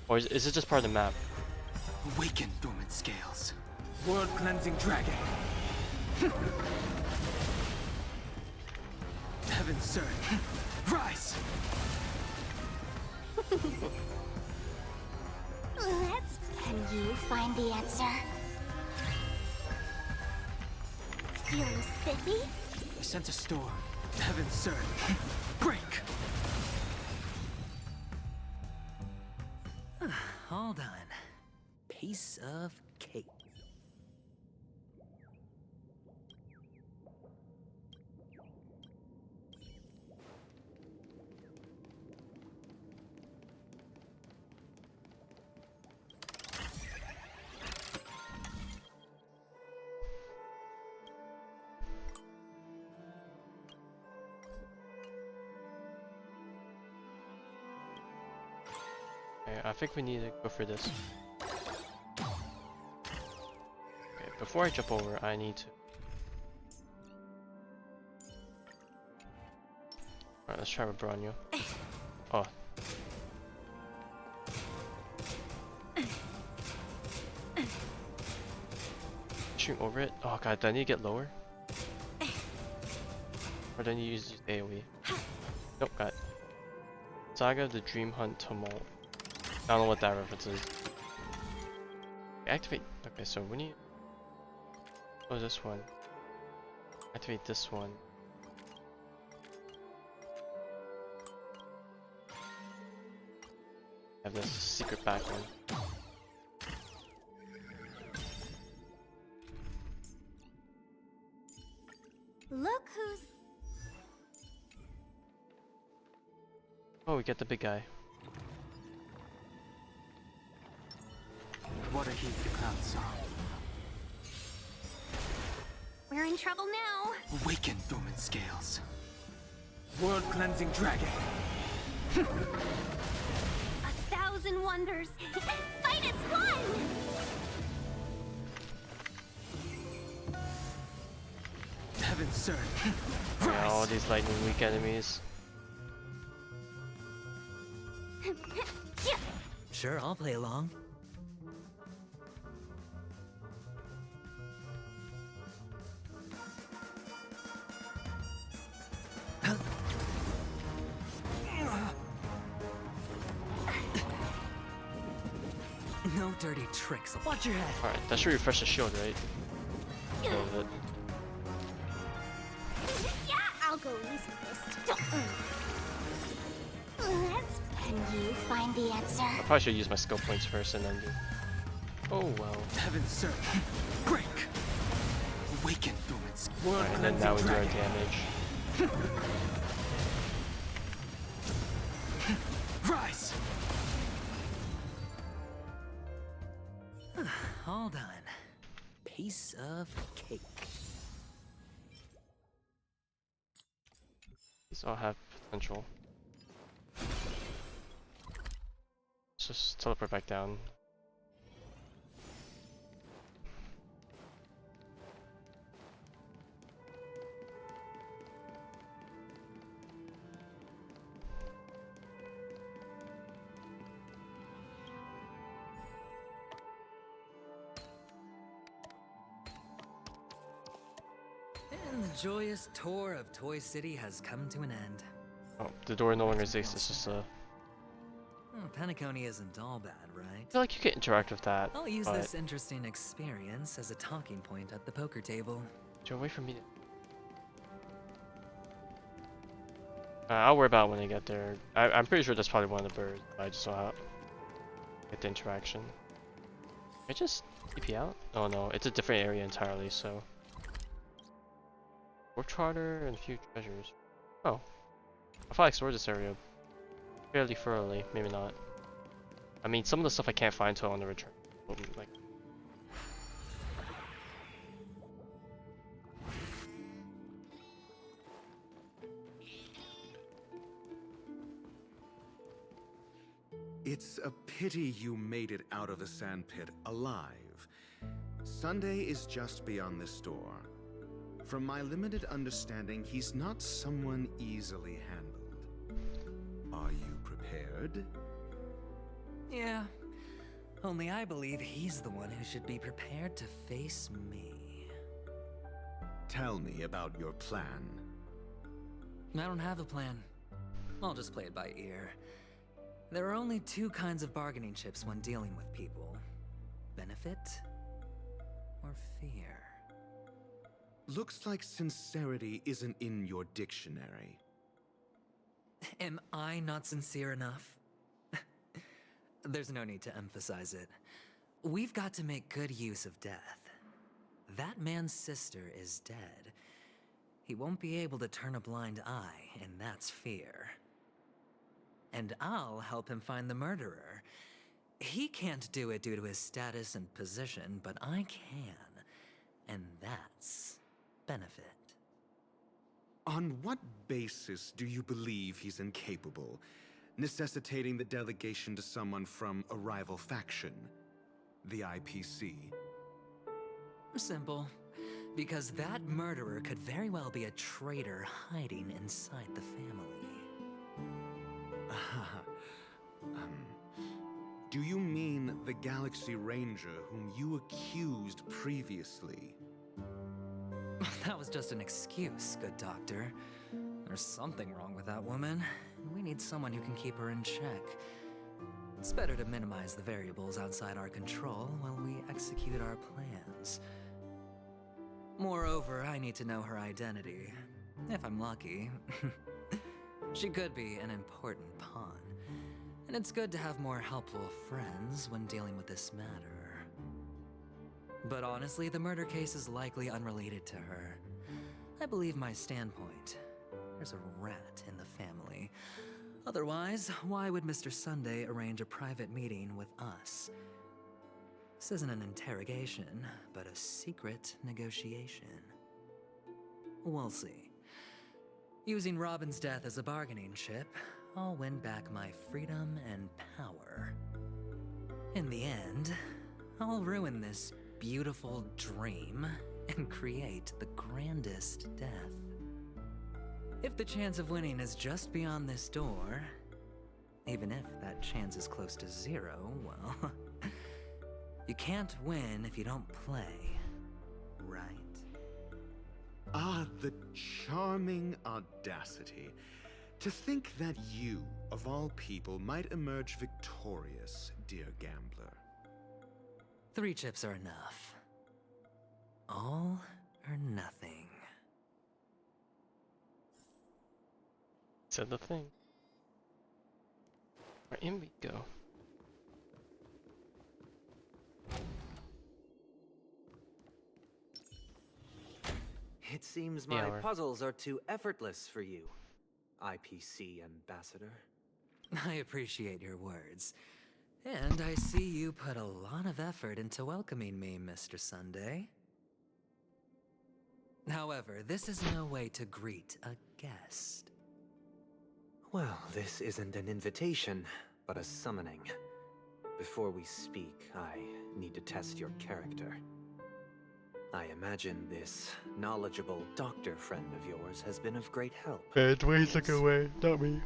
Or is it just part of the map? Awaken dormant scales. World cleansing dragon. Heaven's surge. Rise! Can you find the answer? Feeling spiffy? I sent a storm. Heaven's surge. Break! All done. Piece of cake. Okay, I think we need to go for this. Okay, before I jump over, I need to. Alright, let's try with Bronya. Oh. Shoot over it? Oh god, do I need to get lower? Or do I need to use AoE? Nope, got it. Saga of the Dream Hunt Tumult. I don't know what that reference is. Activate. Okay, so we need. Oh, this one. Activate this one. Have this secret back one. Look who's... Oh, we get the big guy. Water heeds the cloud song. We're in trouble now. Awaken dormant scales. World cleansing dragon. 1,000 wonders. Fight as one! Heaven's surge. Yeah, all these lightning weak enemies. Sure, I'll play along. No dirty tricks. Watch your head. Alright, that should refresh the shield, right? A little bit. go easy first. Let's when you find the answer. I probably should use my skill points first and then do. Oh well. Heaven's surge. Break. Awaken, Dormant's Alright, and then now we do our damage. Rise. All done. Piece of cake. These all have potential. Let's just teleport back down. And the joyous tour of Toy City has come to an end. Oh, the door no longer exists. It's just a. Penacony isn't all bad, right? I feel like you can interact with that. I'll use but... this interesting experience as a talking point at the poker table. You're away from me. I'll worry about it when I get there. I'm pretty sure that's probably one of the birds. But I just saw get the interaction. Can I just TP out? Oh no, it's a different area entirely. So. War charter and a few treasures. Oh, I thought I explored this area fairly thoroughly. Maybe not. I mean, some of the stuff I can't find until on the return. Like. It's a pity you made it out of the sandpit alive. Sunday is just beyond this door. From my limited understanding, he's not someone easily handled. Are you prepared? Yeah. Only I believe he's the one who should be prepared to face me. Tell me about your plan. I don't have a plan. I'll just play it by ear. There are only two kinds of bargaining chips when dealing with people. Benefit or fear. Looks like sincerity isn't in your dictionary. Am I not sincere enough? There's no need to emphasize it. We've got to make good use of death. That man's sister is dead. He won't be able to turn a blind eye, and that's fear. And I'll help him find the murderer. He can't do it due to his status and position, but I can. And that's benefit. On what basis do you believe he's incapable, necessitating the delegation to someone from a rival faction, the IPC? Simple. Because that murderer could very well be a traitor hiding inside the family. Do you mean the Galaxy Ranger whom you accused previously? That was just an excuse, good doctor. There's something wrong with that woman, and we need someone who can keep her in check. It's better to minimize the variables outside our control while we execute our plans. Moreover, I need to know her identity. If I'm lucky. She could be an important pawn. And it's good to have more helpful friends when dealing with this matter. But honestly, the murder case is likely unrelated to her. I believe my standpoint. There's a rat in the family. Otherwise, why would Mr. Sunday arrange a private meeting with us? This isn't an interrogation, but a secret negotiation. We'll see. Using Robin's death as a bargaining chip, I'll win back my freedom and power. In the end, I'll ruin this beautiful dream and create the grandest death. If the chance of winning is just beyond this door, even if that chance is close to zero, well, you can't win if you don't play, right? Ah, the charming audacity. To think that you, of all people, might emerge victorious, dear gambler. 3 chips are enough. All or nothing. Said the thing. Right, in we go. It seems Yeah, my we're- puzzles are too effortless for you, IPC Ambassador. I appreciate your words. And I see you put a lot of effort into welcoming me, Mr. Sunday. However, this is no way to greet a guest. Well, this isn't an invitation, but a summoning. Before we speak, I need to test your character. I imagine this knowledgeable doctor friend of yours has been of great help. Ways to go away, not me.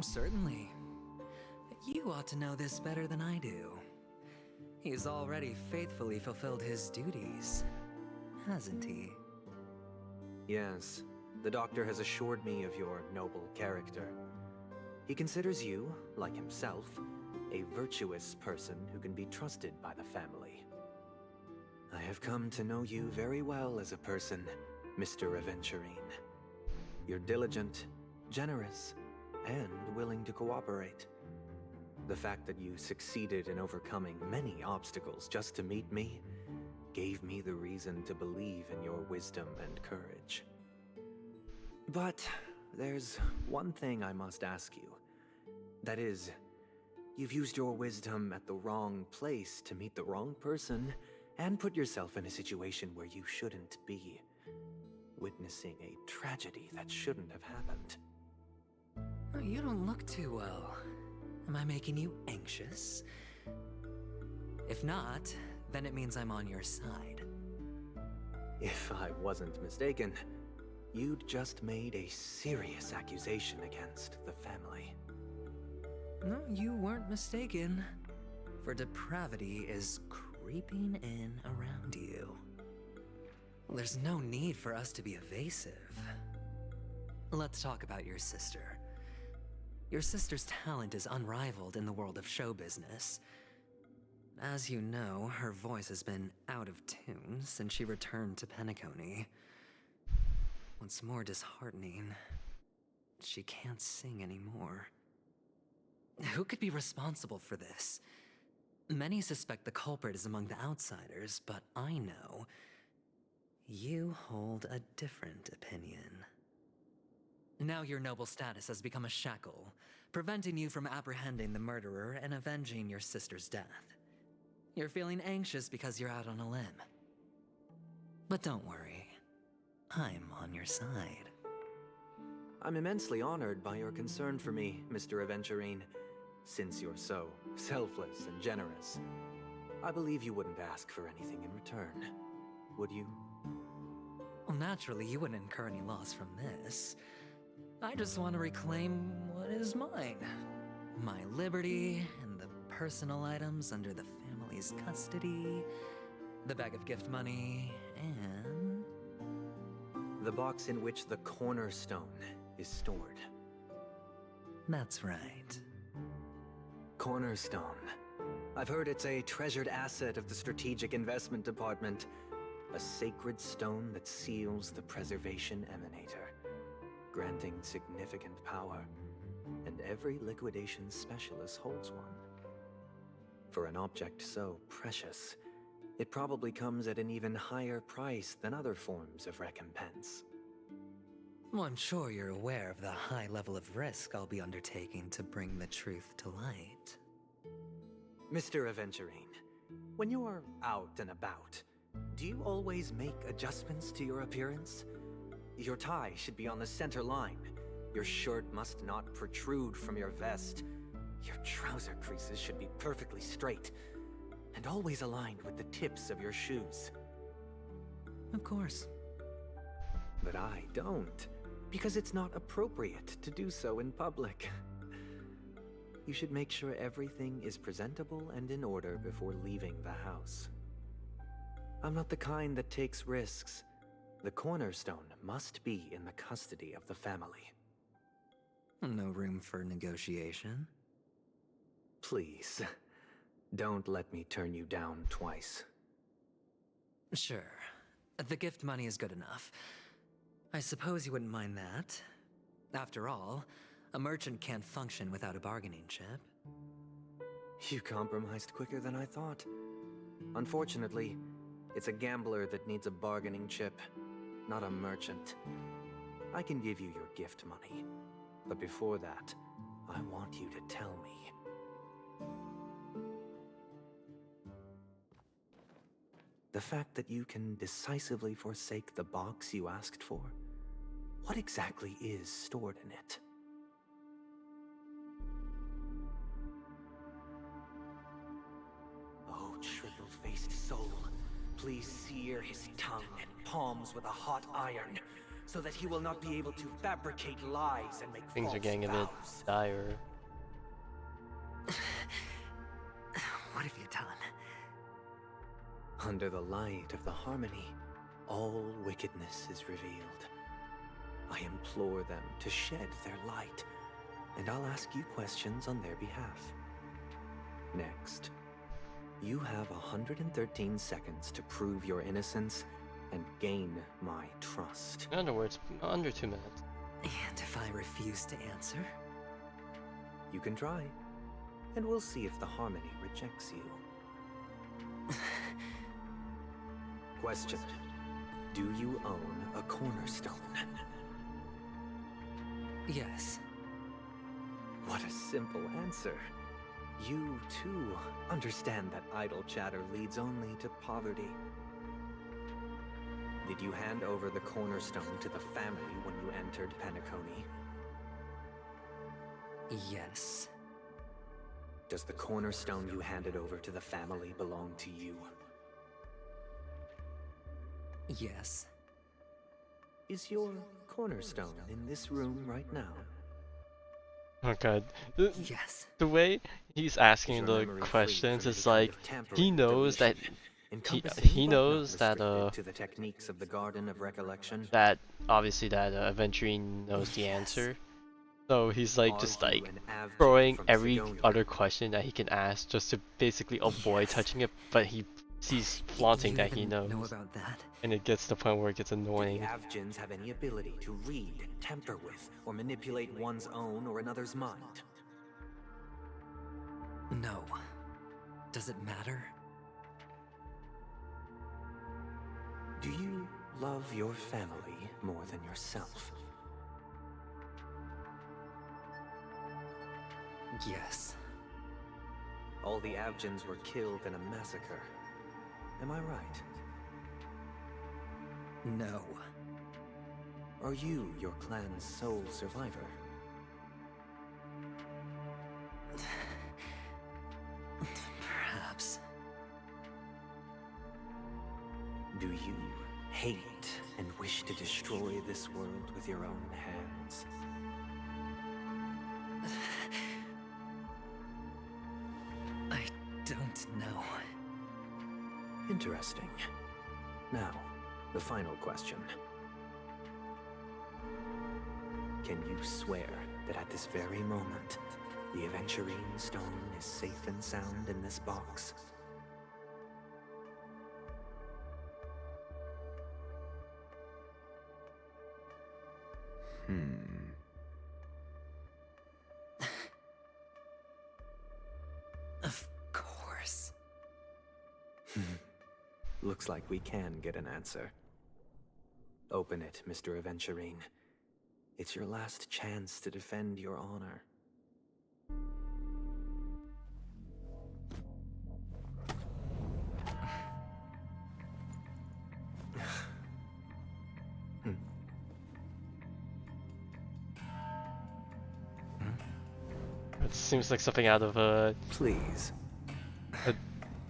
Certainly. You ought to know this better than I do. He's already faithfully fulfilled his duties, hasn't he? Yes, the doctor has assured me of your noble character. He considers you, like himself, a virtuous person who can be trusted by the family. I have come to know you very well as a person, Mr. Aventurine. You're diligent, generous, and willing to cooperate. The fact that you succeeded in overcoming many obstacles just to meet me gave me the reason to believe in your wisdom and courage. But there's one thing I must ask you. That is, you've used your wisdom at the wrong place to meet the wrong person and put yourself in a situation where you shouldn't be, witnessing a tragedy that shouldn't have happened. You don't look too well. Am I making you anxious? If not, then it means I'm on your side. If I wasn't mistaken, you'd just made a serious accusation against the family. No, you weren't mistaken. For depravity is creeping in around you. There's no need for us to be evasive. Let's talk about your sister. Your sister's talent is unrivaled in the world of show business. As you know, her voice has been out of tune since she returned to Penacony. What's more disheartening, she can't sing anymore. Who could be responsible for this? Many suspect the culprit is among the outsiders, but I know you hold a different opinion. Now your noble status has become a shackle, preventing you from apprehending the murderer and avenging your sister's death. You're feeling anxious because you're out on a limb. But don't worry, I'm on your side. I'm immensely honored by your concern for me, Mr. Aventurine. Since you're so selfless and generous, I believe you wouldn't ask for anything in return, would you? Well, naturally, you wouldn't incur any loss from this. I just want to reclaim what is mine. My liberty and the personal items under the family's custody, the bag of gift money, and... the box in which the cornerstone is stored. That's right. Cornerstone. I've heard it's a treasured asset of the Strategic Investment Department. A sacred stone that seals the Preservation Emanator, granting significant power, and every liquidation specialist holds one. For an object so precious, it probably comes at an even higher price than other forms of recompense. Well, I'm sure you're aware of the high level of risk I'll be undertaking to bring the truth to light. Mr. Aventurine, when you're out and about, do you always make adjustments to your appearance? Your tie should be on the center line. Your shirt must not protrude from your vest. Your trouser creases should be perfectly straight, and always aligned with the tips of your shoes. Of course. But I don't, because it's not appropriate to do so in public. You should make sure everything is presentable and in order before leaving the house. I'm not the kind that takes risks. The cornerstone must be in the custody of the family. No room for negotiation? Please, don't let me turn you down twice. Sure. The gift money is good enough. I suppose you wouldn't mind that. After all, A merchant can't function without a bargaining chip. You compromised quicker than I thought. Unfortunately, it's a gambler that needs a bargaining chip, not a merchant. I can give you your gift money, but before that, I want you to tell me. The fact that you can decisively forsake the box you asked for, what exactly is stored in it? Oh, triple-faced soul, please sear his tongue and palms with a hot iron, so that he will not be able to fabricate lies and make Things false are getting a bit vows. dire. What have you done? Under the light of the harmony, all wickedness is revealed. I implore them to shed their light, and I'll ask you questions on their behalf. Next, you have 113 seconds to prove your innocence and gain my trust. In other words, under 2 minutes. And if I refuse to answer? You can try, and we'll see if the harmony rejects you. Question. Do you own a cornerstone? Yes. What a simple answer. You, too, understand that idle chatter leads only to poverty. Did you hand over the cornerstone to the family when you entered Penacony? Yes. Does the cornerstone you handed over to the family belong to you? Yes. Is your cornerstone in this room right now? Oh god. Yes. The way he's asking Is your the memory questions, free it's from any like kind of tampering he or knows that deletion, he encompassing but knows not that restricted to the techniques of the Garden of Recollection? that obviously that Aventurine knows the answer. So he's like Are just you like an Avgin throwing from every Sigonia? other question that he can ask just to basically avoid touching it, but he's flaunting You that he even knows. know about that? And it gets to the point where it gets Do the annoying. Avgins have any ability to read, tamper with, or manipulate one's own or another's mind? No. Does it matter? Do you love your family more than yourself? Yes. All the Avgins were killed in a massacre. Am I right? No. Are you your clan's sole survivor? Perhaps. Do you hate and wish to destroy this world with your own hands? I don't know. Interesting. Now, the final question. Can you swear that at this very moment, the Aventurine stone is safe and sound in this box? Of course. Looks like we can get an answer. Open it, Mr. Aventurine. It's your last chance to defend your honor. It seems like something out of a. Please.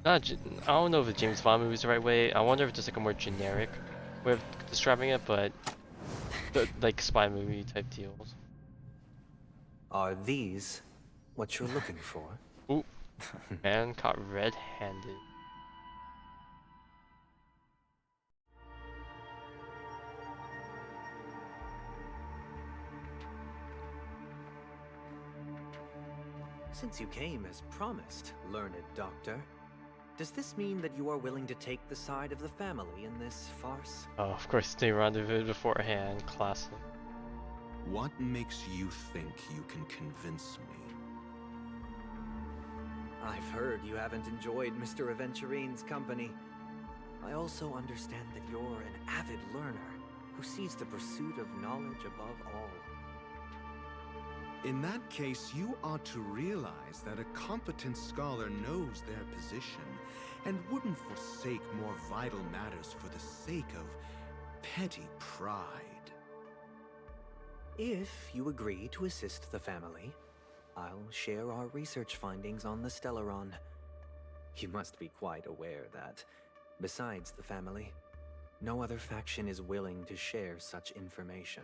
I don't know if a James Bond movie is the right way. I wonder if it's like a more generic way of describing it, but like spy movie type deals. Are these what you're looking for? Ooh, man caught red-handed. Since you came as promised, learned doctor, does this mean that you are willing to take the side of the family in this farce? Oh, of course they rendezvoused beforehand. Classic. What makes you think you can convince me? I've heard you haven't enjoyed Mr. Aventurine's company. I also understand that you're an avid learner who sees the pursuit of knowledge above all. In that case, you ought to realize that a competent scholar knows their position and wouldn't forsake more vital matters for the sake of petty pride. If you agree to assist the family, I'll share our research findings on the Stellaron. You must be quite aware that, besides the family, no other faction is willing to share such information.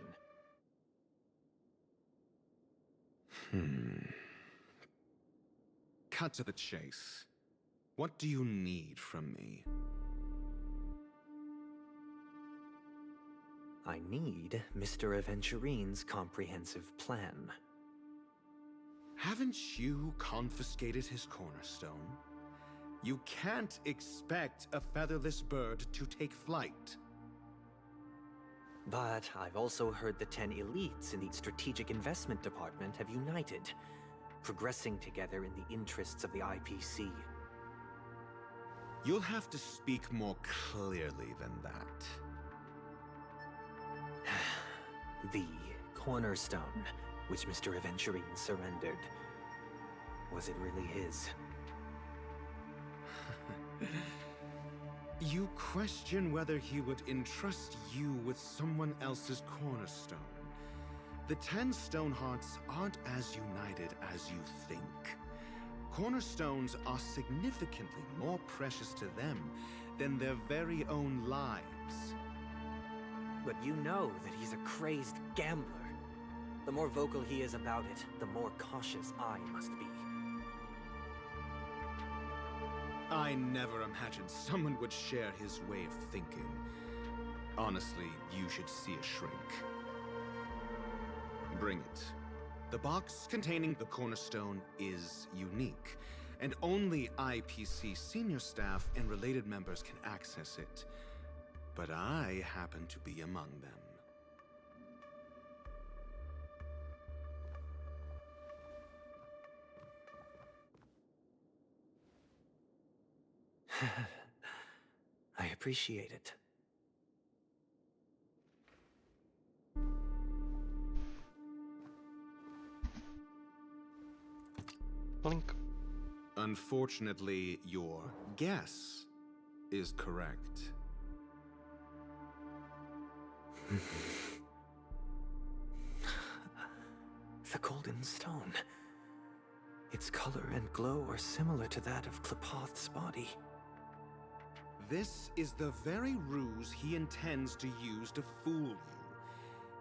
Cut to the chase. What do you need from me? I need Mr. Aventurine's comprehensive plan. Haven't you confiscated his cornerstone? You can't expect a featherless bird to take flight. But I've also heard the 10 elites in the Strategic Investment Department have united, progressing together in the interests of the IPC. You'll have to speak more clearly than that. The cornerstone, which Mr. Aventurine surrendered. Was it really his? You question whether he would entrust you with someone else's cornerstone. The 10 Stonehearts aren't as united as you think. Cornerstones are significantly more precious to them than their very own lives. But you know that he's a crazed gambler. The more vocal he is about it, the more cautious I must be. I never imagined someone would share his way of thinking. Honestly, you should see a shrink. Bring it. The box containing the cornerstone is unique, and only IPC senior staff and related members can access it. But I happen to be among them. I appreciate it. Blink. Unfortunately, your guess is correct. The golden stone. Its color and glow are similar to that of Klepoth's body. This is the very ruse he intends to use to fool you.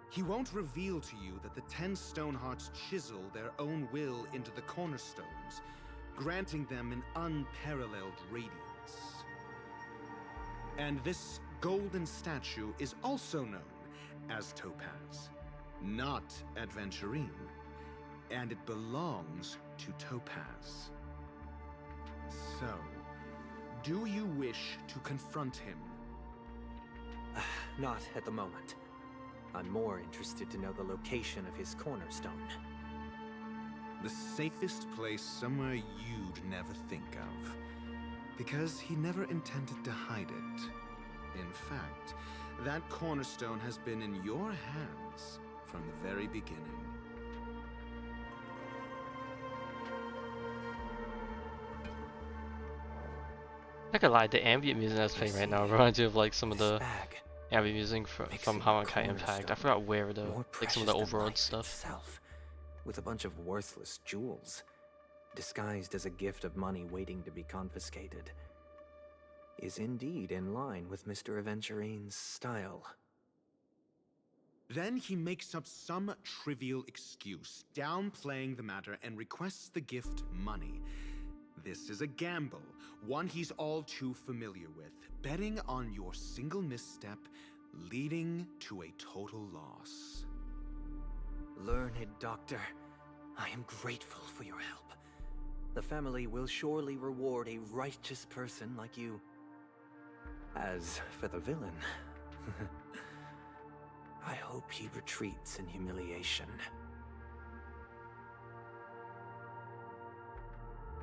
He won't reveal to you that the 10 Stonehearts chisel their own will into the cornerstones, granting them an unparalleled radiance. And this golden statue is also known as Topaz, not Aventurine, and it belongs to Topaz. So, do you wish to confront him? Not at the moment. I'm more interested to know the location of his cornerstone. The safest place somewhere you'd never think of. Because he never intended to hide it. In fact, that cornerstone has been in your hands from the very beginning. Not gonna lie, the ambient music that's playing right now reminds you of like some of the ambient music from Hamankai Impact. I forgot where though, like some of the overworld stuff. Itself, with a bunch of worthless jewels, disguised as a gift of money waiting to be confiscated, is indeed in line with Mr. Aventurine's style. Then he makes up some trivial excuse, downplaying the matter, and requests the gift money. This is a gamble, one he's all too familiar with, betting on your single misstep, leading to a total loss. Learned doctor, I am grateful for your help. The family will surely reward a righteous person like you. As for the villain, I hope he retreats in humiliation.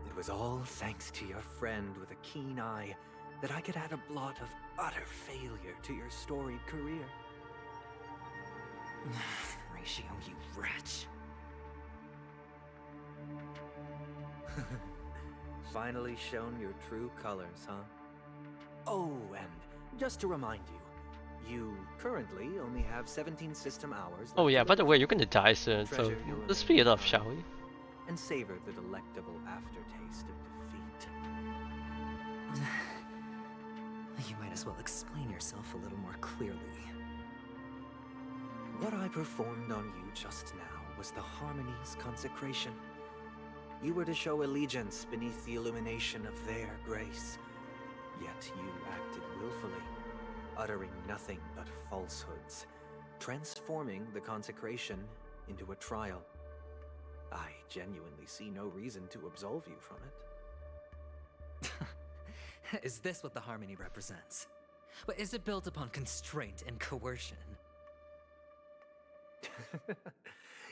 It was all thanks to your friend with a keen eye that I could add a blot of utter failure to your storied career. Ratio, you wretch. Finally shown your true colors, huh? Oh, and just to remind you, you currently only have 17 system hours. Oh left yeah, to by the live. way, you're gonna die soon, so Treasure your let's speed it remaining up, shall we? time and savor the delectable aftertaste of defeat. You might as well explain yourself a little more clearly. What I performed on you just now was the Harmony's consecration. You were to show allegiance beneath the illumination of their grace. Yet you acted willfully, uttering nothing but falsehoods, transforming the consecration into a trial. I genuinely see no reason to absolve you from it. Is this what the Harmony represents? But is it built upon constraint and coercion?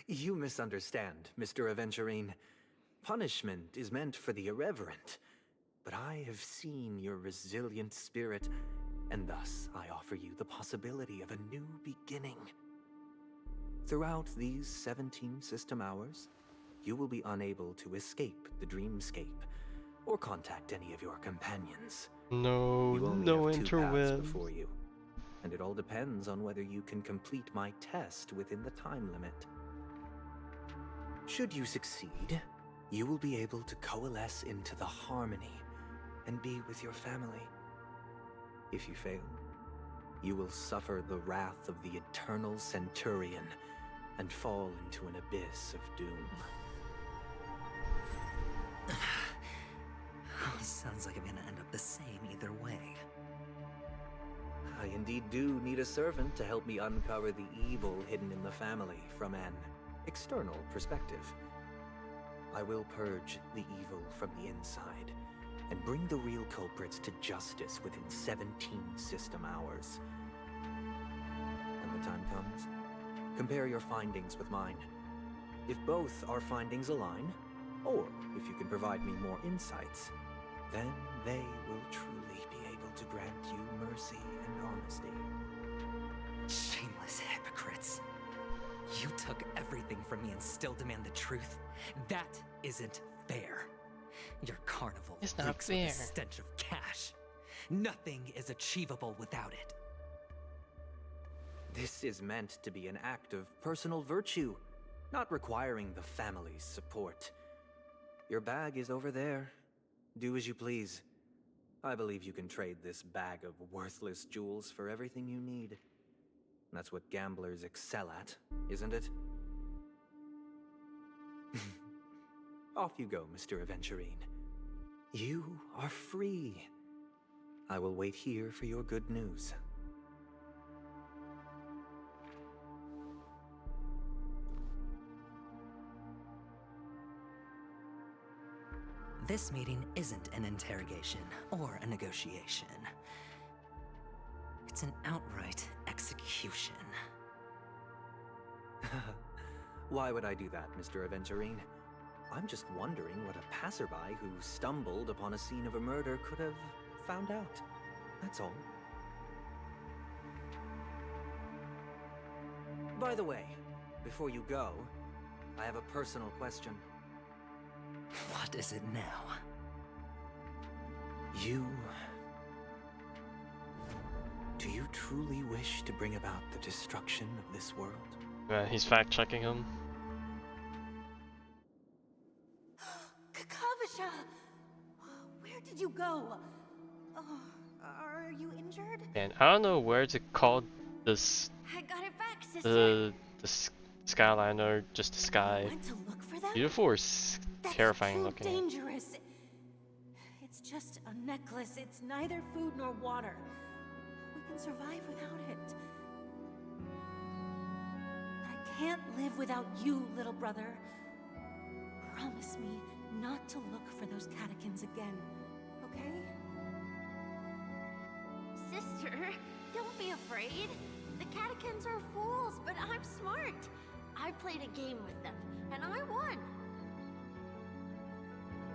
You misunderstand, Mr. Aventurine. Punishment is meant for the irreverent, but I have seen your resilient spirit, and thus I offer you the possibility of a new beginning. Throughout these 17 system hours, you will be unable to escape the Dreamscape or contact any of your companions. No, You only no have 2 paths interwebs. before you, and it all depends on whether you can complete my test within the time limit. Should you succeed, you will be able to coalesce into the Harmony and be with your family. If you fail, you will suffer the wrath of the Eternal Centurion and fall into an abyss of doom. Sounds like I'm gonna end up the same either way. I indeed do need a servant to help me uncover the evil hidden in the family from an external perspective. I will purge the evil from the inside and bring the real culprits to justice within 17 system hours. When the time comes, compare your findings with mine. If both our findings align, or if you can provide me more insights, then they will truly be able to grant you mercy and honesty. Shameless hypocrites. You took everything from me and still demand the truth? That isn't fair. Your carnival It's not reeks with the fair. stench of cash. Nothing is achievable without it. This is meant to be an act of personal virtue, not requiring the family's support. Your bag is over there. Do as you please. I believe you can trade this bag of worthless jewels for everything you need. That's what gamblers excel at, isn't it? Off you go, Mr. Aventurine. You are free. I will wait here for your good news. This meeting isn't an interrogation or a negotiation. It's an outright execution. Why would I do that, Mr. Aventurine? I'm just wondering what a passerby who stumbled upon a scene of a murder could have found out. That's all. By the way, before you go, I have a personal question. What is it now? Do you truly wish to bring about the destruction of this world? He's fact checking him. Kakavasha! Where did you go? Oh, are you injured? And I don't know where to call this I got it back, sister. the Skyliner, just the sky. Went to look for them? Beautiful or That's terrifying too looking? dangerous. It's just a necklace. It's neither food nor water. We can survive without it. But I can't live without you, little brother. Promise me not to look for those catechins again, okay? Sister, don't be afraid. The catechins are fools, but I'm smart. I played a game with them, and I won.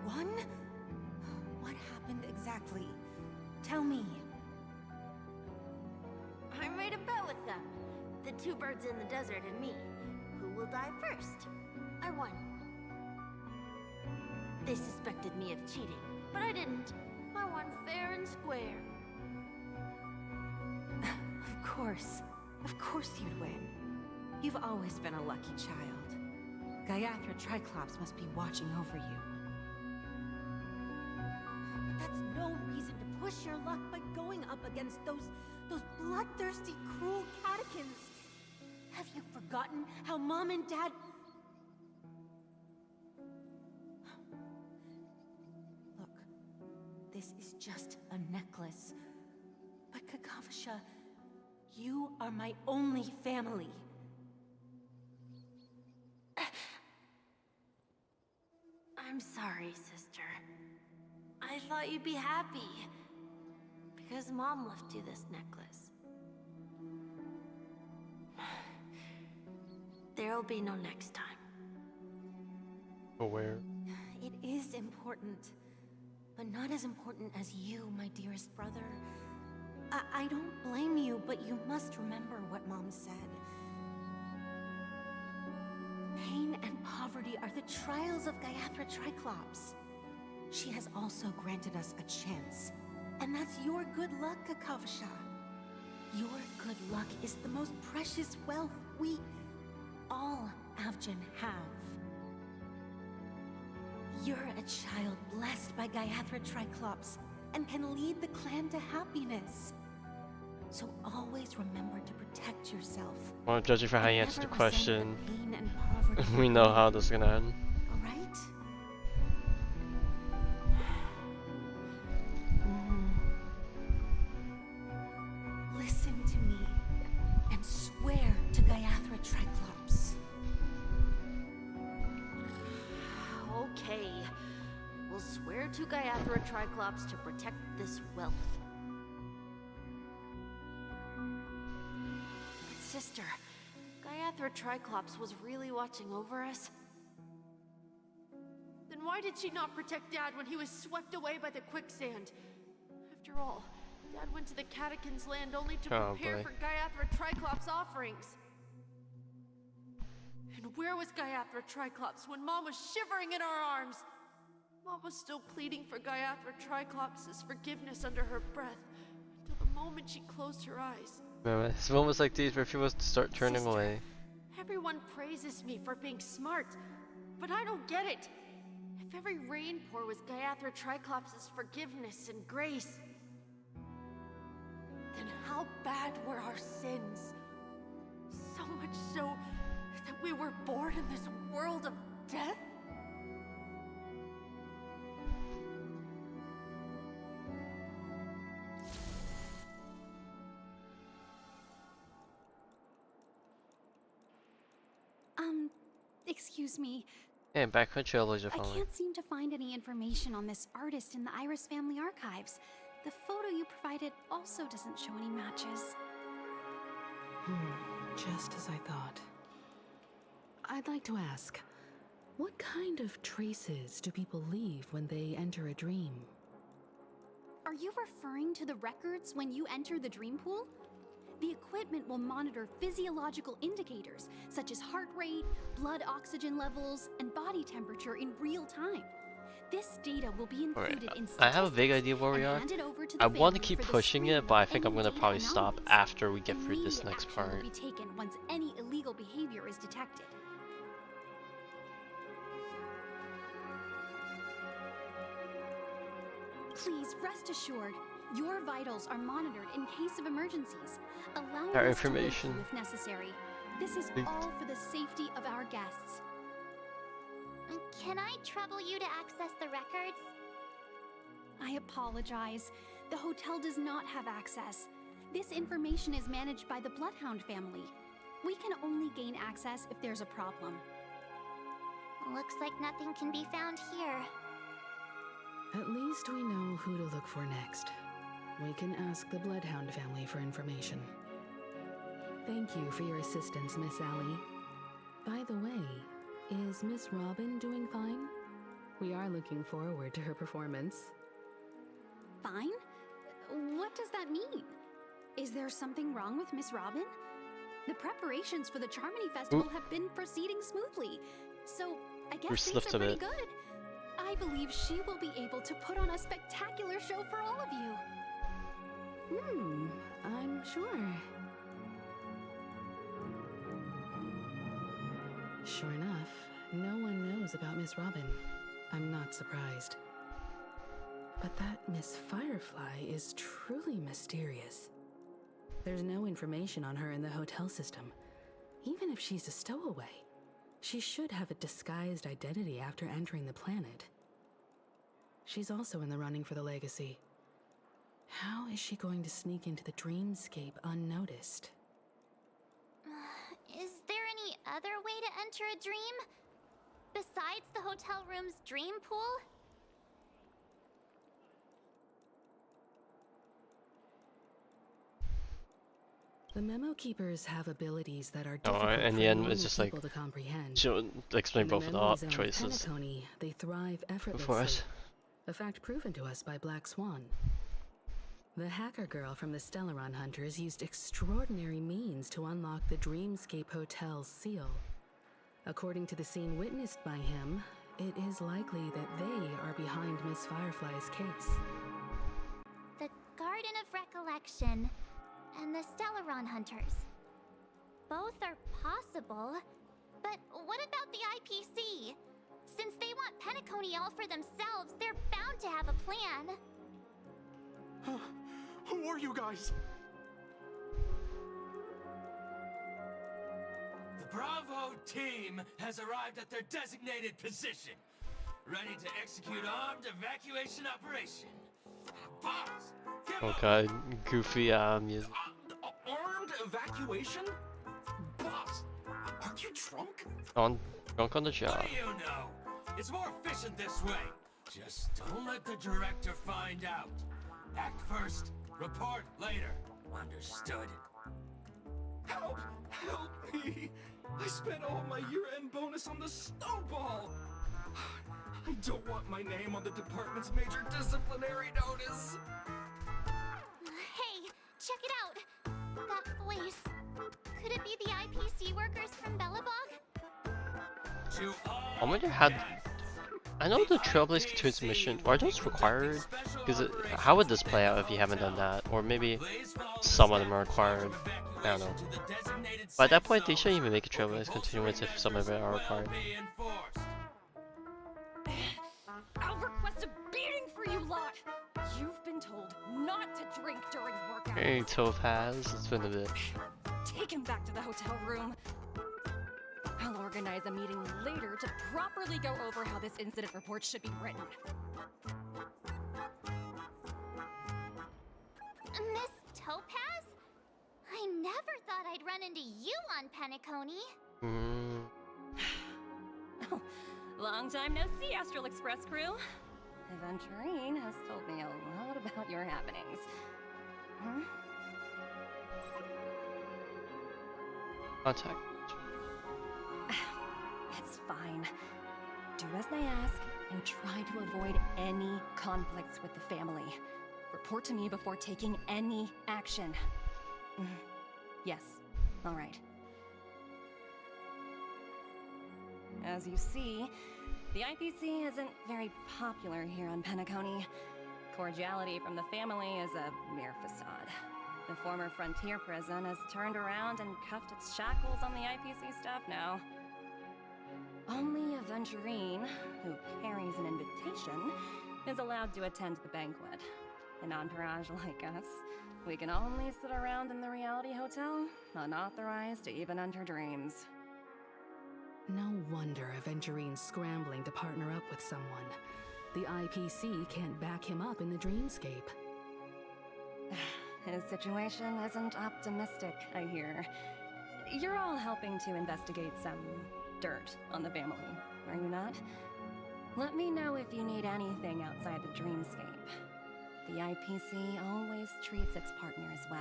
Won? What happened exactly? Tell me. I made a bet with them. The two birds in the desert and me. Who will die first? I won. They suspected me of cheating, but I didn't. I won fair and square. Of course you'd win. You've always been a lucky child. Gaiathra Triclops must be watching over you. But that's no reason to push your luck by going up against those bloodthirsty, cruel catechins. Have you forgotten how Mom and Dad... Look, this is just a necklace. But Kakavasha, you are my only family. I'm sorry, sister. I thought you'd be happy. Because Mom left you this necklace. There'll be no next time. Aware. It is important. But not as important as you, my dearest brother. I don't blame you, but you must remember what Mom said. Pain and poverty are the trials of Gaiathra Triclops. She has also granted us a chance. And that's your good luck, Kakavasha. Your good luck is the most precious wealth we, all Avgin, have. You're a child blessed by Gaiathra Triclops and can lead the clan to happiness. So always remember to protect yourself. Well, judging for how you answered the Never resent question, the pain and poverty we know how this is gonna end. Alright? Listen to me and swear to Gaiathra Triclops. Okay. We'll swear to Gaiathra Triclops to protect this wealth. But sister, Gaiathra Triclops was really watching over us? Then why did she not protect Dad when he was swept away by the quicksand? After all, Dad went to the Catechins' land only to prepare for Gaiathra Triclops' offerings. And where was Gaiathra Triclops when Mom was shivering in our arms? Mom was still pleading for Gaiathra Triclops' forgiveness under her breath, until the moment she closed her eyes. Remember, it's moments like these where people start turning away. Everyone praises me for being smart, but I don't get it. If every rain pour was Gaiathra Triclops' forgiveness and grace, then how bad were our sins? So much so that we were born in this world of death? Excuse me. And background trailers are I following. can't seem to find any information on this artist in the Iris family archives. The photo you provided also doesn't show any matches. Just as I thought. I'd like to ask, what kind of traces do people leave when they enter a dream? Are you referring to the records when you enter the dream pool? The equipment will monitor physiological indicators such as heart rate, blood oxygen levels, and body temperature in real time. This data will be included in I have a vague idea of where we are. I want to keep pushing it, but I think I'm going to probably stop after we get through this next part. Will be taken once any illegal behavior is detected. Please rest assured, your vitals are monitored in case of emergencies, allowing Our us to wake information. you if necessary. This is all for the safety of our guests. Can I trouble you to access the records? I apologize. The hotel does not have access. This information is managed by the Bloodhound family. We can only gain access if there's a problem. Looks like nothing can be found here. At least we know who to look for next. We can ask the Bloodhound family for information. Thank you for your assistance, Miss Allie. By the way, is Miss Robin doing fine? We are looking forward to her performance. Fine? What does that mean? Is there something wrong with Miss Robin? The preparations for the Charmony Festival have been proceeding smoothly, so I guess things are pretty good. I believe she will be able to put on a spectacular show for all of you. I'm sure. Sure enough, no one knows about Miss Robin. I'm not surprised. But that Miss Firefly is truly mysterious. There's no information on her in the hotel system. Even if she's a stowaway, she should have a disguised identity after entering the planet. She's also in the running for the legacy. How is she going to sneak into the Dreamscape unnoticed? Is there any other way to enter a dream? Besides the hotel room's dream pool? The memo keepers have abilities that are Oh, difficult in for the end, normal it's just like people to comprehend. she'll explain In the both of the memory zone of choices Penacony, they thrive effortlessly. for us. A fact proven to us by Black Swan. The hacker girl from the Stellaron Hunters used extraordinary means to unlock the Dreamscape Hotel's seal. According to the scene witnessed by him, it is likely that they are behind Miss Firefly's case. The Garden of Recollection and the Stellaron Hunters. Both are possible, but what about the IPC? Since they want Penacony all for themselves, they're bound to have a plan. Who are you guys? The Bravo team has arrived at their designated position, ready to execute armed evacuation operation. Boss, Oh god, goofy music. armed evacuation? Boss, aren't you drunk? Drunk on the job. What do you know? It's more efficient this way. Just don't let the director find out. Act first, report later. Understood? Help! Help me! I spent all my year-end bonus on the snowball! I don't want my name on the department's major disciplinary notice! Hey, check it out! That voice. Could it be the IPC workers from Bellabog? I wonder how. I know the Trailblaze continuous mission. Are those required? Because how would this play out if you haven't done that? Or maybe some of them are required. I don't know. But at that point, they shouldn't even make a Trailblaze continuous if some of it are required. I'll request a beating for you lot! You've been told not to drink during work hours. Hey, Topaz, it's been a bit. Take him back to the hotel room. I'll organize a meeting later to properly go over how this incident report should be written. Miss Topaz? I never thought I'd run into you on Penacony. Oh, long time no see, Astral Express crew. Aventurine has told me a lot about your happenings. Contact. It's fine. Do as they ask and try to avoid any conflicts with the family. Report to me before taking any action. Yes, all right. As you see, the IPC isn't very popular here on Penacony. Cordiality from the family is a mere facade. The former frontier prison has turned around and cuffed its shackles on the IPC staff now. Only Aventurine, who carries an invitation, is allowed to attend the banquet. An entourage like us, we can only sit around in the reality hotel, unauthorized to even enter dreams. No wonder Aventurine's scrambling to partner up with someone. The IPC can't back him up in the Dreamscape. His situation isn't optimistic, I hear. You're all helping to investigate some dirt on the family, are you not? Let me know if you need anything outside the Dreamscape. The IPC always treats its partners well.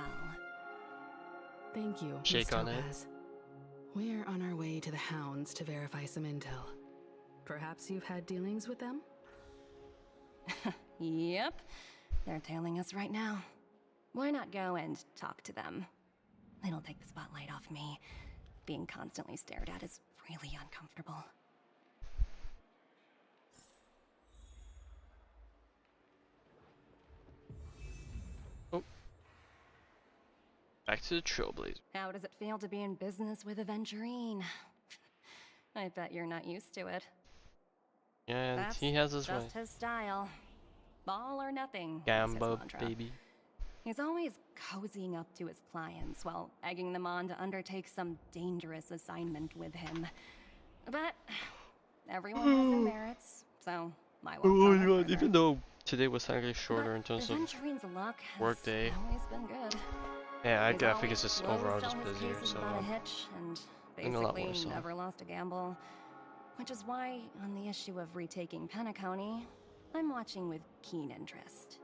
Thank you, Shake Miss on it. Topaz. We're on our way to the Hounds to verify some intel. Perhaps you've had dealings with them? Yep. They're tailing us right now. Why not go and talk to them? It'll take the spotlight off me. Being constantly stared at is really uncomfortable. Oh. Back to the Trailblaze. How does it feel to be in business with Aventurine? I bet you're not used to it. Yeah, and That's he has his way. just his style. All or nothing. is his Gamba, mantra. baby. He's always cozying up to his clients while egging them on to undertake some dangerous assignment with him. But everyone has their merits, so I won't Oh comment my god, further. even though today was technically shorter in terms of Aventurine's luck has work day. always been good. Yeah, He's I think always it's just closed overall all just his busier, cases so without a hitch, and doing a lot more basically stuff. never lost a gamble. Which is why, on the issue of retaking Penacony, I'm watching with keen interest.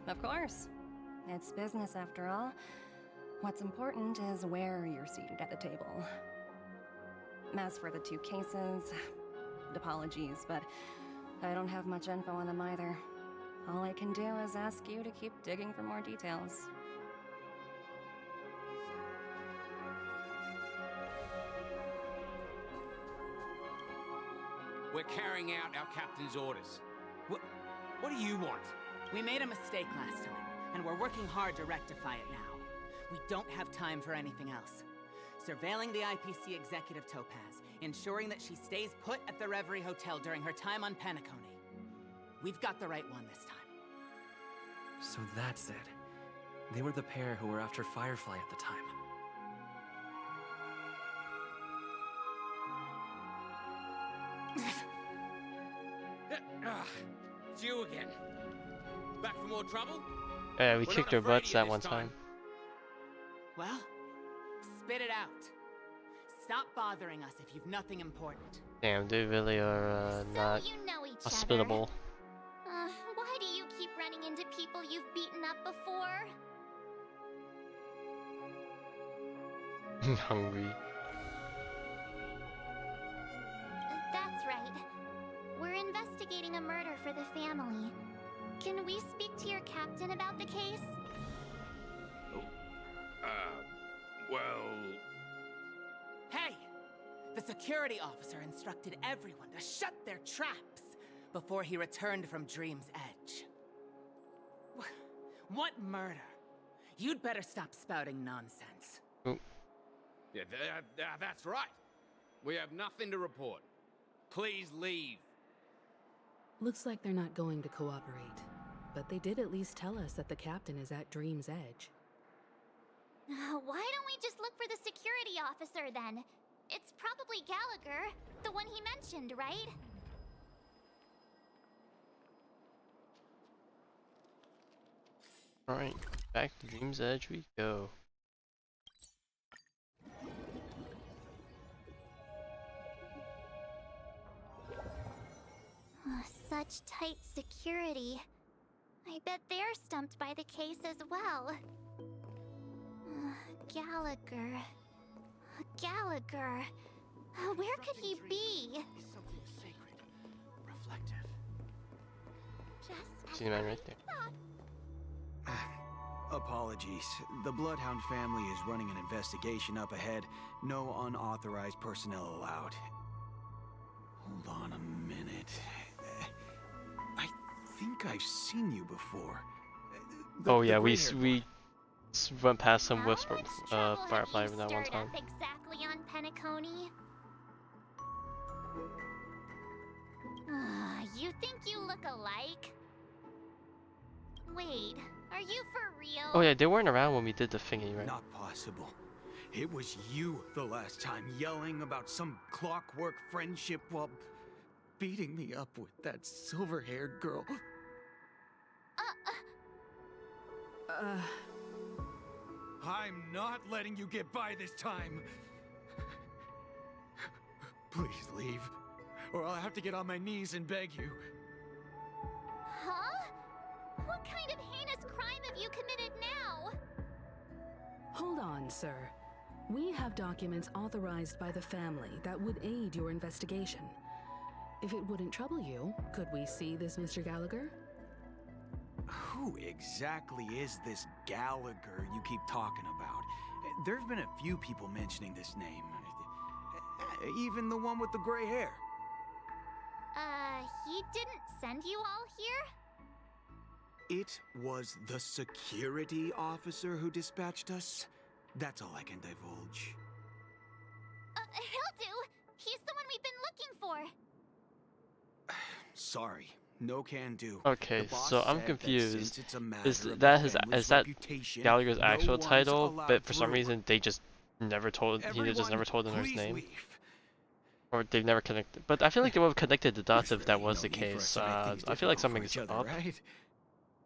Of course. It's business after all. What's important is where you're seated at the table. As for the two cases, apologies, but I don't have much info on them either. All I can do is ask you to keep digging for more details. We're carrying out our captain's orders. What do you want? We made a mistake last time, and we're working hard to rectify it now. We don't have time for anything else. Surveilling the IPC executive Topaz, ensuring that she stays put at the Reverie Hotel during her time on Penacony. We've got the right one this time. So that's it. They were the pair who were after Firefly at the time. It's you again. Back for more trouble? Yeah, we We're kicked not their afraid of butts you that this one time. time. Well, spit it out. Stop bothering us if you've nothing important. Damn, they really are not you know each hospitable. Why do you keep running into people you've beaten up before? Hungry. That's right. We're investigating a murder for the family. Can we speak to your captain about the case? Well... Hey! The security officer instructed everyone to shut their traps before he returned from Dream's Edge. What murder? You'd better stop spouting nonsense. Yeah, that's right. We have nothing to report. Please leave. Looks like they're not going to cooperate. But they did at least tell us that the captain is at Dream's Edge. Why don't we just look for the security officer then? It's probably Gallagher, the one he mentioned, right? Alright, back to Dream's Edge we go. Such tight security. I bet they're stumped by the case as well. Gallagher. Gallagher. Where could he be? See the man right there. Apologies. The Bloodhound family is running an investigation up ahead. No unauthorized personnel allowed. Hold on a minute. I think I've seen you before. Oh yeah, we gray-haired went past some Whisper Firefly that one Stirred time. up exactly on Penacony. You think you look alike? Wait, are you for real? Oh yeah, they weren't around when we did the thingy, right? Not possible. It was you the last time, yelling about some clockwork friendship while beating me up with that silver-haired girl. I'm not letting you get by this time. Please leave, or I'll have to get on my knees and beg you. Huh? What kind of heinous crime have you committed now? Hold on, sir. We have documents authorized by the family that would aid your investigation. If it wouldn't trouble you, could we see this Mr. Gallagher? Who exactly is this Gallagher you keep talking about? There have been a few people mentioning this name. Even the one with the gray hair. He didn't send you all here? It was the security officer who dispatched us. That's all I can divulge. He'll do. He's the one we've been looking for. Sorry, no can do. Okay, The boss so I'm said confused. That since it's a matter Is of that the his family's is that reputation, Gallagher's no actual one's title? allowed But for some through. reason they just never told he just Everyone, never told them his please name. leave. Or they've never connected. But I feel like they would have connected the dots if that was the no need for us case. to make things I feel like difficult for something's each other, up. right?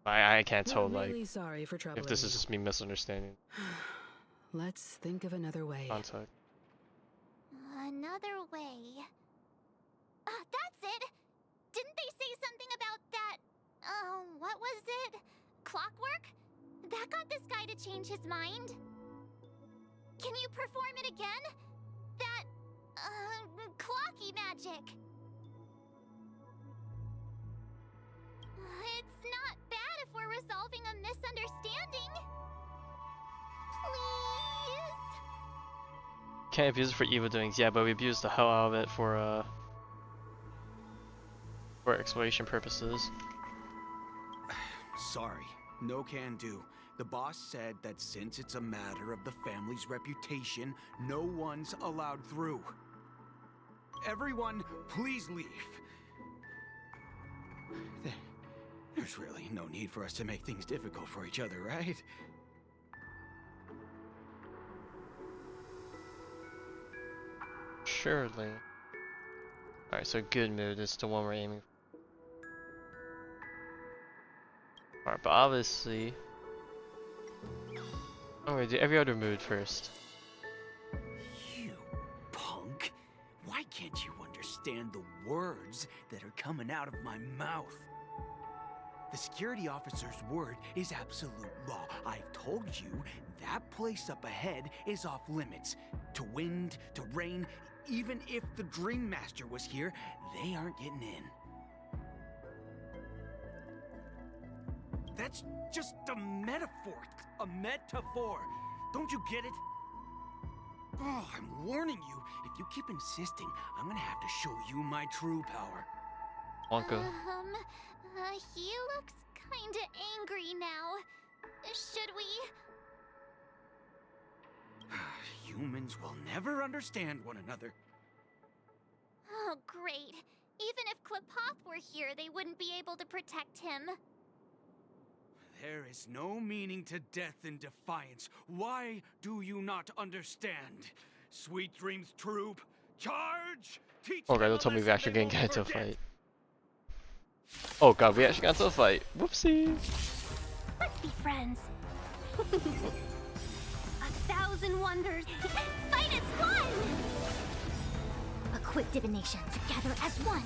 I can't tell We're like really sorry for troubling if this you. is just me misunderstanding Let's think of another way. contact. Another way. That's it! Didn't they say something about that? What was it? Clockwork? That got this guy to change his mind. Can you perform it again? That, clocky magic. It's not bad if we're resolving a misunderstanding. Please? Can't abuse it for evil doings, yeah, but we abuse the hell out of it for exploration purposes. Sorry, no can do. The boss said that since it's a matter of the family's reputation, no one's allowed through. Everyone, please leave. There's really no need for us to make things difficult for each other, right? Surely. Alright, so good mood is the one we're aiming for. Alright, but obviously I'm gonna do every other mood first. You punk! Why can't you understand the words that are coming out of my mouth? The security officer's word is absolute law. I've told you that place up ahead is off limits. To wind, to rain, even if the Dream Master was here, they aren't getting in. That's just a metaphor. A metaphor. Don't you get it? Oh, I'm warning you. If you keep insisting, I'm gonna have to show you my true power. Wonka. He looks kinda angry now. Should we? Humans will never understand one another. Oh, great. Even if Klipoth were here, they wouldn't be able to protect him. There is no meaning to death and defiance. Why do you not understand? Sweet Dreams Troop, charge! Teach Oh god, them don't a tell me we lesson actually they gonna won't get into a forget. fight. Oh god, we actually got into a fight. Whoopsie. Let's be friends. 1,000 wonders. Fight as one! Equip divination together as one.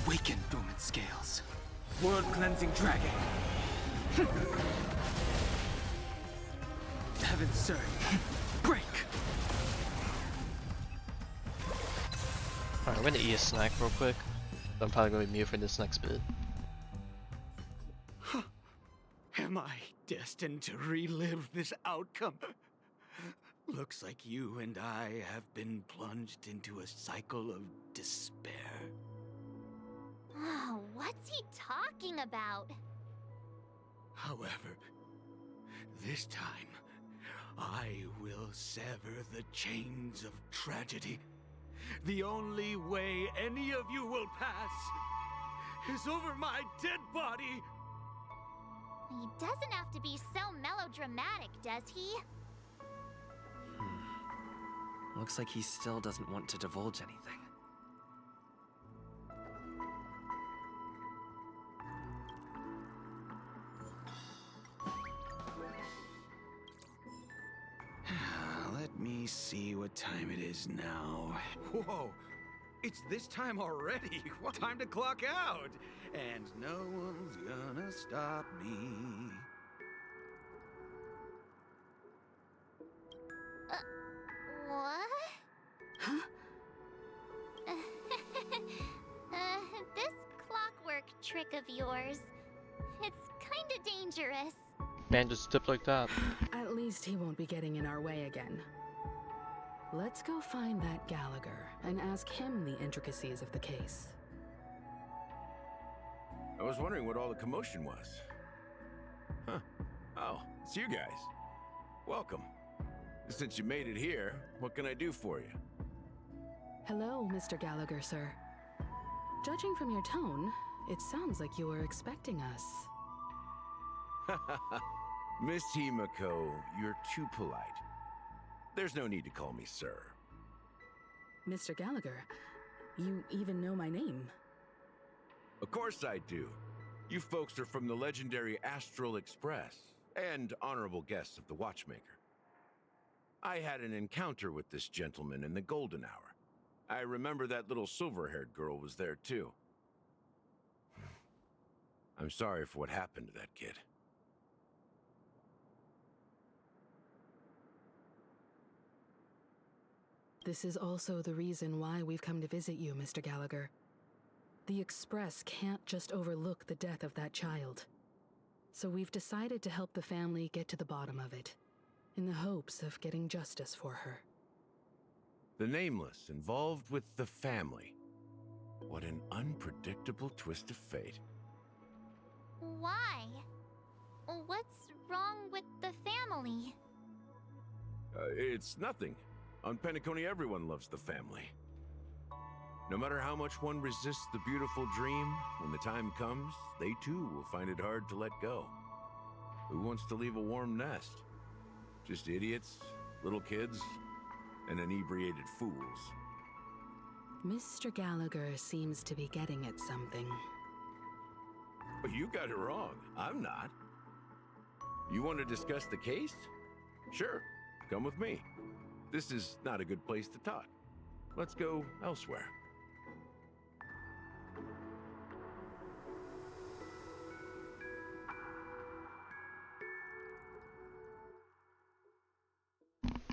Awaken dormant scales. World-cleansing dragon. Heaven surge. Break. Alright, we're gonna eat a snack real quick. I'm probably gonna be mute for this next bit. Am I destined to relive this outcome? Looks like you and I have been plunged into a cycle of despair. Oh, what's he talking about? However, this time, I will sever the chains of tragedy. The only way any of you will pass is over my dead body. He doesn't have to be so melodramatic, does he? Looks like he still doesn't want to divulge anything. Let me see what time it is now. Whoa! It's this time already. What time to clock out? And no one's gonna stop me. What? Huh? This clockwork trick of yours, it's kinda dangerous. Man, just tip like that. At least he won't be getting in our way again. Let's go find that Gallagher and ask him the intricacies of the case. I was wondering what all the commotion was. Huh. Oh, it's you guys. Welcome. Since you made it here, what can I do for you? Hello, Mr. Gallagher, sir. Judging from your tone, it sounds like you were expecting us. Miss Himiko, you're too polite. There's no need to call me sir. Mr. Gallagher, you even know my name. Of course I do. You folks are from the legendary Astral Express and honorable guests of the Watchmaker. I had an encounter with this gentleman in the Golden Hour. I remember that little silver-haired girl was there too. I'm sorry for what happened to that kid. This is also the reason why we've come to visit you, Mr. Gallagher. The Express can't just overlook the death of that child. So we've decided to help the family get to the bottom of it, in the hopes of getting justice for her. The Nameless involved with the family. What an unpredictable twist of fate. Why? What's wrong with the family? It's nothing. On Penacony, everyone loves the family. No matter how much one resists the beautiful dream, when the time comes, they too will find it hard to let go. Who wants to leave a warm nest? Just idiots, little kids, and inebriated fools. Mr. Gallagher seems to be getting at something. But you got it wrong. I'm not. You want to discuss the case? Sure, come with me. This is not a good place to talk. Let's go elsewhere.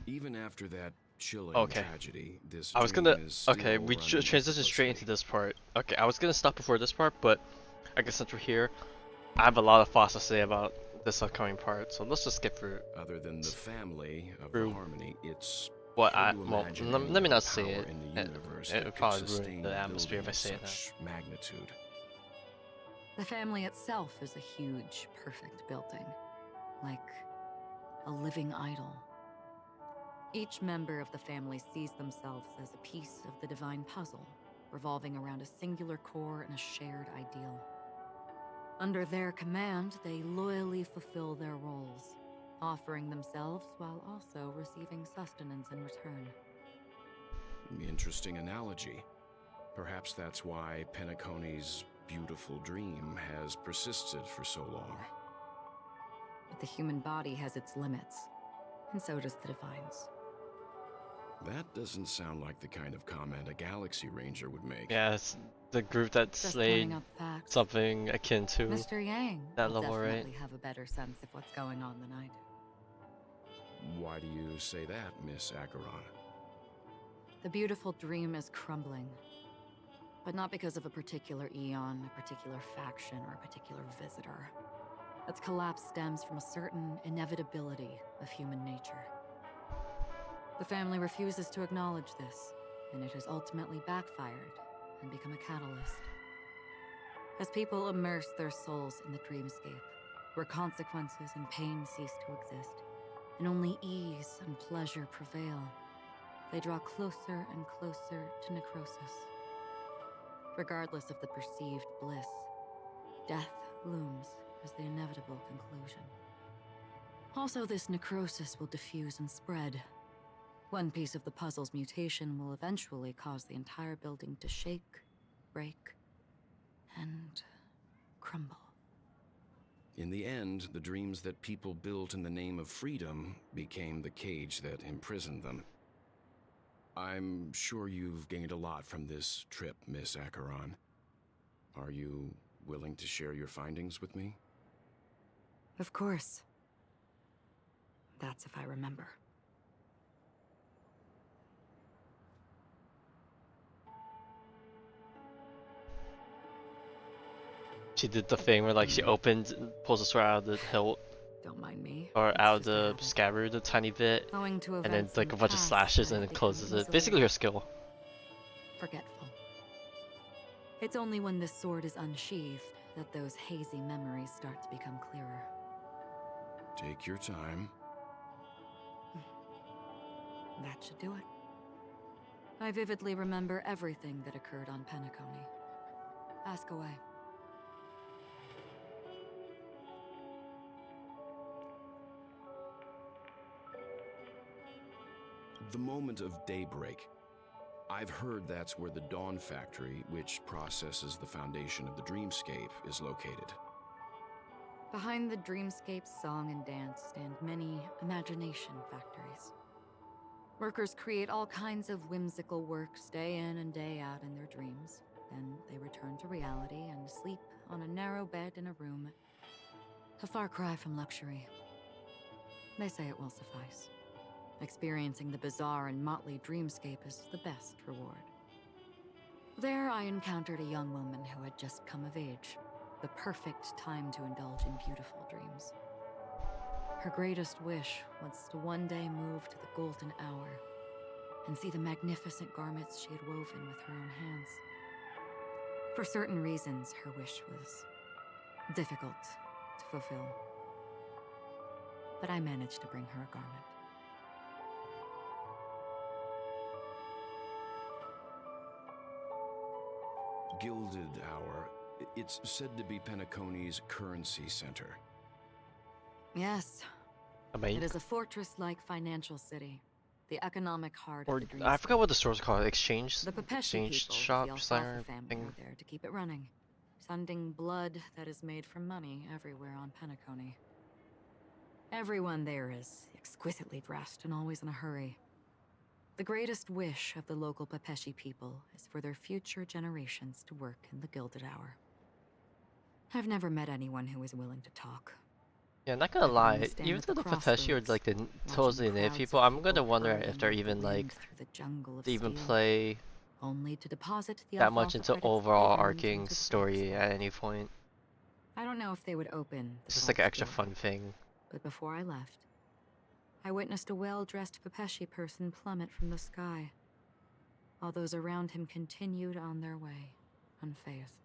Even after that chilling tragedy, this I was dream gonna. is still Okay, we running transition straight effortlessly. into this part. Okay, I was gonna stop before this part, but I guess since we're here, I have a lot of thoughts to say about this upcoming part. So let's just skip through. Other than the family of Through the Harmony, it's what hard I to well, imagine let any me other not say power it. in the universe It that would could probably sustain ruin the a atmosphere if I building say of it now. such magnitude. The family itself is a huge, perfect building. Like a living idol. Each member of the family sees themselves as a piece of the divine puzzle, revolving around a singular core and a shared ideal. Under their command, they loyally fulfill their roles, offering themselves while also receiving sustenance in return. Interesting analogy. Perhaps that's why Penacony's beautiful dream has persisted for so long. But the human body has its limits, and so does the divine's. That doesn't sound like the kind of comment a Galaxy Ranger would make. Yeah, it's the group that Just slayed pointing out facts. something akin to Mr. Yang that will level, right? definitely have a better sense of what's going on than I do. Why do you say that, Miss Acheron? The beautiful dream is crumbling. But not because of a particular eon, a particular faction, or a particular visitor. Its collapse stems from a certain inevitability of human nature. The family refuses to acknowledge this, and it has ultimately backfired and become a catalyst. As people immerse their souls in the dreamscape, where consequences and pain cease to exist, and only ease and pleasure prevail, they draw closer and closer to necrosis. Regardless of the perceived bliss, death looms as the inevitable conclusion. Also, this necrosis will diffuse and spread. One piece of the puzzle's mutation will eventually cause the entire building to shake, break, and crumble. In the end, the dreams that people built in the name of freedom became the cage that imprisoned them. I'm sure you've gained a lot from this trip, Miss Acheron. Are you willing to share your findings with me? Of course. That's if I remember. She did the thing where like she opens and pulls the sword out of the hilt. Don't mind me. Or It's out of just a the habit. scabbard a tiny bit. Owing to And then events in like the a bunch of past, slashes and I've it closes become it. Basically easily her skill. forgetful. It's only when this sword is unsheathed that those hazy memories start to become clearer. Take your time. That should do it. I vividly remember everything that occurred on Penacony. Ask away. The moment of daybreak. I've heard that's where the Dawn Factory, which processes the foundation of the Dreamscape, is located. Behind the Dreamscape's song and dance stand many imagination factories. Workers create all kinds of whimsical works day in and day out in their dreams. Then they return to reality and sleep on a narrow bed in a room. A far cry from luxury. They say it will suffice. Experiencing the bizarre and motley dreamscape is the best reward. There I encountered a young woman who had just come of age. The perfect time to indulge in beautiful dreams. Her greatest wish was to one day move to the golden hour and see the magnificent garments she had woven with her own hands. For certain reasons, her wish was difficult to fulfill. But I managed to bring her a garment. Gilded Hour. It's said to be Penacony's currency center. Yes. It is a fortress-like financial city. The economic heart Or of the dreamscape. I forgot what the store's called. Exchange The Pepeshi exchange people, shop the center Alfalfa family thing. are there to keep it running. Sending blood that is made from money everywhere on Penacony. Everyone there is exquisitely dressed and always in a hurry. The greatest wish of the local Pepeshi people is for their future generations to work in the Gilded Hour. I've never met anyone who is willing to talk. Yeah, not gonna I've lie, only stand even at though the the Pepeshi are like the totally native people, I'm gonna wonder if they're even like they even play only to deposit the that much alfalfa into credits overall dividends arcing into the story at any point. I don't know if they would open. It's just like an extra fun thing. But before I left, I witnessed a well-dressed Pepeshi person plummet from the sky, while those around him continued on their way, unfazed.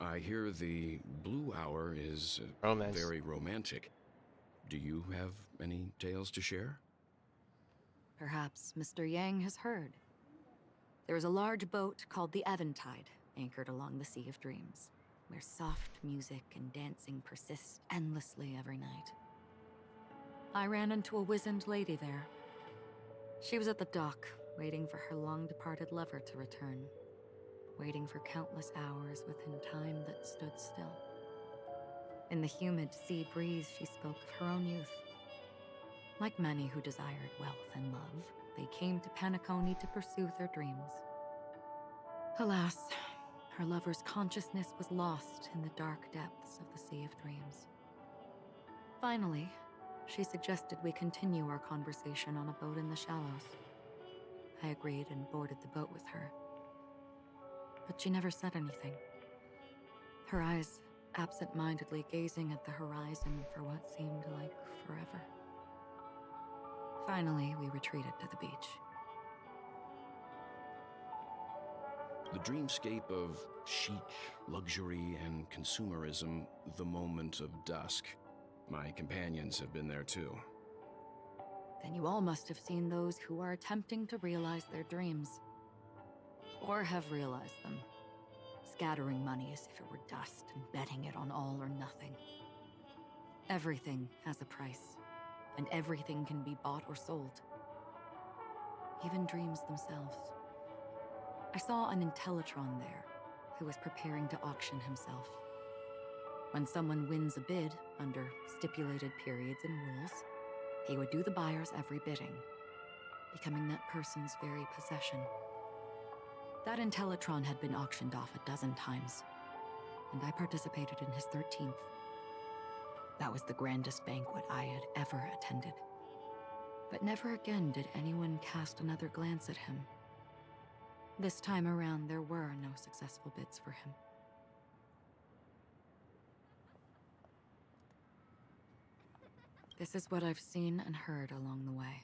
I hear the Blue Hour is very romantic. Do you have any tales to share? Perhaps Mr. Yang has heard. There is a large boat called the Aventurine, anchored along the Sea of Dreams, where soft music and dancing persist endlessly every night. I ran into a wizened lady there. She was at the dock, waiting for her long-departed lover to return, waiting for countless hours within time that stood still. In the humid sea breeze, she spoke of her own youth. Like many who desired wealth and love, they came to Penacony to pursue their dreams. Alas, her lover's consciousness was lost in the dark depths of the Sea of Dreams. Finally, she suggested we continue our conversation on a boat in the shallows. I agreed and boarded the boat with her. But she never said anything. Her eyes absent-mindedly gazing at the horizon for what seemed like forever. Finally, we retreated to the beach. The dreamscape of chic, luxury, and consumerism, the moment of dusk. My companions have been there too. Then you all must have seen those who are attempting to realize their dreams. Or have realized them. Scattering money as if it were dust and betting it on all or nothing. Everything has a price, and everything can be bought or sold. Even dreams themselves. I saw an Intellitron there, who was preparing to auction himself. When someone wins a bid under stipulated periods and rules, he would do the buyer's every bidding, becoming that person's very possession. That Intellitron had been auctioned off a dozen times, and I participated in his 13th. That was the grandest banquet I had ever attended. But never again did anyone cast another glance at him. This time around, there were no successful bids for him. This is what I've seen and heard along the way.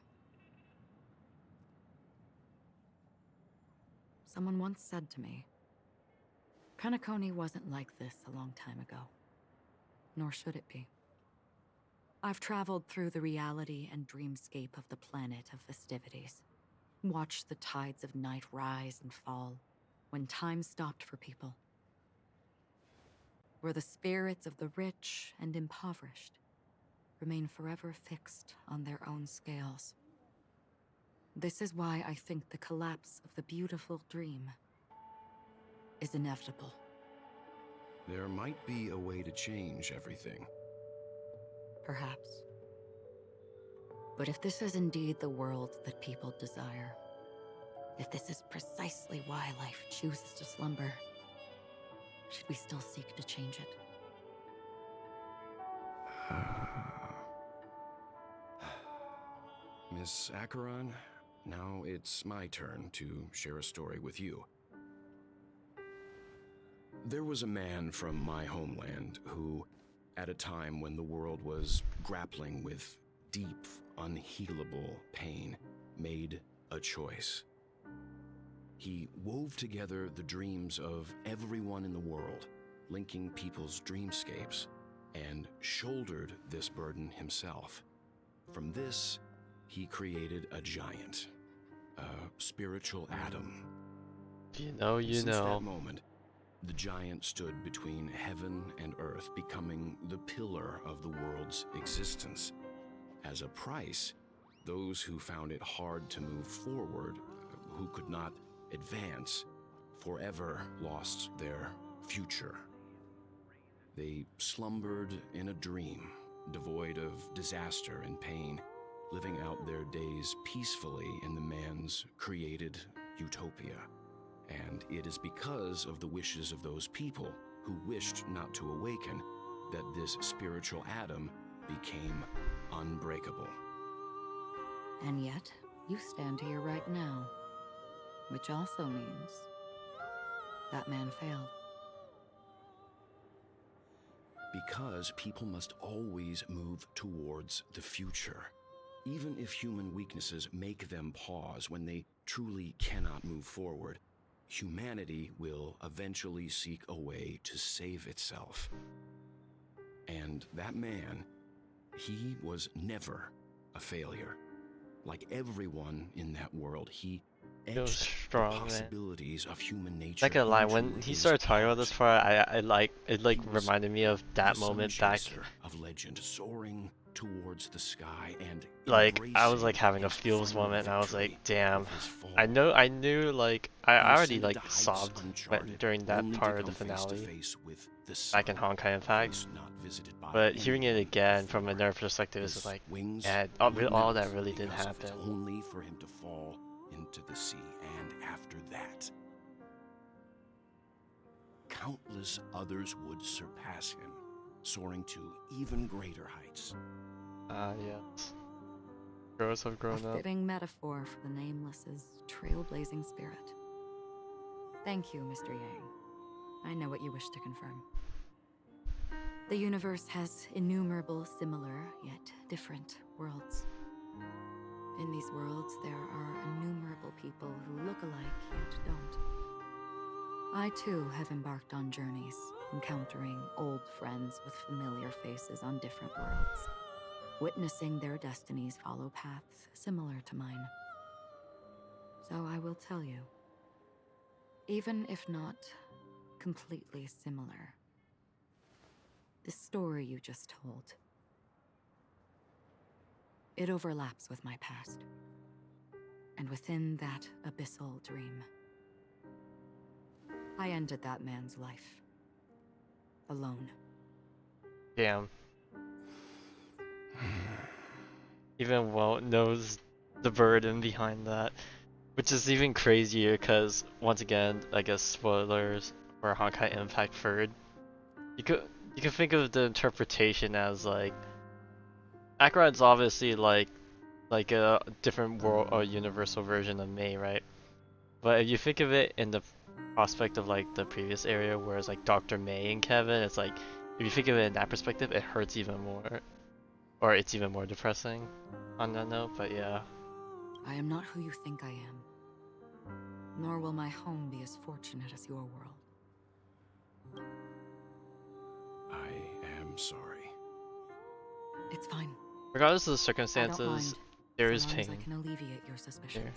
Someone once said to me, Penacony wasn't like this a long time ago, nor should it be. I've traveled through the reality and dreamscape of the planet of festivities, watched the tides of night rise and fall when time stopped for people, where the spirits of the rich and impoverished remain forever fixed on their own scales. This is why I think the collapse of the beautiful dream is inevitable. There might be a way to change everything. Perhaps. But if this is indeed the world that people desire, if this is precisely why life chooses to slumber, should we still seek to change it? Miss Acheron, now it's my turn to share a story with you. There was a man from my homeland who, at a time when the world was grappling with deep, unhealable pain, made a choice. He wove together the dreams of everyone in the world, linking people's dreamscapes, and shouldered this burden himself. From this, he created a giant, a spiritual atom. You know. Since that moment, the giant stood between heaven and earth, becoming the pillar of the world's existence. As a price, those who found it hard to move forward, who could not advance, forever lost their future. They slumbered in a dream, devoid of disaster and pain, living out their days peacefully in the man's created utopia. And it is because of the wishes of those people who wished not to awaken that this spiritual atom became unbreakable. And yet, you stand here right now, which also means that man failed. Because people must always move towards the future. Even if human weaknesses make them pause when they truly cannot move forward, humanity will eventually seek a way to save itself. And that man, he was never a failure. Like everyone in that world, he etched strong, the man. possibilities of human nature. Not gonna lie, when into he his started talking about this part, it He was reminded me of that the moment sun back. chaser of legend, soaring towards the sky and Like I was like embracing having a his feels final moment, and I was victory like, damn. with his fall. I knew like I He already ascended like to heights sobbed uncharted, during that only to part of the come face to finale face with the back in sun, Honkai, in a fact. place not visited by But hearing it anyone again from a before. nerd perspective is His like, wings yeah, would all melt that really did because of it, happen. only for him to fall into the sea, and after that, countless others would surpass him, soaring to even greater heights. Yes. Heroes have grown A up. fitting metaphor for the Nameless's trailblazing spirit. Thank you, Mr. Yang. I know what you wish to confirm. The universe has innumerable similar, yet different worlds. In these worlds, there are innumerable people who look alike, yet don't. I too have embarked on journeys, encountering old friends with familiar faces on different worlds, witnessing their destinies follow paths similar to mine. So I will tell you, even if not completely similar, the story you just told, it overlaps with my past. And within that abyssal dream, I ended that man's life. Alone. Damn. Even Walt knows the burden behind that, which is even crazier because once again, I guess spoilers for Honkai Impact Third. You could think of the interpretation as like Acheron's obviously like a different world or universal version of May, right? But if you think of it in the prospect of like the previous area, where it's like Dr. May and Kevin, it's like if you think of it in that perspective, it hurts even more, or it's even more depressing on that note. But yeah. I am not who you think I am, nor will my home be as fortunate as your world. I am sorry. It's fine. Regardless of the I don't circumstances, mind, there so is long as pain. I can alleviate your suspicions.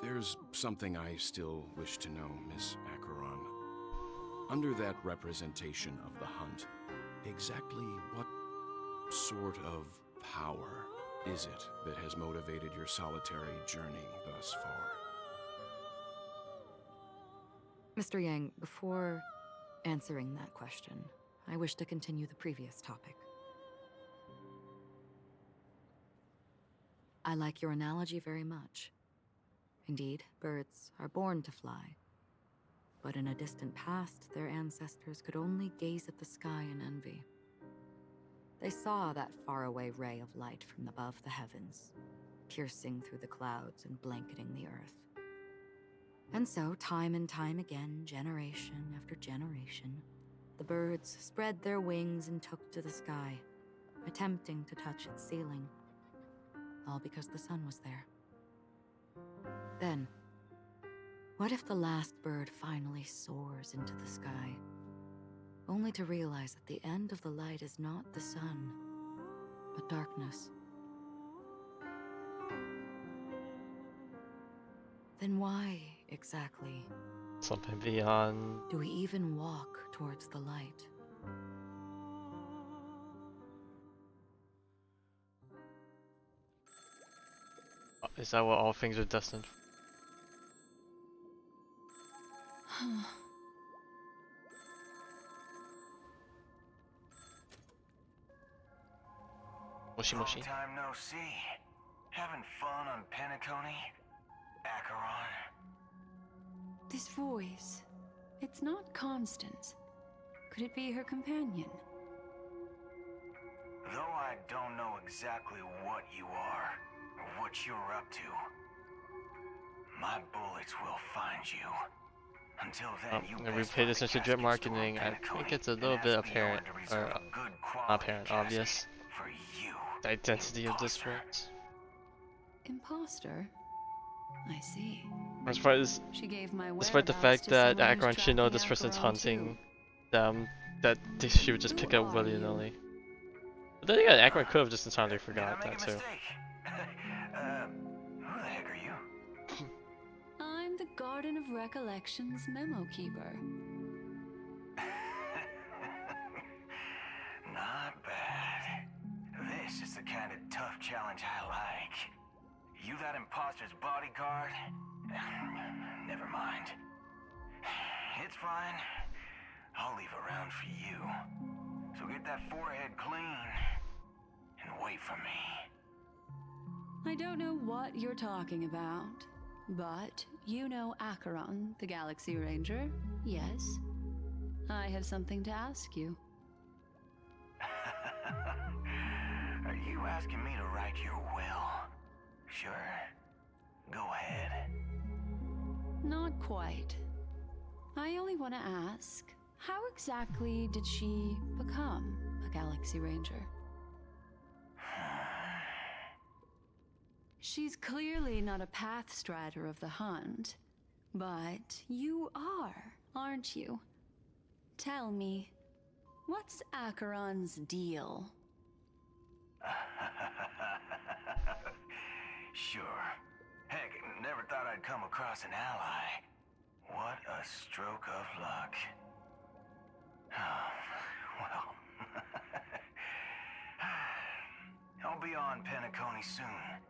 There's something I still wish to know, Miss Acheron. Under that representation of the hunt, exactly what sort of power is it that has motivated your solitary journey thus far? Mr. Yang, before answering that question, I wish to continue the previous topic. I like your analogy very much. Indeed, birds are born to fly. But in a distant past, their ancestors could only gaze at the sky in envy. They saw that faraway ray of light from above the heavens, piercing through the clouds and blanketing the earth. And so, time and time again, generation after generation, the birds spread their wings and took to the sky, attempting to touch its ceiling, all because the sun was there. Then, what if the last bird finally soars into the sky, only to realize that the end of the light is not the sun, but darkness? Then why, exactly, Something beyond. do we even walk towards the light? Is that what all things are destined for? Moshi moshi. Long time no see. Having fun on Penacony? Acheron? This voice, it's not Constance. Could it be her companion? Though I don't know exactly what you are, or what you're up to, my bullets will find you. Until then, you If we pay attention to drip marketing, I think it's a little bit apparent, or not apparent, obvious, the identity of this works. Imposter? I see. She gave my despite the whereabouts fact to that someone who's Acheron should know tracking this person's Acheron hunting too. them, that she would just pick up willy-nilly. But then again, Acheron could have just entirely forgot that too. Who the heck are you? I'm the Garden of Recollection's memo keeper. Not bad. This is the kind of tough challenge I like. You that imposter's bodyguard? Never mind. It's fine. I'll leave a round for you. So get that forehead clean and wait for me. I don't know what you're talking about, but you know Acheron, the Galaxy Ranger, yes? I have something to ask you. Are you asking me to write your will? Sure. Go ahead. Not quite. I only want to ask, how exactly did she become a Galaxy Ranger? She's clearly not a path strider of the hunt, but you are, aren't you? Tell me, what's Acheron's deal? Sure. Heck, never thought I'd come across an ally. What a stroke of luck. Well, I'll be on Penacony soon.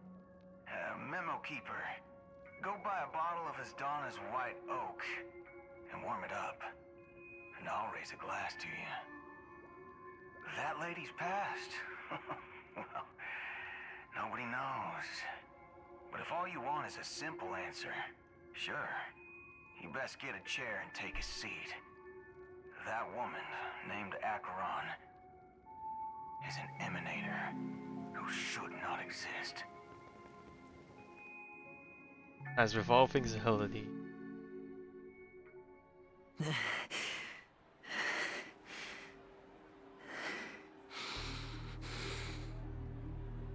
Memo keeper, go buy a bottle of Asdana's white oak and warm it up. And I'll raise a glass to you. that lady's past? Well, nobody knows. But if all you want is a simple answer, sure, you best get a chair and take a seat. That woman, named Acheron, is an emanator who should not exist. Has revolving agility.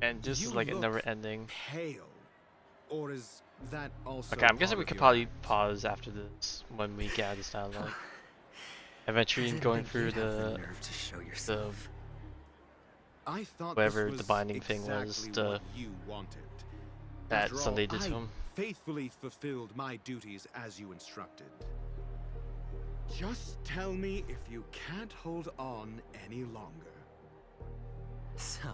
And this is like a never ending. Pale. Or is that also Okay, I'm guessing part we of could your probably act? pause after this when we get out of this dialogue. Aventurine going through the I thought whatever this was the binding thing was exactly the what you wanted. that After all, Sunday did to I him. faithfully fulfilled my duties as you instructed. Just tell me if you can't hold on any longer. So,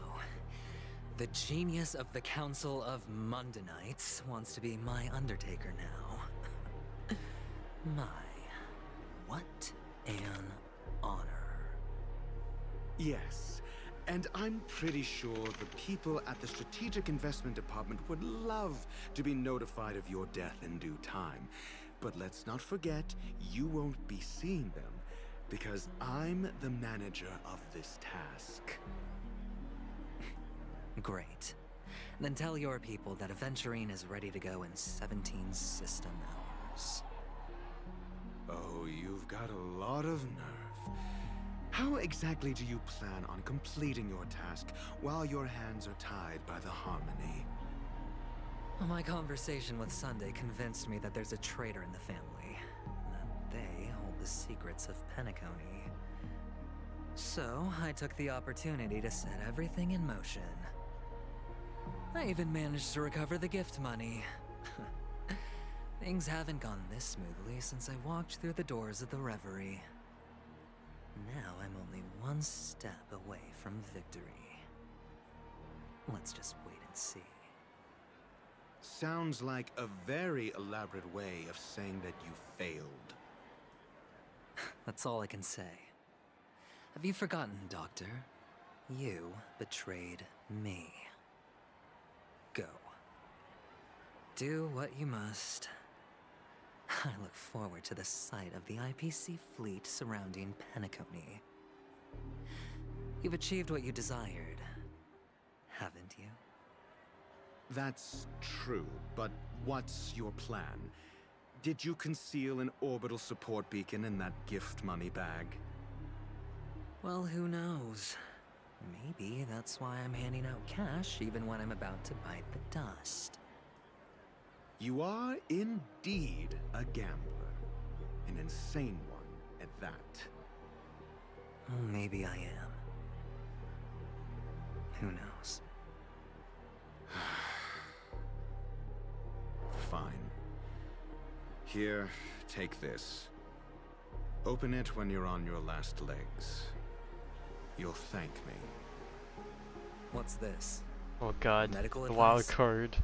the genius of the Council of Mundanites wants to be my Undertaker now. What an honor. Yes, and I'm pretty sure the people at the Strategic Investment Department would love to be notified of your death in due time. But let's not forget, you won't be seeing them, because I'm the manager of this task. Great. Then tell your people that Aventurine is ready to go in 17 system hours. Oh, you've got a lot of nerve. How exactly do you plan on completing your task while your hands are tied by the Harmony? My conversation with Sunday convinced me that there's a traitor in the family, that they hold the secrets of Penacony. So, I took the opportunity to set everything in motion. I even managed to recover the gift money. Things haven't gone this smoothly since I walked through the doors of the Reverie. Now I'm only one step away from victory. Let's just wait and see. Sounds like a very elaborate way of saying that you failed. That's all I can say. Have you forgotten, Doctor? You betrayed me. Go. Do what you must. I look forward to the sight of the IPC fleet surrounding Penacony. You've achieved what you desired, haven't you? That's true, but what's your plan? Did you conceal an orbital support beacon in that gift money bag? Well, who knows? Maybe that's why I'm handing out cash even when I'm about to bite the dust. You are indeed a gambler. An insane one at that. Maybe I am. Who knows? Fine. Here, take this. Open it when you're on your last legs. You'll thank me. What's this? Oh god, Medical the advice? wild card.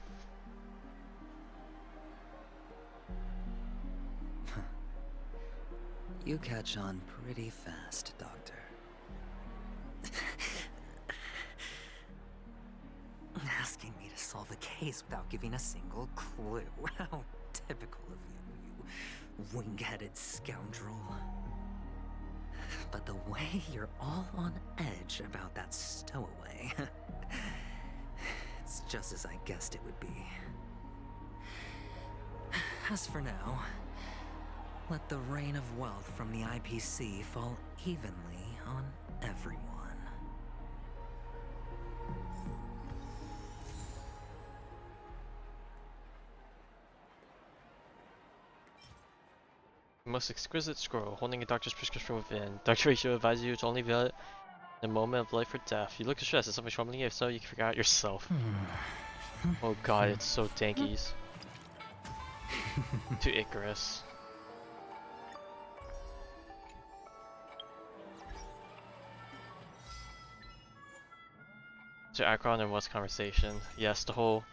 You catch on pretty fast, Doctor. Asking me to solve a case without giving a single clue. How typical of you, you wing-headed scoundrel. But the way you're all on edge about that stowaway, it's just as I guessed it would be. As for now, let the rain of wealth from the IPC fall evenly on everyone. Most exquisite scroll, holding a doctor's prescription within. Dr. Ratio advises you to only veil it in a moment of life or death. You look distressed. Is something troubling you? If so, you forgot yourself. Oh god, it's so tankies. To Icarus. To Akron and West conversation. Yes, the whole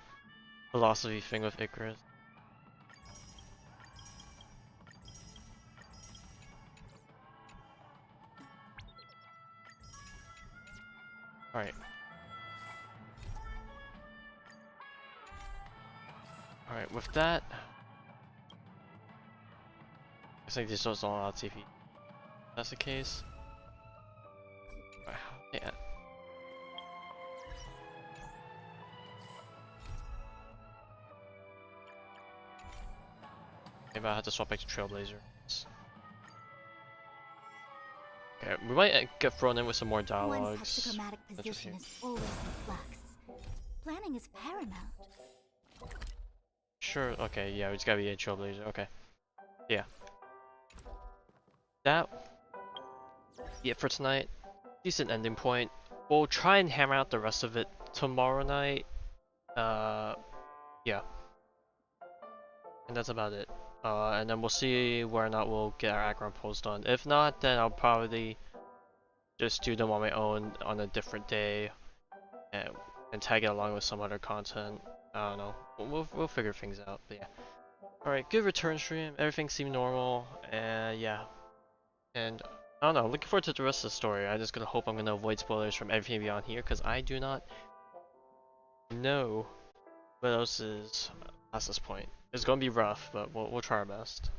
philosophy thing with Icarus. Alright. Alright, with that, I think this was all out TV. That's the case. Yeah. Maybe I have to swap back to Trailblazer. Okay, we might get thrown in with some more One's dialogues. hexachromatic position is always in flux. Planning is paramount. Sure, okay, yeah, it's gotta be a Trailblazer, okay. Yeah. That be it for tonight. Decent ending point. We'll try and hammer out the rest of it tomorrow night. Yeah. And that's about it. And then we'll see whether or not we'll get our Aggron polls done. If not, then I'll probably just do them on my own on a different day and tag it along with some other content. I don't know. We'll figure things out. But yeah. Alright, good return stream. Everything seemed normal. Yeah. And I don't know. Looking forward to the rest of the story. I'm just gonna hope I'm gonna avoid spoilers from everything beyond here because I do not know what else is past this point. It's gonna be rough, but we'll try our best.